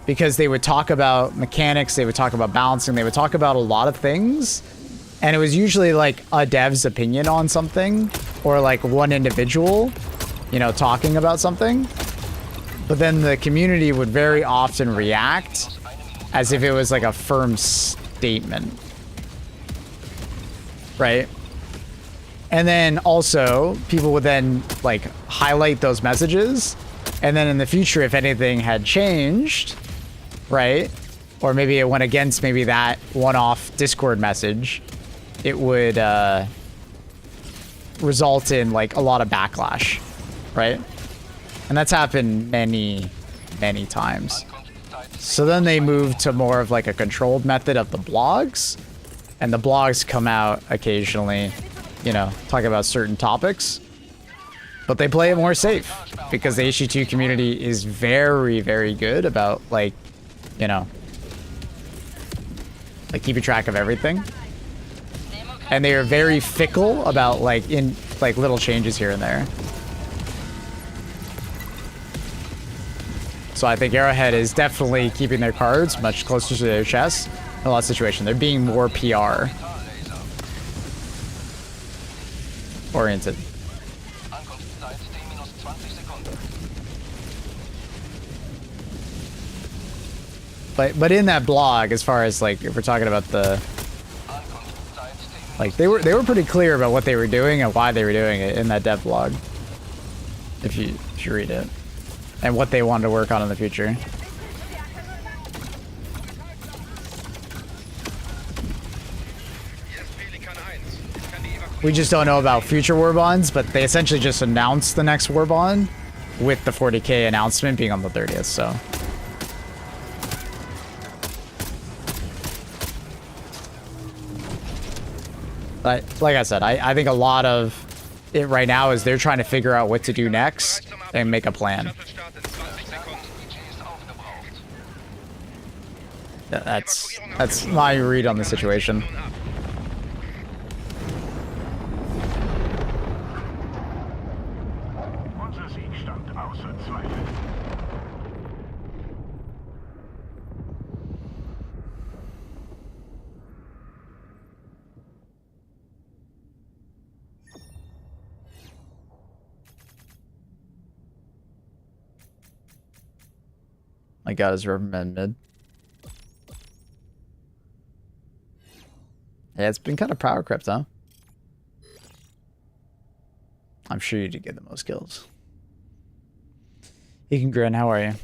Because they would talk about mechanics, they would talk about balancing, they would talk about a lot of things. And it was usually, like, a dev's opinion on something, or, like, one individual, you know, talking about something. But then the community would very often react as if it was, like, a firm statement. Right? And then also, people would then, like, highlight those messages. And then in the future, if anything had changed, right? Or maybe it went against maybe that one-off Discord message, it would result in, like, a lot of backlash, right? And that's happened many, many times. So then they moved to more of, like, a controlled method of the blogs. And the blogs come out occasionally, you know, talk about certain topics. But they play it more safe, because the HG2 community is very, very good about, like, you know, like, keeping track of everything. And they are very fickle about, like, little changes here and there. So I think Arrowhead is definitely keeping their cards much closer to their chest in a lot of situations. They're being more PR oriented. But in that blog, as far as, like, if we're talking about the, like, they were pretty clear about what they were doing and why they were doing it in that dev blog, if you read it, and what they wanted to work on in the future. We just don't know about future Warbonds, but they essentially just announced the next Warbond with the 40k announcement being on the 30th, so. But like I said, I think a lot of it right now is they're trying to figure out what to do next and make a plan. That's my read on the situation. Unser Sieg stand außer Zweifel. I got his Riverman mid. Yeah, it's been kind of power crept, huh? I'm sure you did get the most kills. You can grin, how are you?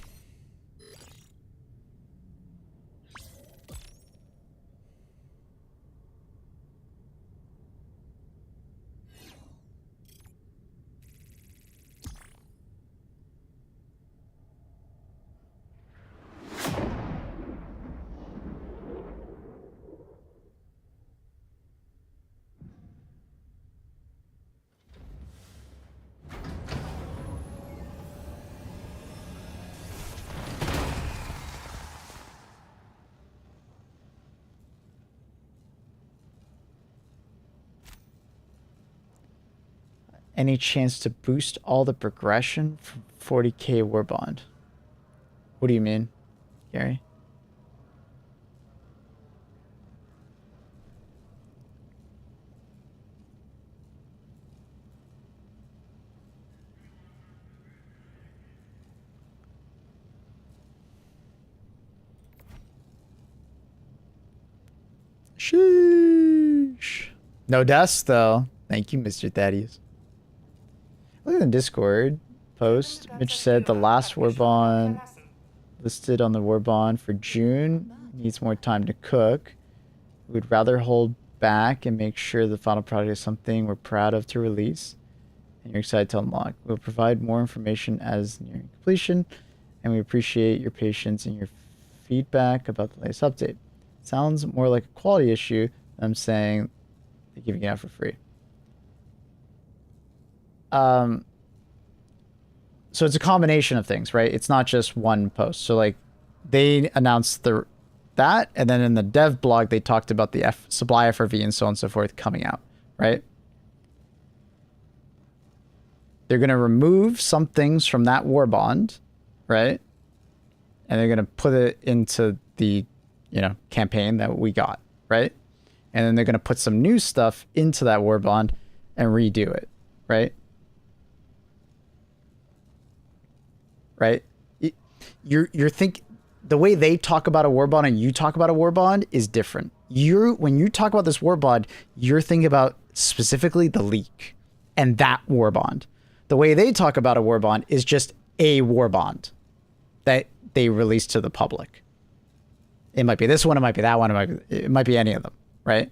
Any chance to boost all the progression from 40k Warbond? What do you mean, Gary? Sheesh. No deaths, though. Thank you, Mr. Thaddeus. Look at the Discord post. Mitch said the last Warbond listed on the Warbond for June needs more time to cook. We'd rather hold back and make sure the final product is something we're proud of to release and you're excited to unlock. We'll provide more information as nearing completion, and we appreciate your patience and your feedback about the latest update. Sounds more like a quality issue than I'm saying they're giving it out for free. So it's a combination of things, right? It's not just one post. So like they announced that, and then in the dev blog they talked about the supply FRV and so on and so forth coming out, right? They're going to remove some things from that Warbond, right? And they're going to put it into the, you know, campaign that we got, right? And then they're going to put some new stuff into that Warbond and redo it, right? Right? You're think the way they talk about a Warbond and you talk about a Warbond is different. When you talk about this Warbond, you're thinking about specifically the leak and that Warbond. The way they talk about a Warbond is just a Warbond that they release to the public. It might be this one, it might be that one, it might be any of them, right?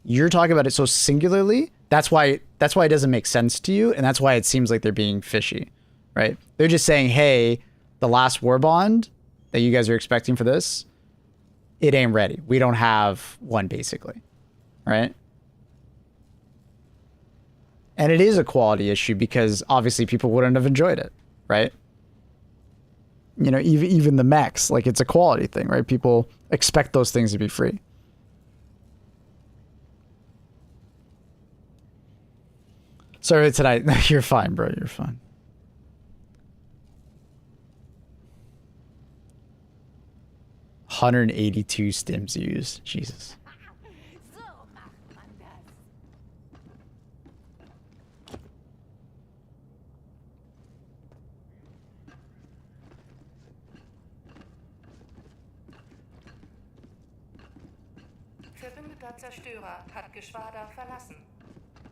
You're talking about it so singularly, that's why it doesn't make sense to you, and that's why it seems like they're being fishy, right? They're just saying, hey, the last Warbond that you guys are expecting for this, it ain't ready. We don't have one, basically, right? And it is a quality issue because obviously people wouldn't have enjoyed it, right? You know, even the mechs, like it's a quality thing, right? People expect those things to be free. Sorry tonight. You're fine, bro. You're fine. $182 stims used. Jesus. So macht man das. Verbündeter Zerstörer hat Geschwader verlassen.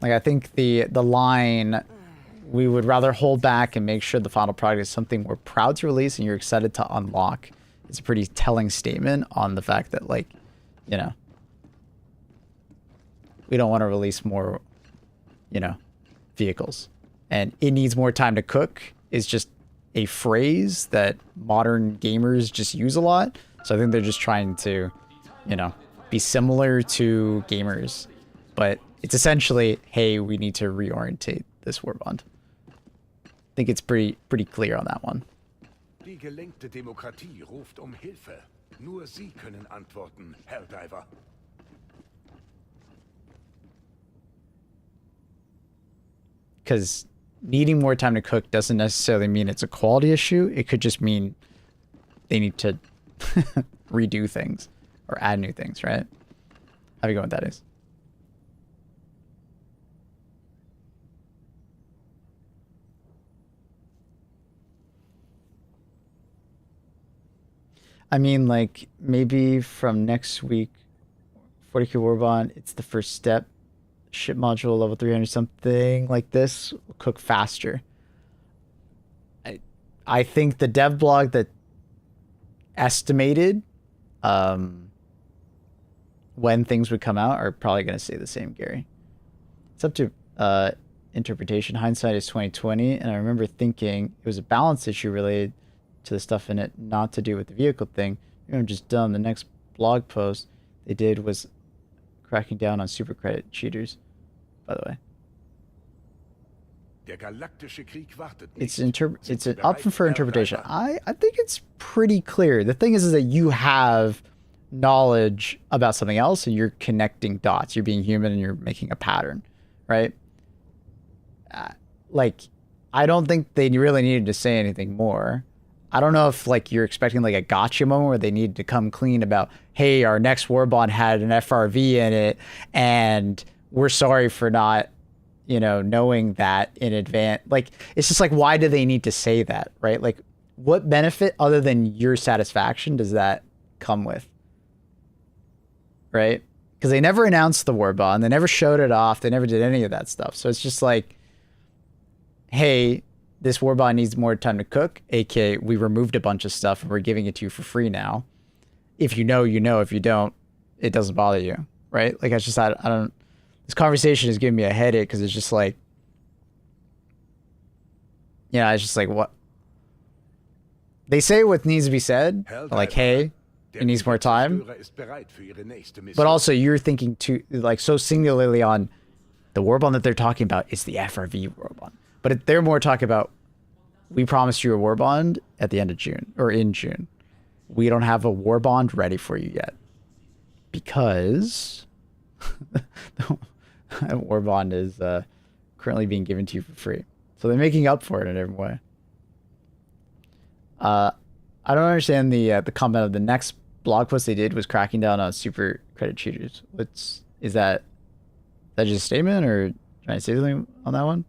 Like, I think the line, we would rather hold back and make sure the final product is something we're proud to release and you're excited to unlock, is a pretty telling statement on the fact that, like, you know, we don't want to release more, you know, vehicles. And it needs more time to cook is just a phrase that modern gamers just use a lot. So I think they're just trying to, you know, be similar to gamers. But it's essentially, hey, we need to reorientate this Warbond. I think it's pretty clear on that one. Die gelenkte Demokratie ruft Hilfe. Nur Sie können antworten, Herr Diver. Because needing more time to cook doesn't necessarily mean it's a quality issue. It could just mean they need to redo things or add new things, right? How do you go with that is? I mean, like, maybe from next week, 40k Warbond, it's the first step. Ship module level 300 something like this will cook faster. I think the dev blog that estimated when things would come out are probably going to say the same, Gary. It's up to interpretation. Hindsight is 2020, and I remember thinking it was a balance issue related to the stuff in it, not to do with the vehicle thing. Maybe I'm just dumb. The next blog post they did was cracking down on super credit cheaters, by the way. Der galaktische Krieg wartet It's nicht. up for interpretation. I think it's pretty clear. The thing is that you have knowledge about something else and you're connecting dots. You're being human and you're making a pattern, right? like, I don't think they really needed to say anything more. I don't know if like you're expecting like a gotcha moment where they need to come clean about, hey, our next war bond had an FRV in it, and we're sorry for not, you know, knowing that in advance. Like, it's just like, why do they need to say that, right? Like, what benefit other than your satisfaction does that come with, right? Because they never announced the war bond, they never showed it off, they never did any of that stuff. So it's just like, hey, this war bond needs more time to cook, aka we removed a bunch of stuff and we're giving it to you for free now. If you know, you know. If you don't, it doesn't bother you, right? Like, I just, I don't, this conversation is giving me a headache because it's just like, yeah, it's just like, what? They say what needs to be said, like, hey, it needs more time. But also, you're thinking too, like, so singularly on the war bond that they're talking about is the FRV war bond. But they're more talking about, we promised you a war bond at the end of June, or in June. We don't have a war bond ready for you yet. Because the war bond is currently being given to you for free. So they're making up for it in every way. I don't understand the comment of the next blog post they did was cracking down on super credit cheaters. Is that just a statement, or trying to say something on that one?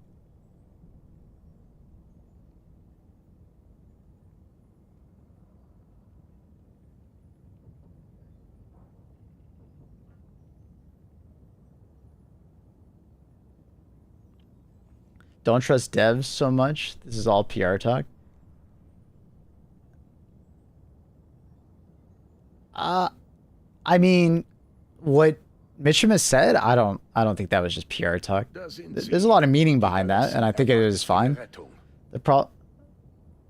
Don't trust devs so much. This is all PR talk. I mean, what Mitchum has said, I don't think that was just PR talk. There's a lot of meaning behind that, and I think it is fine.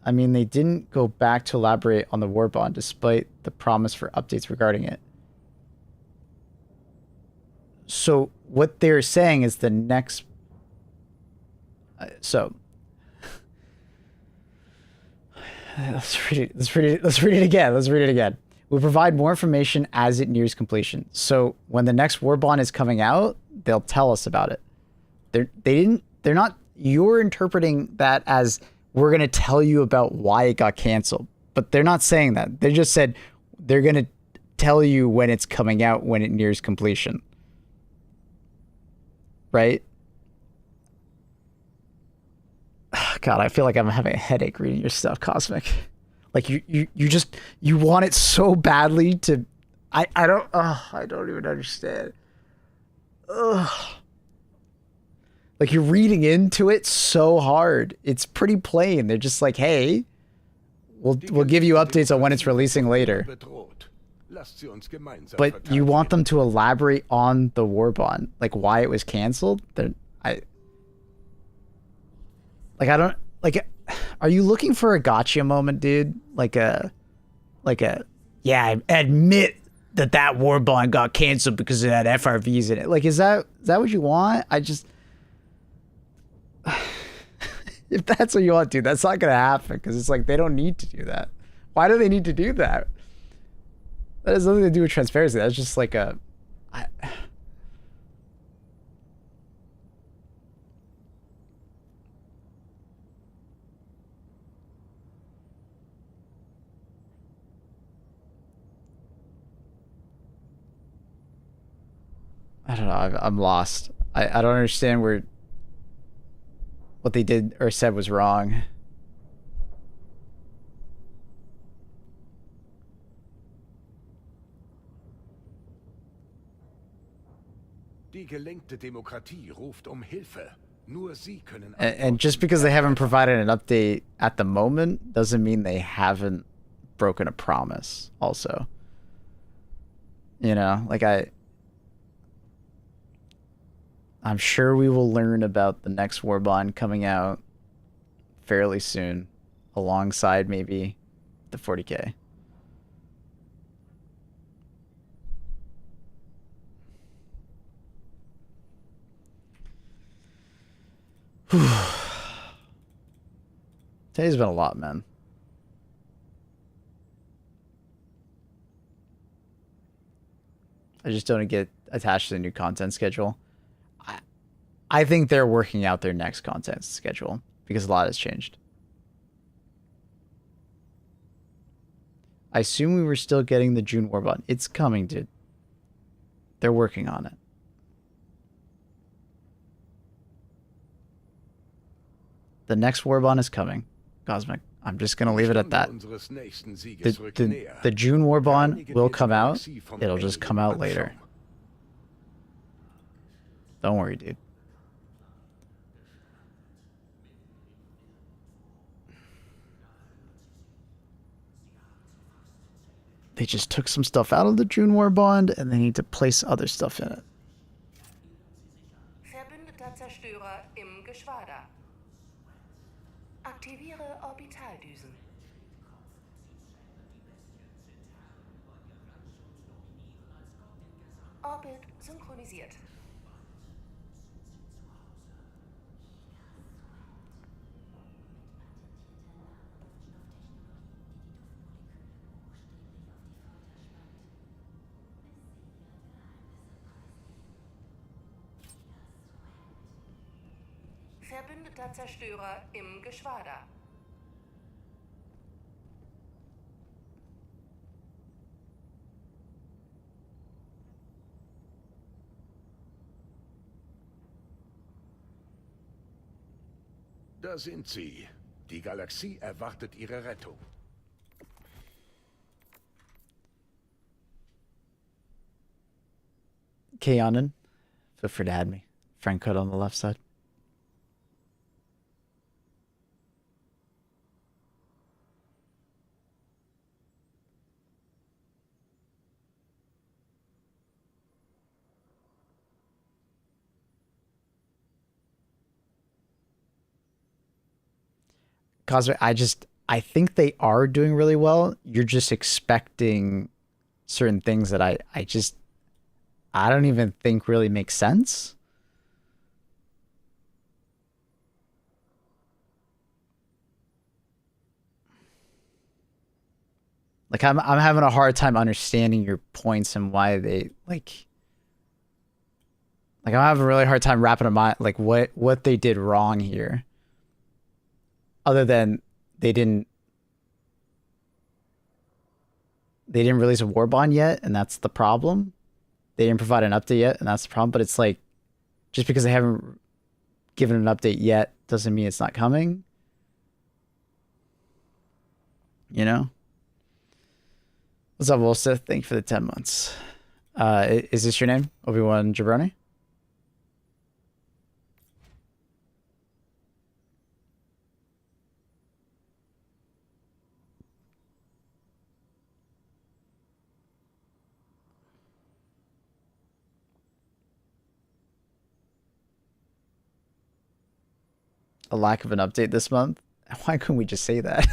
I mean, they didn't go back to elaborate on the war bond despite the promise for updates regarding it. So what they're saying is the next. So let's read it again. We provide more information as it nears completion. So when the next war bond is coming out, they'll tell us about it. They're not, you're interpreting that as, we're going to tell you about why it got canceled, but they're not saying that. They just said they're going to tell you when it's coming out, when it nears completion. Right? God, I feel like I'm having a headache reading your stuff, Cosmic. Like, you want it so badly to, I don't even understand. Ugh. Like, you're reading into it so hard. It's pretty plain. They're just like, hey, we'll give you updates on when it's releasing later. But you want them to elaborate on the war bond, like why it was canceled. Are you looking for a gotcha moment, dude? Like a, yeah, I admit that war bond got canceled because it had FRVs in it. Like, is that what you want? If that's what you want, dude, that's not gonna happen, because it's like, they don't need to do that. Why do they need to do that? That has nothing to do with transparency. That's just like a, I don't know. I'm lost. I don't understand what they did or said was wrong. Die gelenkte Demokratie ruft Hilfe. Nur sie können. And just because they haven't provided an update at the moment doesn't mean they haven't broken a promise also. You know, like I'm sure we will learn about the next war bond coming out fairly soon, alongside maybe the 40K. Today's been a lot, man. I just don't get attached to the new content schedule. I think they're working out their next content schedule because a lot has changed. I assume we were still getting the June Warbond. It's coming, dude. They're working on it. The next Warbond is coming. Cosmic. I'm just going to leave it at that. The June Warbond will come out. It'll just come out later. Don't worry, dude. They just took some stuff out of the June Warbond and they need to place other stuff in it. Verbündeter Zerstörer im Geschwader. Aktiviere Orbitaldüsen. Orbit synchronisiert. Verbündeter Zerstörer im Geschwader. Da sind sie. Die Galaxie erwartet ihre Rettung. Kayanen, feel free to add me. Friend code on the left side. Cosmic, I think they are doing really well. You're just expecting certain things that I don't even think really make sense. Like I'm having a hard time understanding your points and why they like I'm having a really hard time wrapping a mind like what they did wrong here. Other than they didn't release a Warbond yet, and that's the problem. They didn't provide an update yet, and that's the problem. But it's like, just because they haven't given an update yet doesn't mean it's not coming. You know? What's up, Wolseth? Thank you for the 10 months. Is this your name? Obi-Wan Jabroni? A lack of an update this month? Why couldn't we just say that?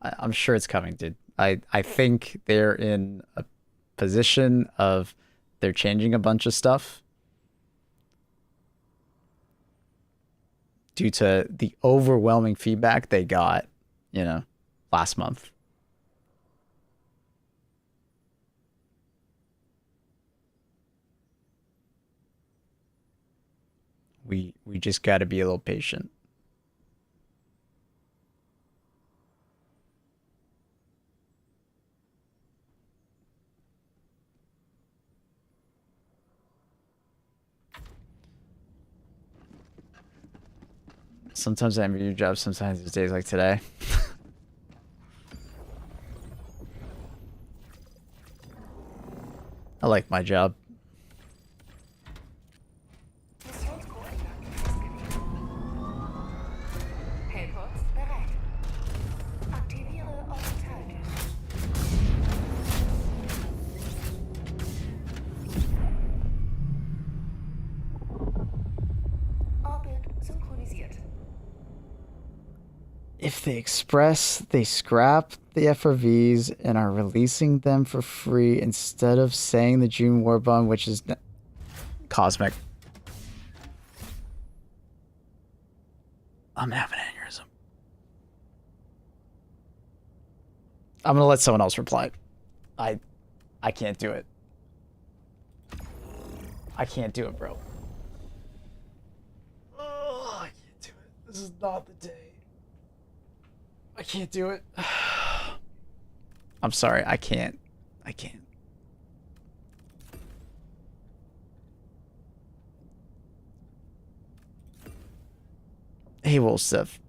I'm sure it's coming, dude. I think they're in a position of they're changing a bunch of stuff due to the overwhelming feedback they got, you know, last month. We just got to be a little patient. Sometimes I envy your job, sometimes it's days like today. I like my job. If they express, they scrap the FRVs and are releasing them for free instead of saying the June Warbond, which is Cosmic. I'm having an aneurysm. I'm gonna let someone else reply. I can't do it. I can't do it, bro. This is not the day. I can't do it. I'm sorry, I can't. I can't. Hey, Wolfsif.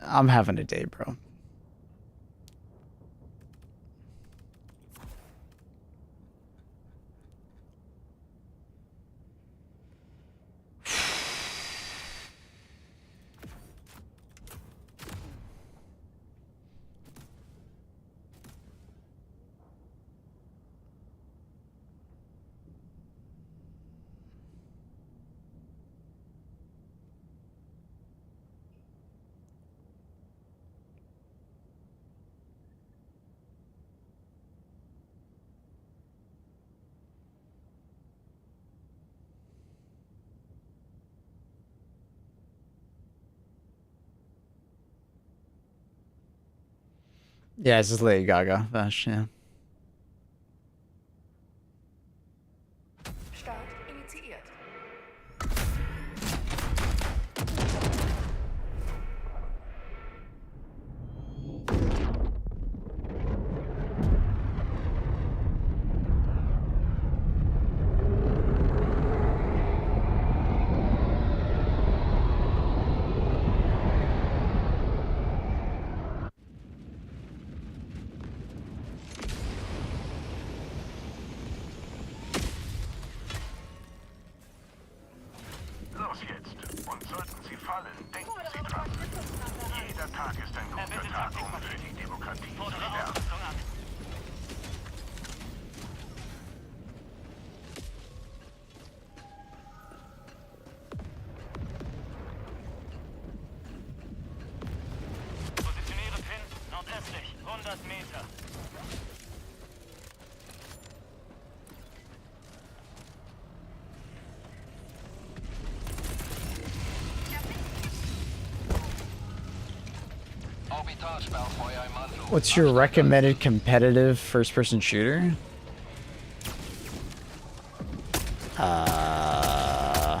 I'm having a day, bro. Yeah, it's just Lady Gaga. Vash, yeah. Start initiiert. Los jetzt. Und sollten Sie fallen, denken Sie dran. Jeder Tag ist ein guter Tag, um für die Demokratie zu sterben. Positioniere Pin nordöstlich, 100 Meter. Orbitalsperrfeuer im Anflug. What's your recommended competitive first-person shooter? I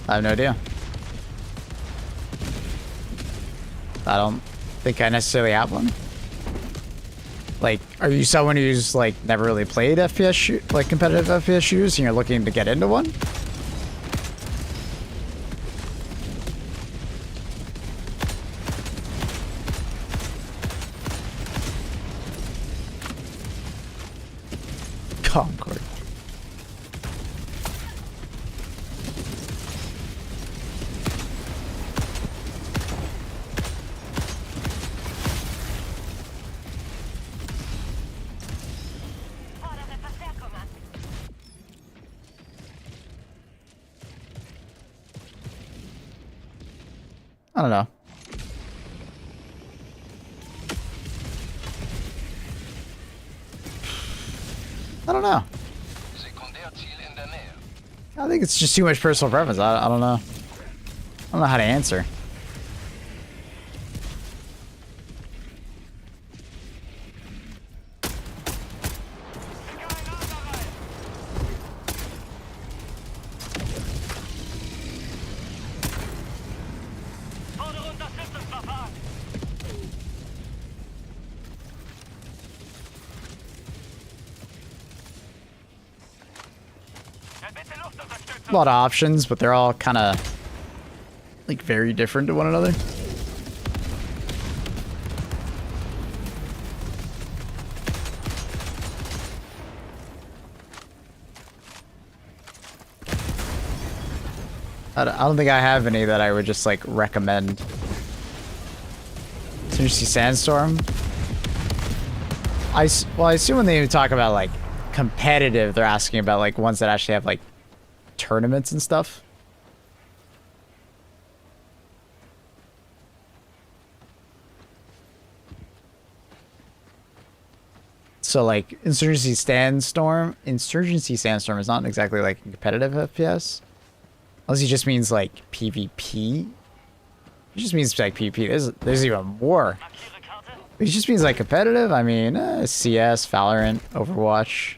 have no idea. I don't think I necessarily have one. Like, are you someone who's like never really played FPS like competitive FPS shooters and you're looking to get into one? Concord. Fordere Verstärkung an. I don't know. I don't know. Sekundärziel in der Nähe. I think it's just too much personal preference. I don't know. I don't know how to answer. Fordere Unterstützungsverfahren. Bitte Luftunterstützung. A lot of options, but they're all kind of like very different to one another. I don't think I have any that I would just like recommend. Tennessee Sandstorm. Well, I assume when they talk about like competitive, they're asking about like ones that actually have like tournaments and stuff. So like Insurgency Sandstorm is not exactly like a competitive FPS. Unless he just means like PvP. It just means like PvP. There's even more. Markiere Karte. It just means like competitive. I mean, CS, Valorant, Overwatch,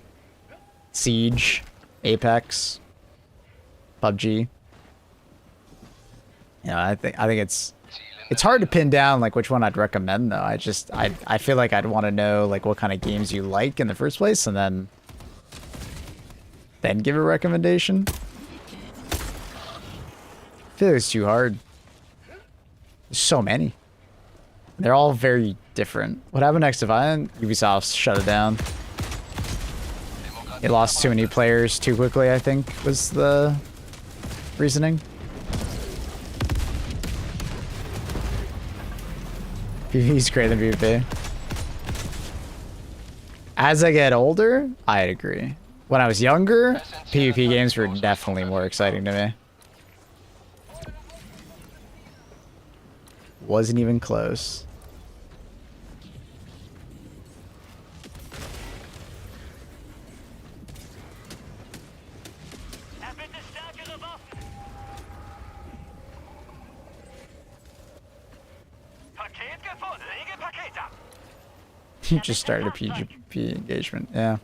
Siege, Apex, PUBG. You know, I think it's hard to pin down like which one I'd recommend though. I feel like I'd want to know like what kind of games you like in the first place, and then give a recommendation. I feel like it's too hard. There's so many. They're all very different. What happened next to Ubisoft shut it down. It lost too many players too quickly, I think, was the reasoning. PvP's greater than PvP. As I get older, I'd agree. When I was younger, PvP games were definitely more exciting to me. Wasn't even close. You just started a PvP engagement, yeah.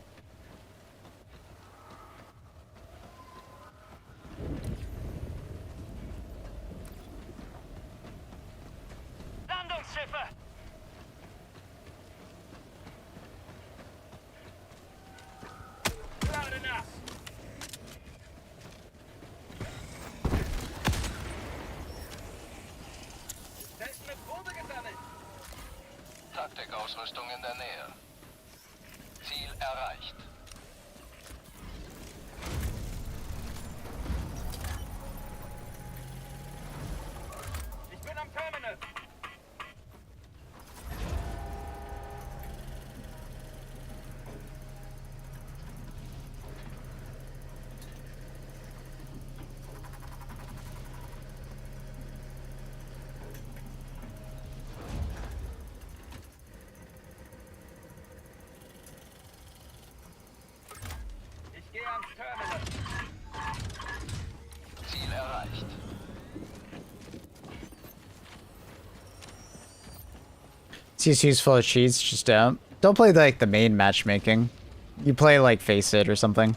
Landungsschiffe! Loud enough! Da ist eine Probe gesammelt! Taktikausrüstung in der Nähe. Ziel erreicht. Ich bin am Terminal! Ich gehe ans Terminal! Ziel erreicht. CC's full of cheats, just don't play like the main matchmaking. You play like Face It or something.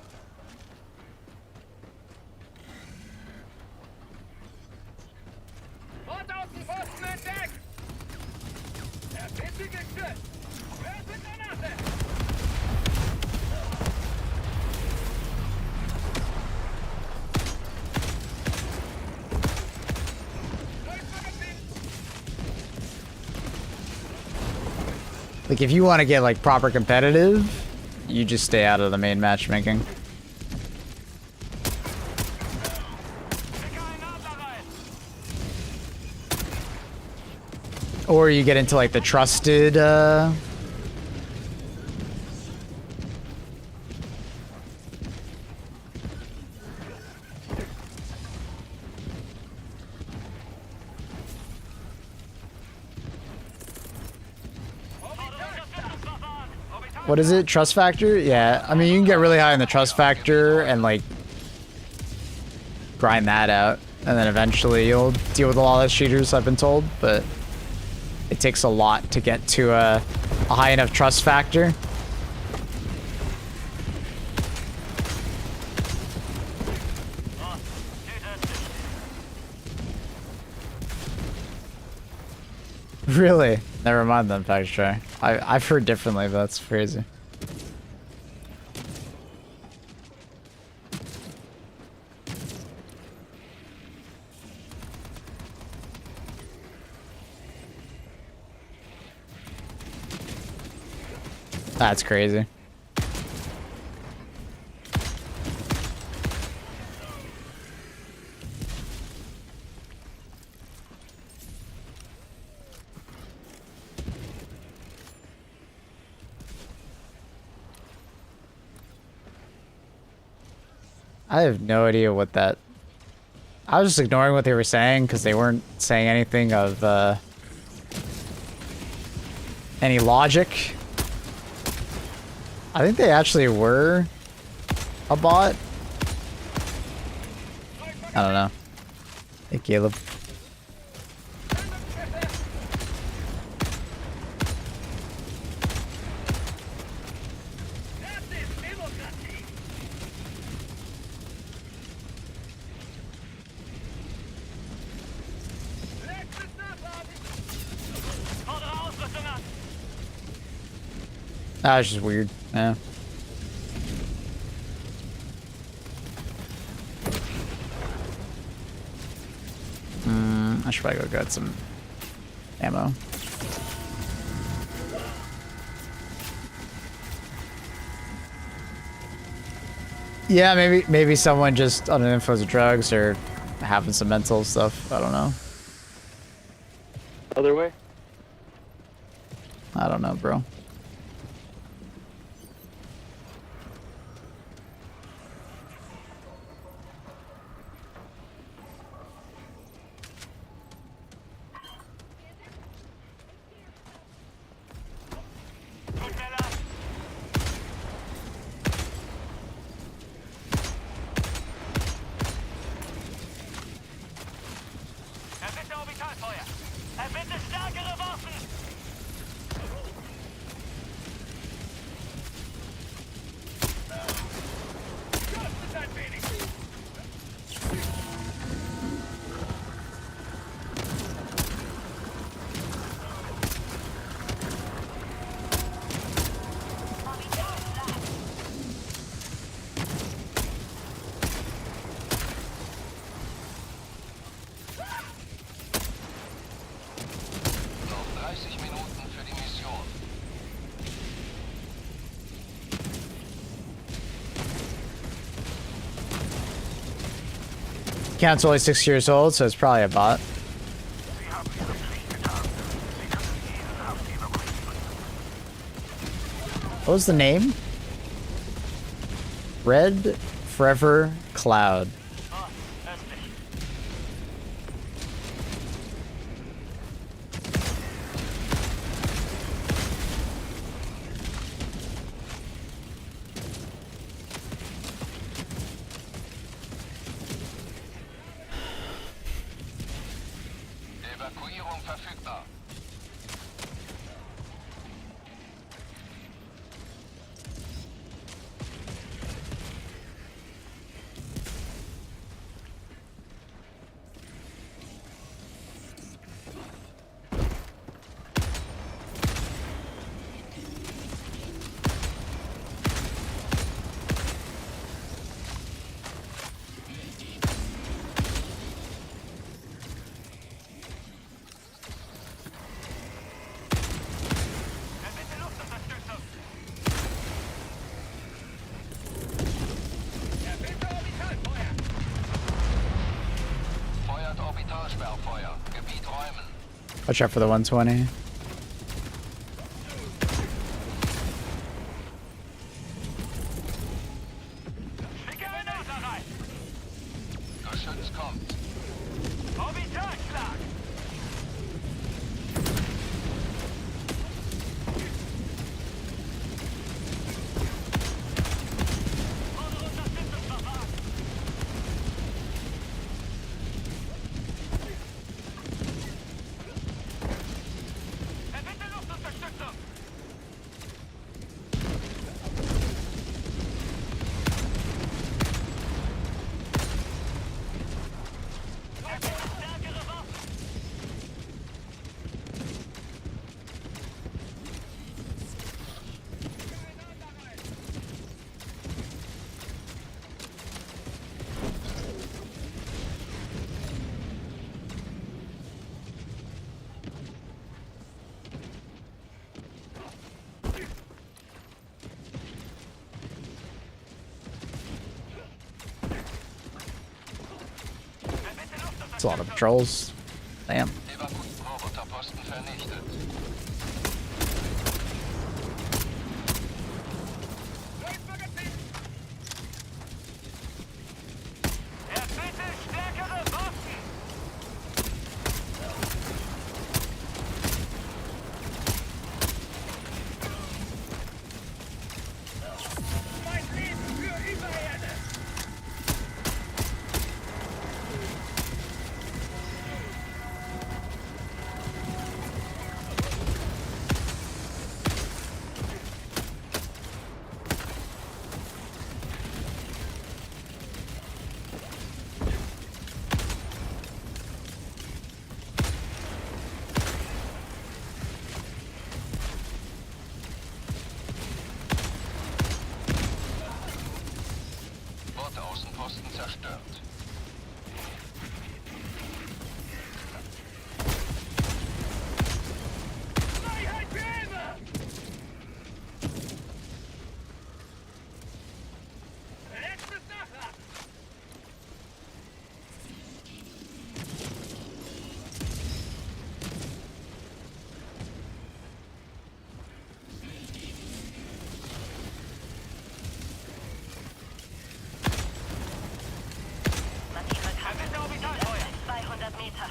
Bordaußenposten entdeckt! Der Bitte gestürzt! Wer ist mit der Nase? Like if you want to get like proper competitive, you just stay out of the main matchmaking. Or you get into like the trusted what is it? Trust factor? Yeah. I mean, you can get really high in the trust factor and like grind that out. And then eventually you'll deal with a lot of cheaters, I've been told, but it takes a lot to get to a high enough trust factor. Really? Never mind then, fact try. I've heard differently, but that's crazy. That's crazy. I have no idea what that... I was just ignoring what they were saying because they weren't saying anything of any logic. I think they actually were a bot. I don't know. Hey, Caleb. Ah, it's just weird. Yeah. I should probably go get some ammo. Yeah, maybe someone just on an influence of drugs or having some mental stuff. I don't know. Other way? I don't know, bro. Erbitte Orbitalfeuer! Erbitte stärkere Waffen! Kostet ein wenig! Noch 30 Minuten für die Mission. Count's only 6 years old, so it's probably a bot. What was the name? Red Forever Cloud. Evakuierung verfügbar. Erbitte Luftunterstützung! Erbitte Orbitalfeuer! Feuert Orbitalsperrfeuer. Gebiet räumen. Watch out for the 120. Schicke Grenade rein! Geschütz kommt. Orbitalschlag! Fordere Unterstützungsverfahren! Erbitte Luftunterstützung! Erbitte stärkere Waffen! It's a lot of patrols. Damn. Roboterposten vernichtet. Erbitte stärkere Waffen! Mein Leben für Übererde! zerstört. Freiheit für immer! Letztes Nachladen! Markiere Karte. 200 Meter.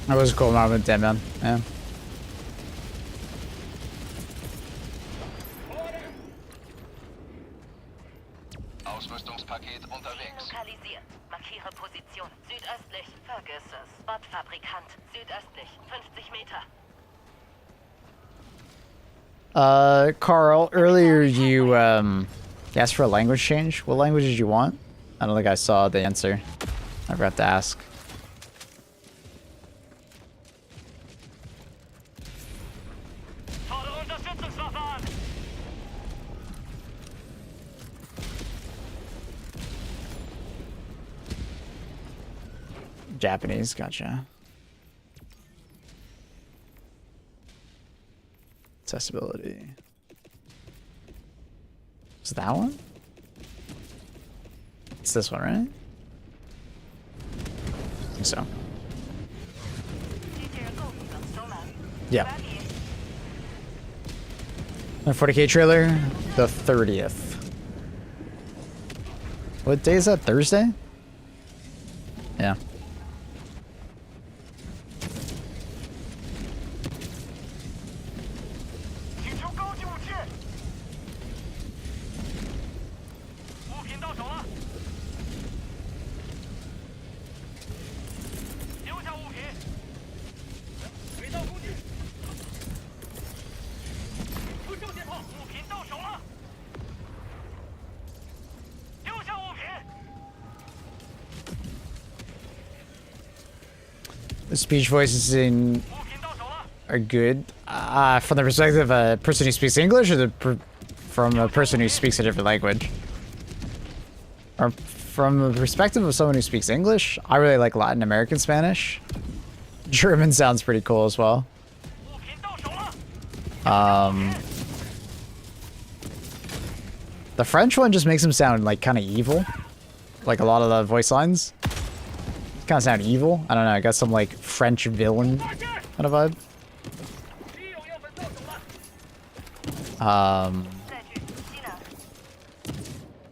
That was a cool moment, damn man. Yeah. Ausrüstungspaket unterwegs. Lokalisiert. Markiere Position. Südöstlich. Vergiss es. Bordfabrikant. Südöstlich. 50 Meter. Carl, earlier you asked for a language change. What language did you want? I don't think I saw the answer. I forgot to ask. Fordere Unterstützungswaffe an! Japanese, gotcha. Accessibility. Is that one? It's this one, right? I think so. Yeah. My 40K trailer, the 30th. What day is that? Thursday? Yeah. The speech voices in are good. From the perspective of a person who speaks English, or from a person who speaks a different language? Or from the perspective of someone who speaks English, I really like Latin American Spanish. German sounds pretty cool as well. The French one just makes him sound like kind of evil. Like a lot of the voice lines. Kind of sound evil. I don't know. I got some like French villain kind of vibe.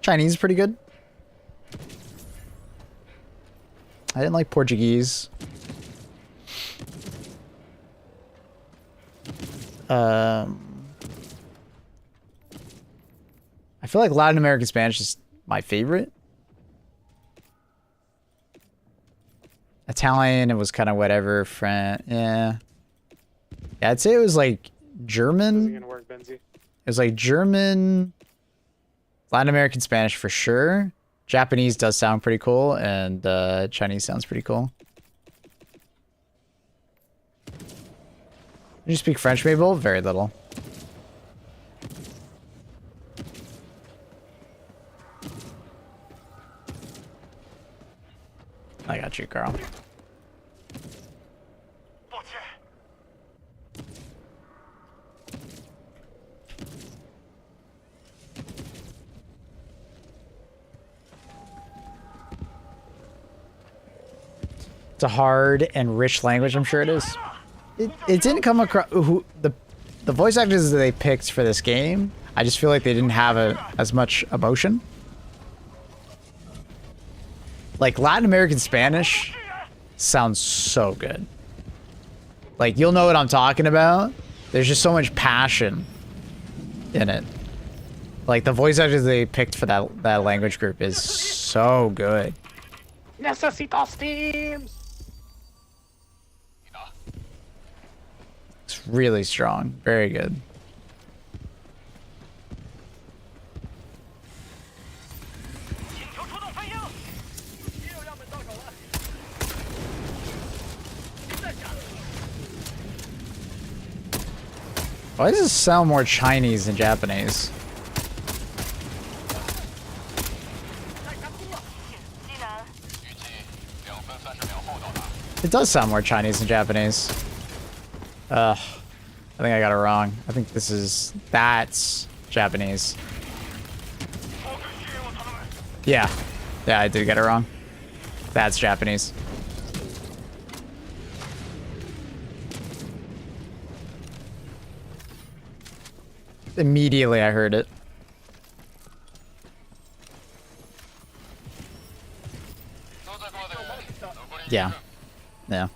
Chinese is pretty good. I didn't like Portuguese. I feel like Latin American Spanish is my favorite. Italian, it was kind of whatever. French, yeah. Yeah, I'd say it was like German. Isn't gonna work, Benzie. It was like German, Latin American Spanish for sure. Japanese does sound pretty cool, and Chinese sounds pretty cool. You speak French, Mabel? Very little. I got you, Carl. It's a hard and rich language, I'm sure it is. It didn't come across the voice actors that they picked for this game. I just feel like they didn't have as much emotion. Like Latin American Spanish sounds so good. Like you'll know what I'm talking about. There's just so much passion in it. Like the voice actors they picked for that language group is so good. Necesito steams. It's really strong. Very good. Why does this sound more Chinese than Japanese? It does sound more Chinese than Japanese. Ugh. I think I got it wrong. I think that's Japanese. Yeah. Yeah, I did get it wrong. That's Japanese. Immediately I heard it. Yeah. Yeah.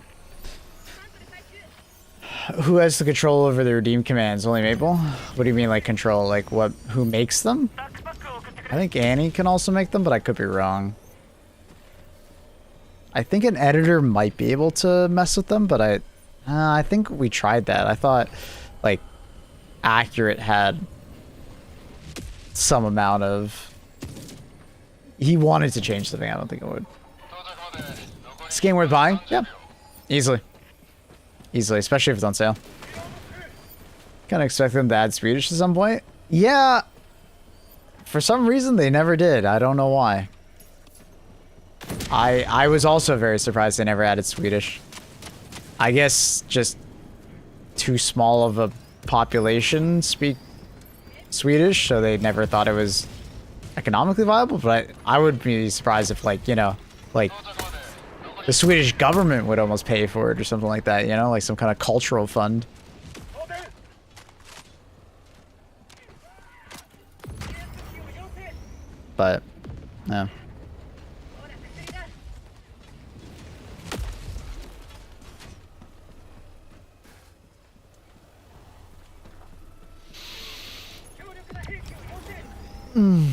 Who has the control over the redeem commands? Only Maple? What do you mean, like, control? Like, what? Who makes them? I think Annie can also make them, but I could be wrong. I think an editor might be able to mess with them, but I think we tried that. I thought, like, Accurate had some amount of... He wanted to change something. I don't think it would. Is this game worth buying? Yeah. Easily. Easily, especially if it's on sale. Kind of expect them to add Swedish at some point. Yeah. For some reason, they never did. I don't know why. I was also very surprised they never added Swedish. I guess just too small of a population speak Swedish, so they never thought it was economically viable, but I would be surprised if, like, you know, like, the Swedish government would almost pay for it or something like that, you know, like some kind of cultural fund. But, yeah. Mm.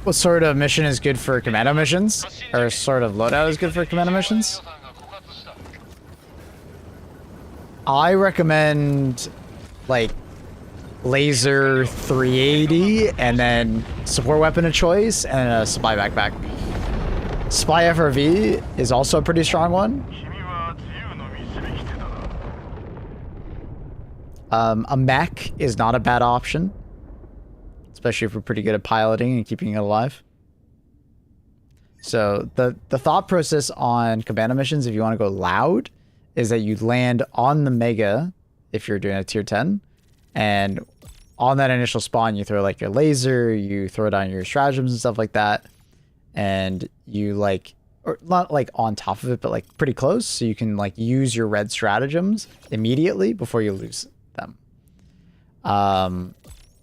What sort of mission is good for commando missions? Or sort of loadout is good for commando missions? I recommend, like, laser 380 and then support weapon of choice and a supply backpack. Supply FRV is also a pretty strong one. A mech is not a bad option, especially if we're pretty good at piloting and keeping it alive. So the thought process on commando missions, if you want to go loud, is that you land on the Mega if you're doing a tier 10, and on that initial spawn you throw like your laser, you throw down your stratagems and stuff like that, and you like, or not like on top of it, but like pretty close, so you can like use your red stratagems immediately before you lose them. And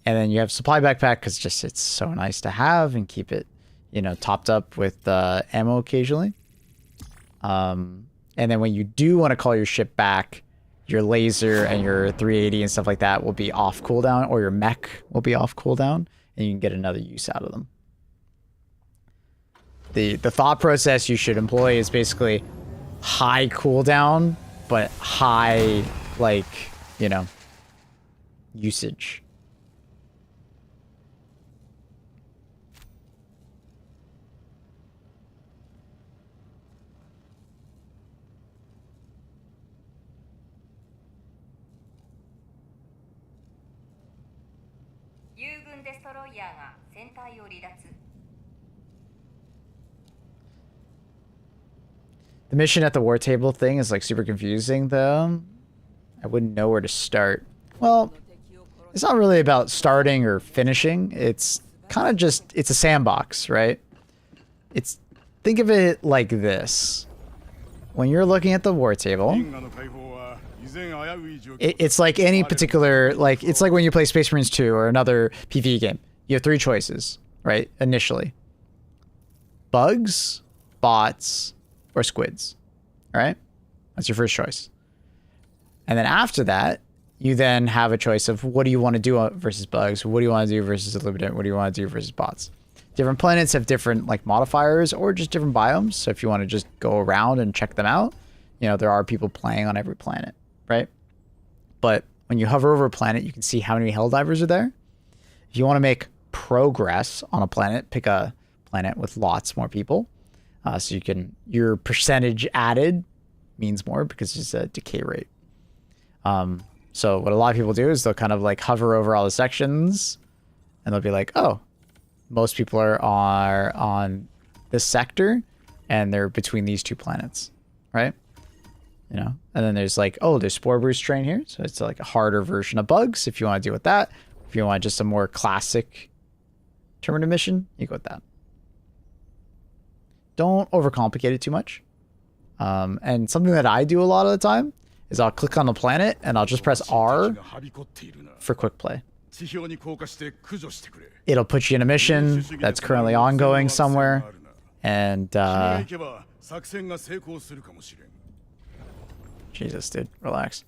then you have supply backpack because just it's so nice to have and keep it, you know, topped up with ammo occasionally. And then when you do want to call your ship back, your laser and your 380 and stuff like that will be off cooldown, or your mech will be off cooldown, and you can get another use out of them. The thought process you should employ is basically high cooldown, but high, like, you know, usage. The mission at the war table thing is like super confusing though. I wouldn't know where to start. Well, it's not really about starting or finishing. It's kind of just, it's a sandbox, right? think of it like this. When you're looking at the war table, it's like any particular, like, it's like when you play Space Marines 2 or another PvE game. You have 3 choices, right? Initially. Bugs, bots, or squids. All right? That's your first choice. And then after that, you then have a choice of what do you want to do versus bugs? What do you want to do versus Illuminate? What do you want to do versus bots? Different planets have different like modifiers or just different biomes. So if you want to just go around and check them out, you know, there are people playing on every planet, right? But when you hover over a planet, you can see how many Helldivers are there. If you want to make progress on a planet, pick a planet with lots more people. So you can, your percentage added means more because it's a decay rate. So what a lot of people do is they'll kind of like hover over all the sections and they'll be like, oh, most people are on this sector and they're between these 2 planets, right? You know, and then there's like, oh, there's Spore Boost Train here. So it's like a harder version of bugs if you want to deal with that. If you want just a more classic Terminator mission, you go with that. Don't overcomplicate it too much. And something that I do a lot of the time is I'll click on the planet and I'll just press R for quick play. It'll put you in a mission that's currently ongoing somewhere, and Jesus, dude, relax.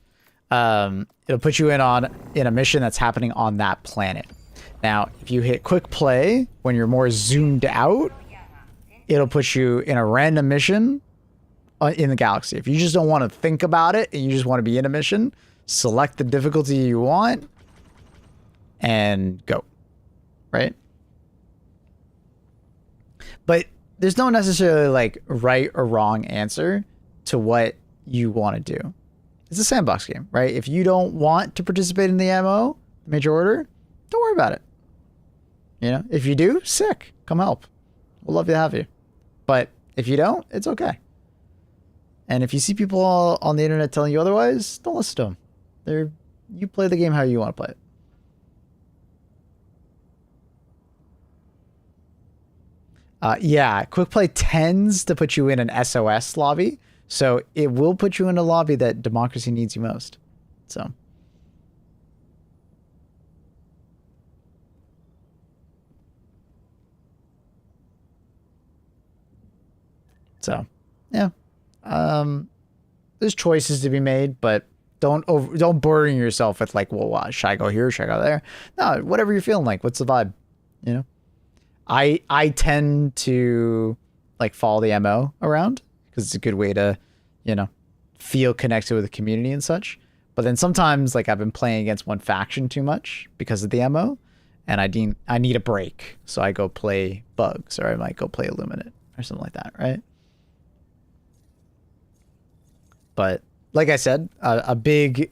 It'll put you in a mission that's happening on that planet. Now, if you hit quick play when you're more zoomed out, it'll put you in a random mission in the galaxy. If you just don't want to think about it and you just want to be in a mission, select the difficulty you want and go, right? But there's no necessarily like right or wrong answer to what you want to do. It's a sandbox game, right? If you don't want to participate in the MO, major order, don't worry about it. You know, if you do, sick, come help. We'll love to have you. But if you don't, it's okay. And if you see people on the internet telling you otherwise, don't listen to them. You play the game how you want to play it. Yeah, quick play tends to put you in an SOS lobby, so it will put you in a lobby that democracy needs you most. So, yeah. There's choices to be made, but don't burden yourself with like, well, should I go here? Should I go there? No, whatever you're feeling like. What's the vibe? You know, I tend to like follow the MO around because it's a good way to, you know, feel connected with the community and such. But then sometimes like I've been playing against one faction too much because of the MO, and I need a break, so I go play bugs, or I might go play Illuminate or something like that, right? But like I said, a big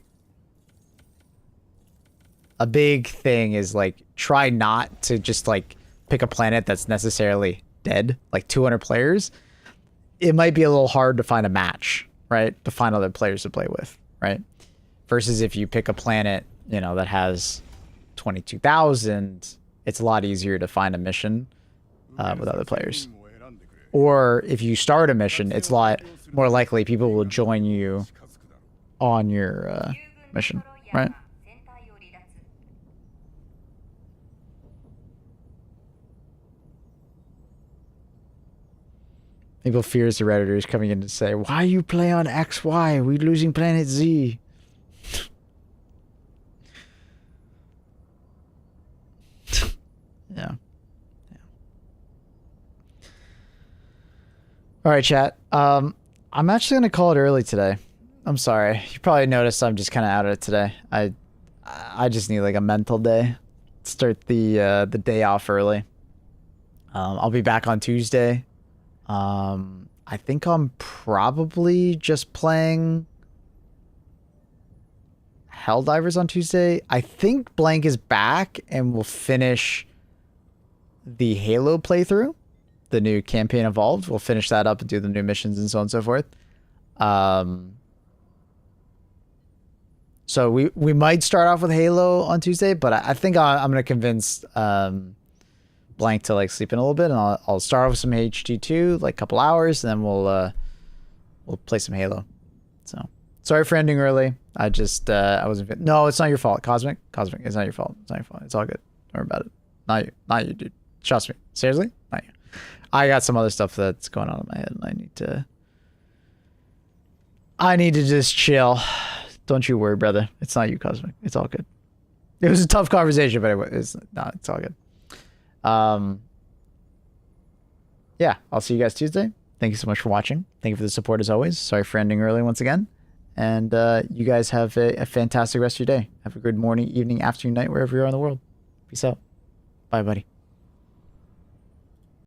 thing is like try not to just like pick a planet that's necessarily dead, like 200 players. It might be a little hard to find a match, right? To find other players to play with, right? Versus if you pick a planet, you know, that has 22,000, it's a lot easier to find a mission with other players. Or if you start a mission, it's a lot more likely people will join you on your mission, right? People fears the Redditors coming in to say, why you play on XY? We're losing planet Z. Yeah. All right, chat. I'm actually going to call it early today. I'm sorry. You probably noticed I'm just kind of out of it today. I just need like a mental day. Start the day off early. I'll be back on Tuesday. I think I'm probably just playing Helldivers on Tuesday. I think Blank is back and we'll finish the Halo playthrough. The new campaign Evolved. We'll finish that up and do the new missions and so on and so forth. So we might start off with Halo on Tuesday, but I think I'm going to convince Blank to like sleep in a little bit, and I'll start off with some HT2, like a couple hours, and then we'll play some Halo. So sorry for ending early. I just I wasn't. No, it's not your fault, Cosmic. Cosmic, it's not your fault. It's not your fault. It's all good. Don't worry about it. Not you, dude. Trust me. Seriously, not you. I got some other stuff that's going on in my head, and I need to just chill. Don't you worry, brother. It's not you, Cosmic. It's all good. It was a tough conversation, but it's all good. Yeah, I'll see you guys Tuesday. Thank you so much for watching. Thank you for the support as always. Sorry for ending early once again. And you guys have a fantastic rest of your day. Have a good morning, evening, afternoon, night, wherever you are in the world. Peace out. Bye, buddy.